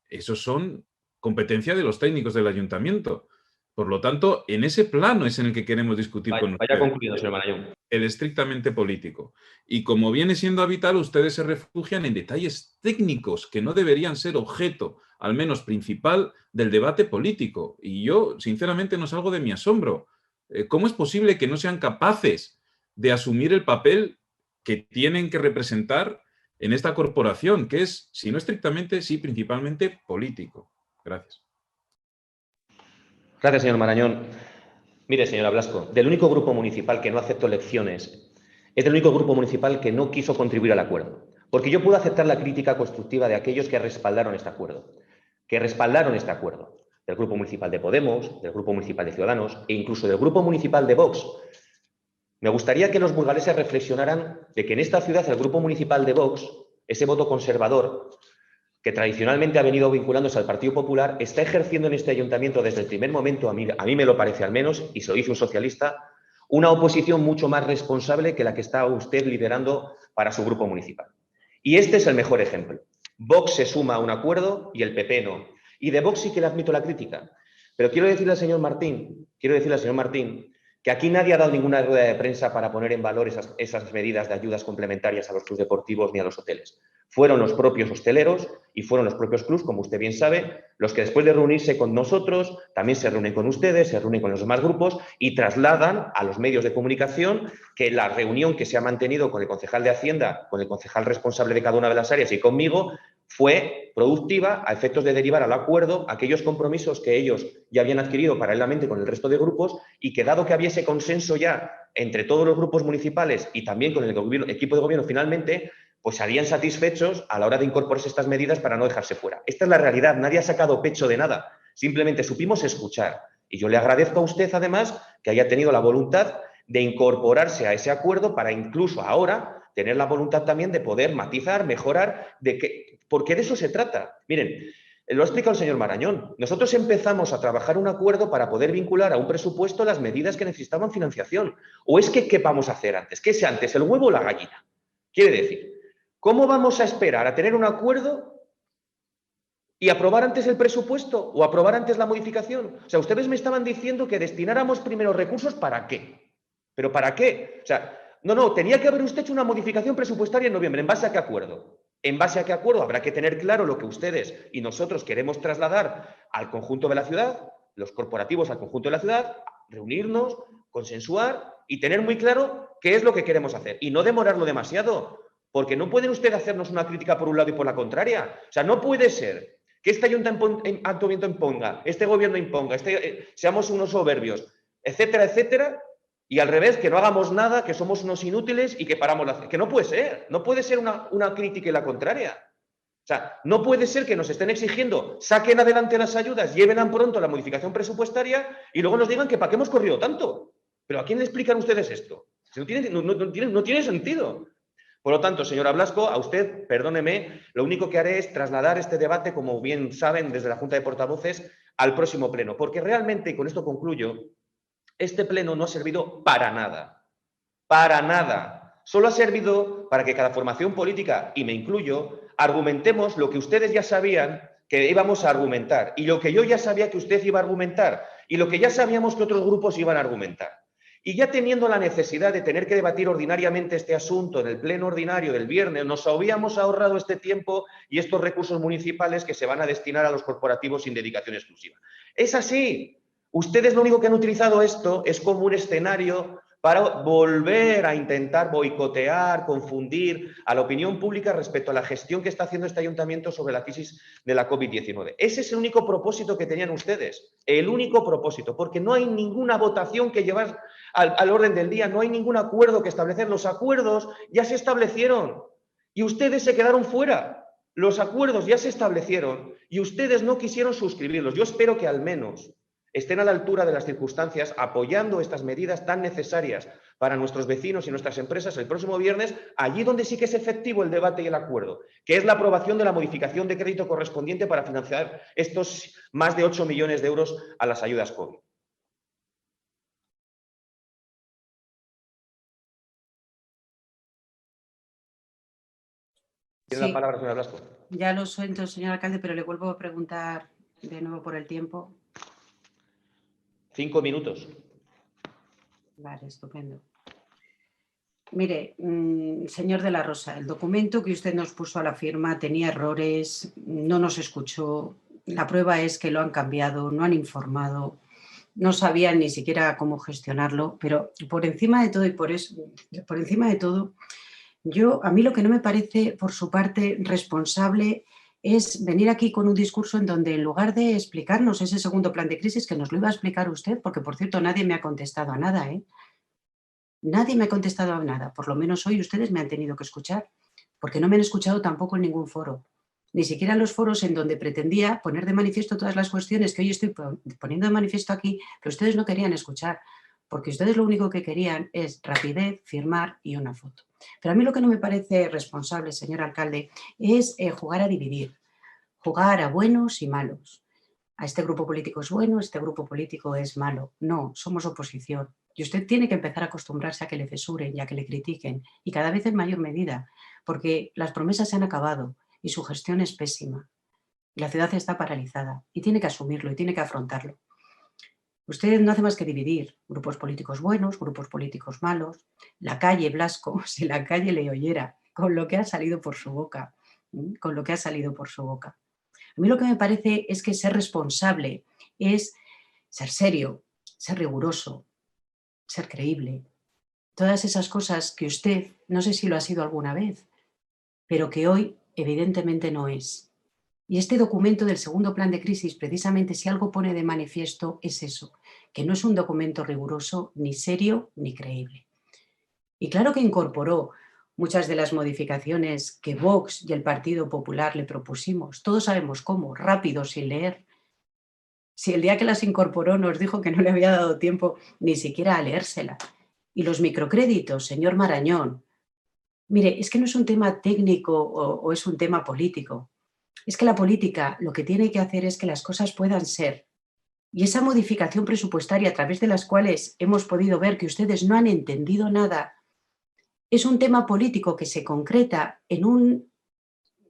esos son competencia de los técnicos del ayuntamiento. Por lo tanto, en ese plano es en el que queremos discutir con ustedes. Vaya concluido, señor Marañón. El estrictamente político. Y como viene siendo habitual, ustedes se refugian en detalles técnicos que no deberían ser objeto, al menos principal, del debate político. Y yo, sinceramente, no salgo de mi asombro. ¿Cómo es posible que no sean capaces de asumir el papel que tienen que representar en esta corporación, que es, si no estrictamente, sí principalmente político? Gracias. Gracias, señor Marañón. Mire, señora Blasco, del único grupo municipal que no aceptó lecciones, es del único grupo municipal que no quiso contribuir al acuerdo. Porque yo puedo aceptar la crítica constructiva de aquellos que respaldaron este acuerdo. Del grupo municipal de Podemos, del grupo municipal de Ciudadanos e incluso del grupo municipal de Vox. Me gustaría que los burgaleses reflexionaran de que en esta ciudad el grupo municipal de Vox, ese voto conservador, que tradicionalmente ha venido vinculándose al Partido Popular, está ejerciendo en este ayuntamiento desde el primer momento, a mí me lo parece al menos, y se lo dice un socialista, una oposición mucho más responsable que la que está usted liderando para su grupo municipal. Y este es el mejor ejemplo. Vox se suma a un acuerdo y el PP no. Y de Vox sí que le admito la crítica. Pero quiero decirle al señor Martín que aquí nadie ha dado ninguna rueda de prensa para poner en valor esas medidas de ayudas complementarias a los clubes deportivos ni a los hoteles. Fueron los propios hosteleros y fueron los propios clubs, como usted bien sabe, los que después de reunirse con nosotros, también se reúnen con ustedes, se reúnen con los demás grupos y trasladan a los medios de comunicación que la reunión que se ha mantenido con el concejal de Hacienda, con el concejal responsable de cada una de las áreas y conmigo, fue productiva a efectos de derivar al acuerdo aquellos compromisos que ellos ya habían adquirido paralelamente con el resto de grupos y que, dado que había ese consenso ya entre todos los grupos municipales y también con el equipo de gobierno finalmente, pues salían satisfechos a la hora de incorporarse estas medidas para no dejarse fuera. Esta es la realidad, nadie ha sacado pecho de nada, simplemente supimos escuchar. Y yo le agradezco a usted, además, que haya tenido la voluntad de incorporarse a ese acuerdo para incluso ahora tener la voluntad también de poder matizar, mejorar, porque de eso se trata. Miren, lo ha explicado el señor Marañón. Nosotros empezamos a trabajar un acuerdo para poder vincular a un presupuesto las medidas que necesitaban financiación. ¿O es que qué vamos a hacer antes? ¿Qué es antes, el huevo o la gallina? Quiere decir, ¿cómo vamos a esperar a tener un acuerdo y aprobar antes el presupuesto o aprobar antes la modificación? O sea, ustedes me estaban diciendo que destináramos primero recursos, ¿para qué? ¿Pero para qué? O sea, no, tenía que haber usted hecho una modificación presupuestaria en noviembre. ¿En base a qué acuerdo? ¿En base a qué acuerdo? Habrá que tener claro lo que ustedes y nosotros queremos trasladar al conjunto de la ciudad, los corporativos al conjunto de la ciudad, reunirnos, consensuar y tener muy claro qué es lo que queremos hacer. Y no demorarlo demasiado, porque no pueden ustedes hacernos una crítica por un lado y por la contraria. O sea, no puede ser que este ayuntamiento imponga, este gobierno imponga, seamos unos soberbios, etcétera, etcétera, y al revés, que no hagamos nada, que somos unos inútiles y que paramos la... Que no puede ser una crítica y la contraria. O sea, no puede ser que nos estén exigiendo, saquen adelante las ayudas, lleven a pronto la modificación presupuestaria y luego nos digan que para qué hemos corrido tanto. ¿Pero a quién le explican ustedes esto? No tiene sentido. Por lo tanto, señora Blasco, a usted, perdóneme, lo único que haré es trasladar este debate, como bien saben desde la Junta de Portavoces, al próximo pleno. Porque realmente, y con esto concluyo, este pleno no ha servido para nada. Para nada. Solo ha servido para que cada formación política, y me incluyo, argumentemos lo que ustedes ya sabían que íbamos a argumentar y lo que yo ya sabía que usted iba a argumentar y lo que ya sabíamos que otros grupos iban a argumentar. Y ya teniendo la necesidad de tener que debatir ordinariamente este asunto en el pleno ordinario del viernes, nos habíamos ahorrado este tiempo y estos recursos municipales que se van a destinar a los corporativos sin dedicación exclusiva. Es así. Ustedes lo único que han utilizado esto es como un escenario para volver a intentar boicotear, confundir a la opinión pública respecto a la gestión que está haciendo este ayuntamiento sobre la crisis de la COVID-19. Ese es el único propósito que tenían ustedes, el único propósito, porque no hay ninguna votación que llevar al orden del día, no hay ningún acuerdo que establecer. Los acuerdos ya se establecieron y ustedes se quedaron fuera. Los acuerdos ya se establecieron y ustedes no quisieron suscribirlos. Yo espero que al menos estén a la altura de las circunstancias apoyando estas medidas tan necesarias para nuestros vecinos y nuestras empresas el próximo viernes, allí donde sí que es efectivo el debate y el acuerdo, que es la aprobación de la modificación de crédito correspondiente para financiar estos más de 8 millones de euros a las ayudas COVID. Tiene la palabra, señora Blasco. Ya lo siento, señor alcalde, pero le vuelvo a preguntar de nuevo por el tiempo. 5 minutos. Vale, estupendo. Mire, señor de la Rosa, el documento que usted nos puso a la firma tenía errores, no nos escuchó. La prueba es que lo han cambiado, no han informado, no sabían ni siquiera cómo gestionarlo, pero por encima de todo por encima de todo, a mí lo que no me parece por su parte responsable es venir aquí con un discurso en donde, en lugar de explicarnos ese segundo plan de crisis, que nos lo iba a explicar usted, porque por cierto nadie me ha contestado a nada, Nadie me ha contestado a nada, por lo menos hoy ustedes me han tenido que escuchar, porque no me han escuchado tampoco en ningún foro, ni siquiera en los foros en donde pretendía poner de manifiesto todas las cuestiones que hoy estoy poniendo de manifiesto aquí, que ustedes no querían escuchar, porque ustedes lo único que querían es rapidez, firmar y una foto. Pero a mí lo que no me parece responsable, señor alcalde, es jugar a dividir, jugar a buenos y malos. A este grupo político es bueno, este grupo político es malo. No, somos oposición. Y usted tiene que empezar a acostumbrarse a que le censuren y a que le critiquen, y cada vez en mayor medida, porque las promesas se han acabado y su gestión es pésima. La ciudad está paralizada y tiene que asumirlo y tiene que afrontarlo. Usted no hace más que dividir grupos políticos buenos, grupos políticos malos. La calle, Blasco, si la calle le oyera con lo que ha salido por su boca, con lo que ha salido por su boca. A mí lo que me parece es que ser responsable es ser serio, ser riguroso, ser creíble. Todas esas cosas que usted, no sé si lo ha sido alguna vez, pero que hoy evidentemente no es. Y este documento del segundo plan de crisis, precisamente si algo pone de manifiesto, es eso, que no es un documento riguroso, ni serio, ni creíble. Y claro que incorporó muchas de las modificaciones que Vox y el Partido Popular le propusimos. Todos sabemos cómo, rápido, sin leer. Si el día que las incorporó nos dijo que no le había dado tiempo ni siquiera a leérsela. Y los microcréditos, señor Marañón, mire, es que no es un tema técnico o es un tema político. Es que la política lo que tiene que hacer es que las cosas puedan ser. Y esa modificación presupuestaria a través de las cuales hemos podido ver que ustedes no han entendido nada, es un tema político que se concreta en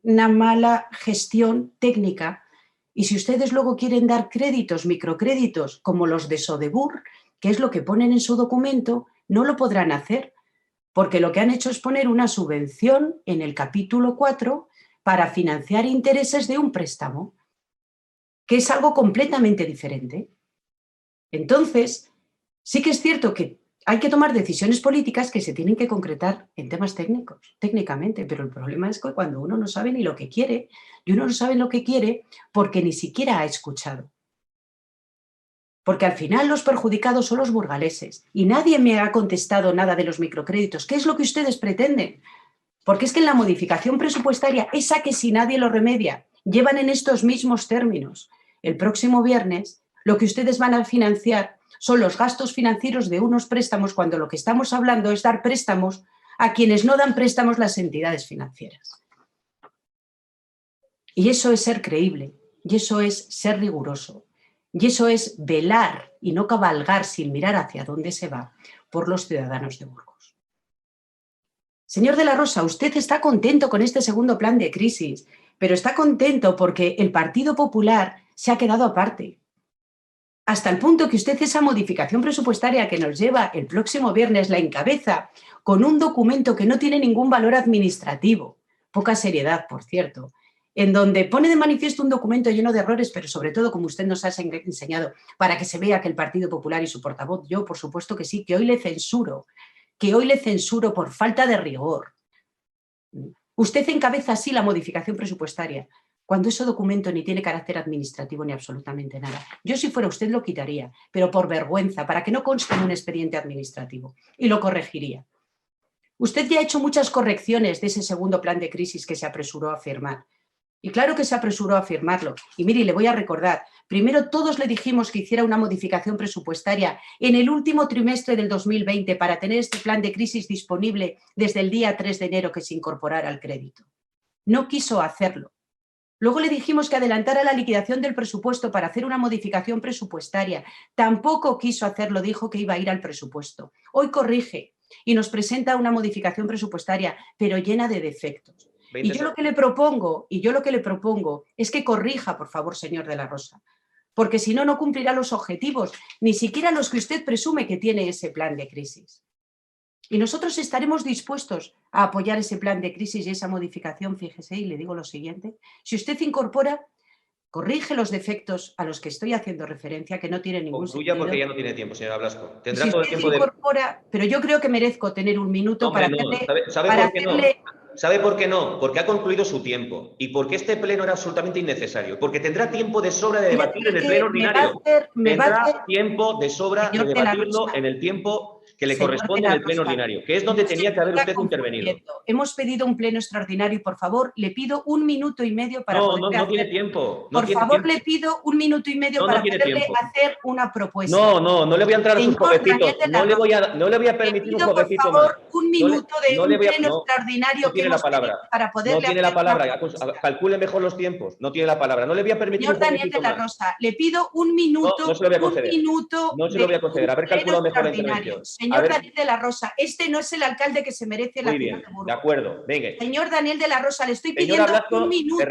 una mala gestión técnica. Y si ustedes luego quieren dar créditos, microcréditos, como los de Sodebur, que es lo que ponen en su documento, no lo podrán hacer, porque lo que han hecho es poner una subvención en el capítulo 4 para financiar intereses de un préstamo, que es algo completamente diferente. Entonces, sí que es cierto que hay que tomar decisiones políticas que se tienen que concretar en temas técnicos, técnicamente, pero el problema es que cuando uno no sabe ni lo que quiere, y uno no sabe lo que quiere porque ni siquiera ha escuchado. Porque al final los perjudicados son los burgaleses y nadie me ha contestado nada de los microcréditos. ¿Qué es lo que ustedes pretenden? Porque es que en la modificación presupuestaria, esa que si nadie lo remedia, llevan en estos mismos términos. El próximo viernes, lo que ustedes van a financiar son los gastos financieros de unos préstamos, cuando lo que estamos hablando es dar préstamos a quienes no dan préstamos, las entidades financieras. Y eso es ser creíble, y eso es ser riguroso, y eso es velar y no cabalgar sin mirar hacia dónde se va por los ciudadanos de Burgos. Señor de la Rosa, usted está contento con este segundo plan de crisis, pero está contento porque el Partido Popular se ha quedado aparte. Hasta el punto que usted esa modificación presupuestaria que nos lleva el próximo viernes la encabeza con un documento que no tiene ningún valor administrativo, poca seriedad, por cierto, en donde pone de manifiesto un documento lleno de errores, pero sobre todo, como usted nos ha enseñado, para que se vea que el Partido Popular y su portavoz, yo por supuesto que sí, que hoy le censuro por falta de rigor. Usted encabeza así la modificación presupuestaria, cuando ese documento ni tiene carácter administrativo ni absolutamente nada. Yo, si fuera usted, lo quitaría, pero por vergüenza, para que no conste en un expediente administrativo, y lo corregiría. Usted ya ha hecho muchas correcciones de ese segundo plan de crisis que se apresuró a firmar. Y claro que se apresuró a firmarlo. Y mire, le voy a recordar, primero todos le dijimos que hiciera una modificación presupuestaria en el último trimestre del 2020 para tener este plan de crisis disponible desde el día 3 de enero que se incorporara al crédito. No quiso hacerlo. Luego le dijimos que adelantara la liquidación del presupuesto para hacer una modificación presupuestaria. Tampoco quiso hacerlo, dijo que iba a ir al presupuesto. Hoy corrige y nos presenta una modificación presupuestaria, pero llena de defectos. Y yo lo que le propongo es que corrija, por favor, señor de la Rosa, porque si no, no cumplirá los objetivos, ni siquiera los que usted presume que tiene ese plan de crisis. Y nosotros estaremos dispuestos a apoyar ese plan de crisis y esa modificación, fíjese, y le digo lo siguiente, si usted incorpora, corrige los defectos a los que estoy haciendo referencia, que no tienen ningún sentido. Porque ya no tiene tiempo, señora Blasco. Tendrá si todo el tiempo pero yo creo que merezco tener un minuto para hacerle... ¿Sabe por qué no? Porque ha concluido su tiempo y porque este pleno era absolutamente innecesario. Porque tendrá tiempo de sobra de debatir en el pleno ordinario. Tendrá tiempo de sobra de debatirlo en el tiempo que le corresponde en el pleno ordinario, que es donde tenía que haber usted intervenido. Hemos pedido un pleno extraordinario y, por favor, le pido 1 minuto y medio para poder no tiene tiempo. Por favor, le pido 1 minuto y medio para poderle hacer una propuesta. No le voy a entrar a sus jueguecitos. No le voy a permitir un jueguecito más. Por favor, 1 minuto de un pleno extraordinario que hemos pedido para poderle hacer. No tiene la palabra. Calcule mejor los tiempos. No tiene la palabra. No le voy a permitir un jueguecito más. Señor Daniel de la Rosa, le pido 1 minuto. No se lo voy a conceder. No se lo voy a conceder. Haber calculado mejor la intervención. Señor Daniel de la Rosa, este no es el alcalde que se merece la ciudad de Burgos. De acuerdo, venga. Señor Daniel de la Rosa, le estoy Señora pidiendo Blasco, un minuto.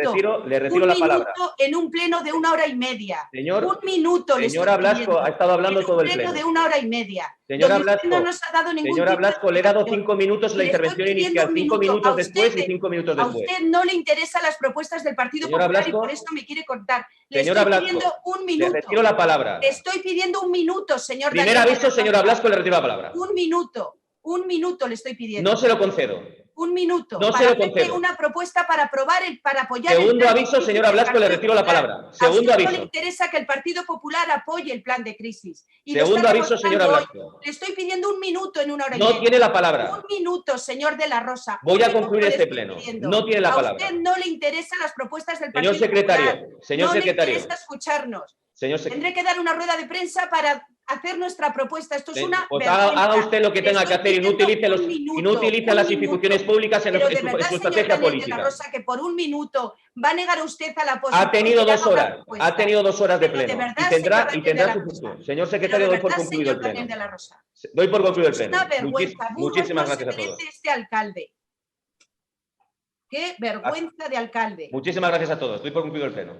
le retiro la palabra. Un minuto en un pleno de 1 hora y media. Señor, un minuto le señora estoy Blasco pidiendo, ha estado hablando en todo un el pleno pleno. de 1 hora y media. Señora donde usted Blasco, no nos ha dado ningún señora tipo de Blasco, le he dado explicación. 5 minutos la Le estoy intervención pidiendo inicial, un 5 minuto. minutos después y 5 minutos A después. usted no le interesan las propuestas del Partido Señora Popular Blasco, y por esto me quiere cortar. Le señora estoy Blasco, pidiendo un le minuto. retiro la palabra. Le estoy pidiendo un minuto, señor Primer Daniel de la aviso, señora Rosa. Blasco, le retiro la palabra. Un minuto le estoy pidiendo. No se lo concedo. Un minuto. No se para lo hacerle concedo. una propuesta para aprobar para apoyar el Segundo plan de aviso, crisis señora del Blasco, le Partido retiro la Popular. palabra. A Segundo usted no aviso. le interesa que el Partido Popular apoye el plan de crisis. Y lo Segundo está aviso, señora demostrando hoy. Blasco. Le estoy pidiendo un minuto en 1 hora y No media. tiene la palabra. Un minuto, señor de la Rosa. Voy Un a minuto concluir le este estoy pleno. pidiendo. No tiene la A palabra. usted no le interesan las propuestas del Señor Partido secretario, Popular. señor no secretario. le interesa escucharnos. Señor Tendré que dar una rueda de prensa para hacer nuestra propuesta. Esto es una Pues vergüenza. haga usted lo que Le tenga que estoy hacer y no pidiendo utilice, un minuto, y no utilice un las minuto. instituciones públicas en Pero de su verdad, señor estrategia Daniel de la política. Rosa, que por un minuto va a negar usted a la posibilidad Ha tenido de que 2 haga una horas. propuesta. Ha tenido 2 horas de Pero de pleno. verdad, Y señor tendrá Daniel de la su Rosa. función. Señor Pero secretario, de doy por verdad, concluido el señor Daniel pleno. de la Rosa. Doy por concluido el Es pleno. una vergüenza. Burgos Muchísimas no se gracias a todos. merece este alcalde. Qué vergüenza de alcalde. Muchísimas gracias a todos. Doy por concluido el pleno.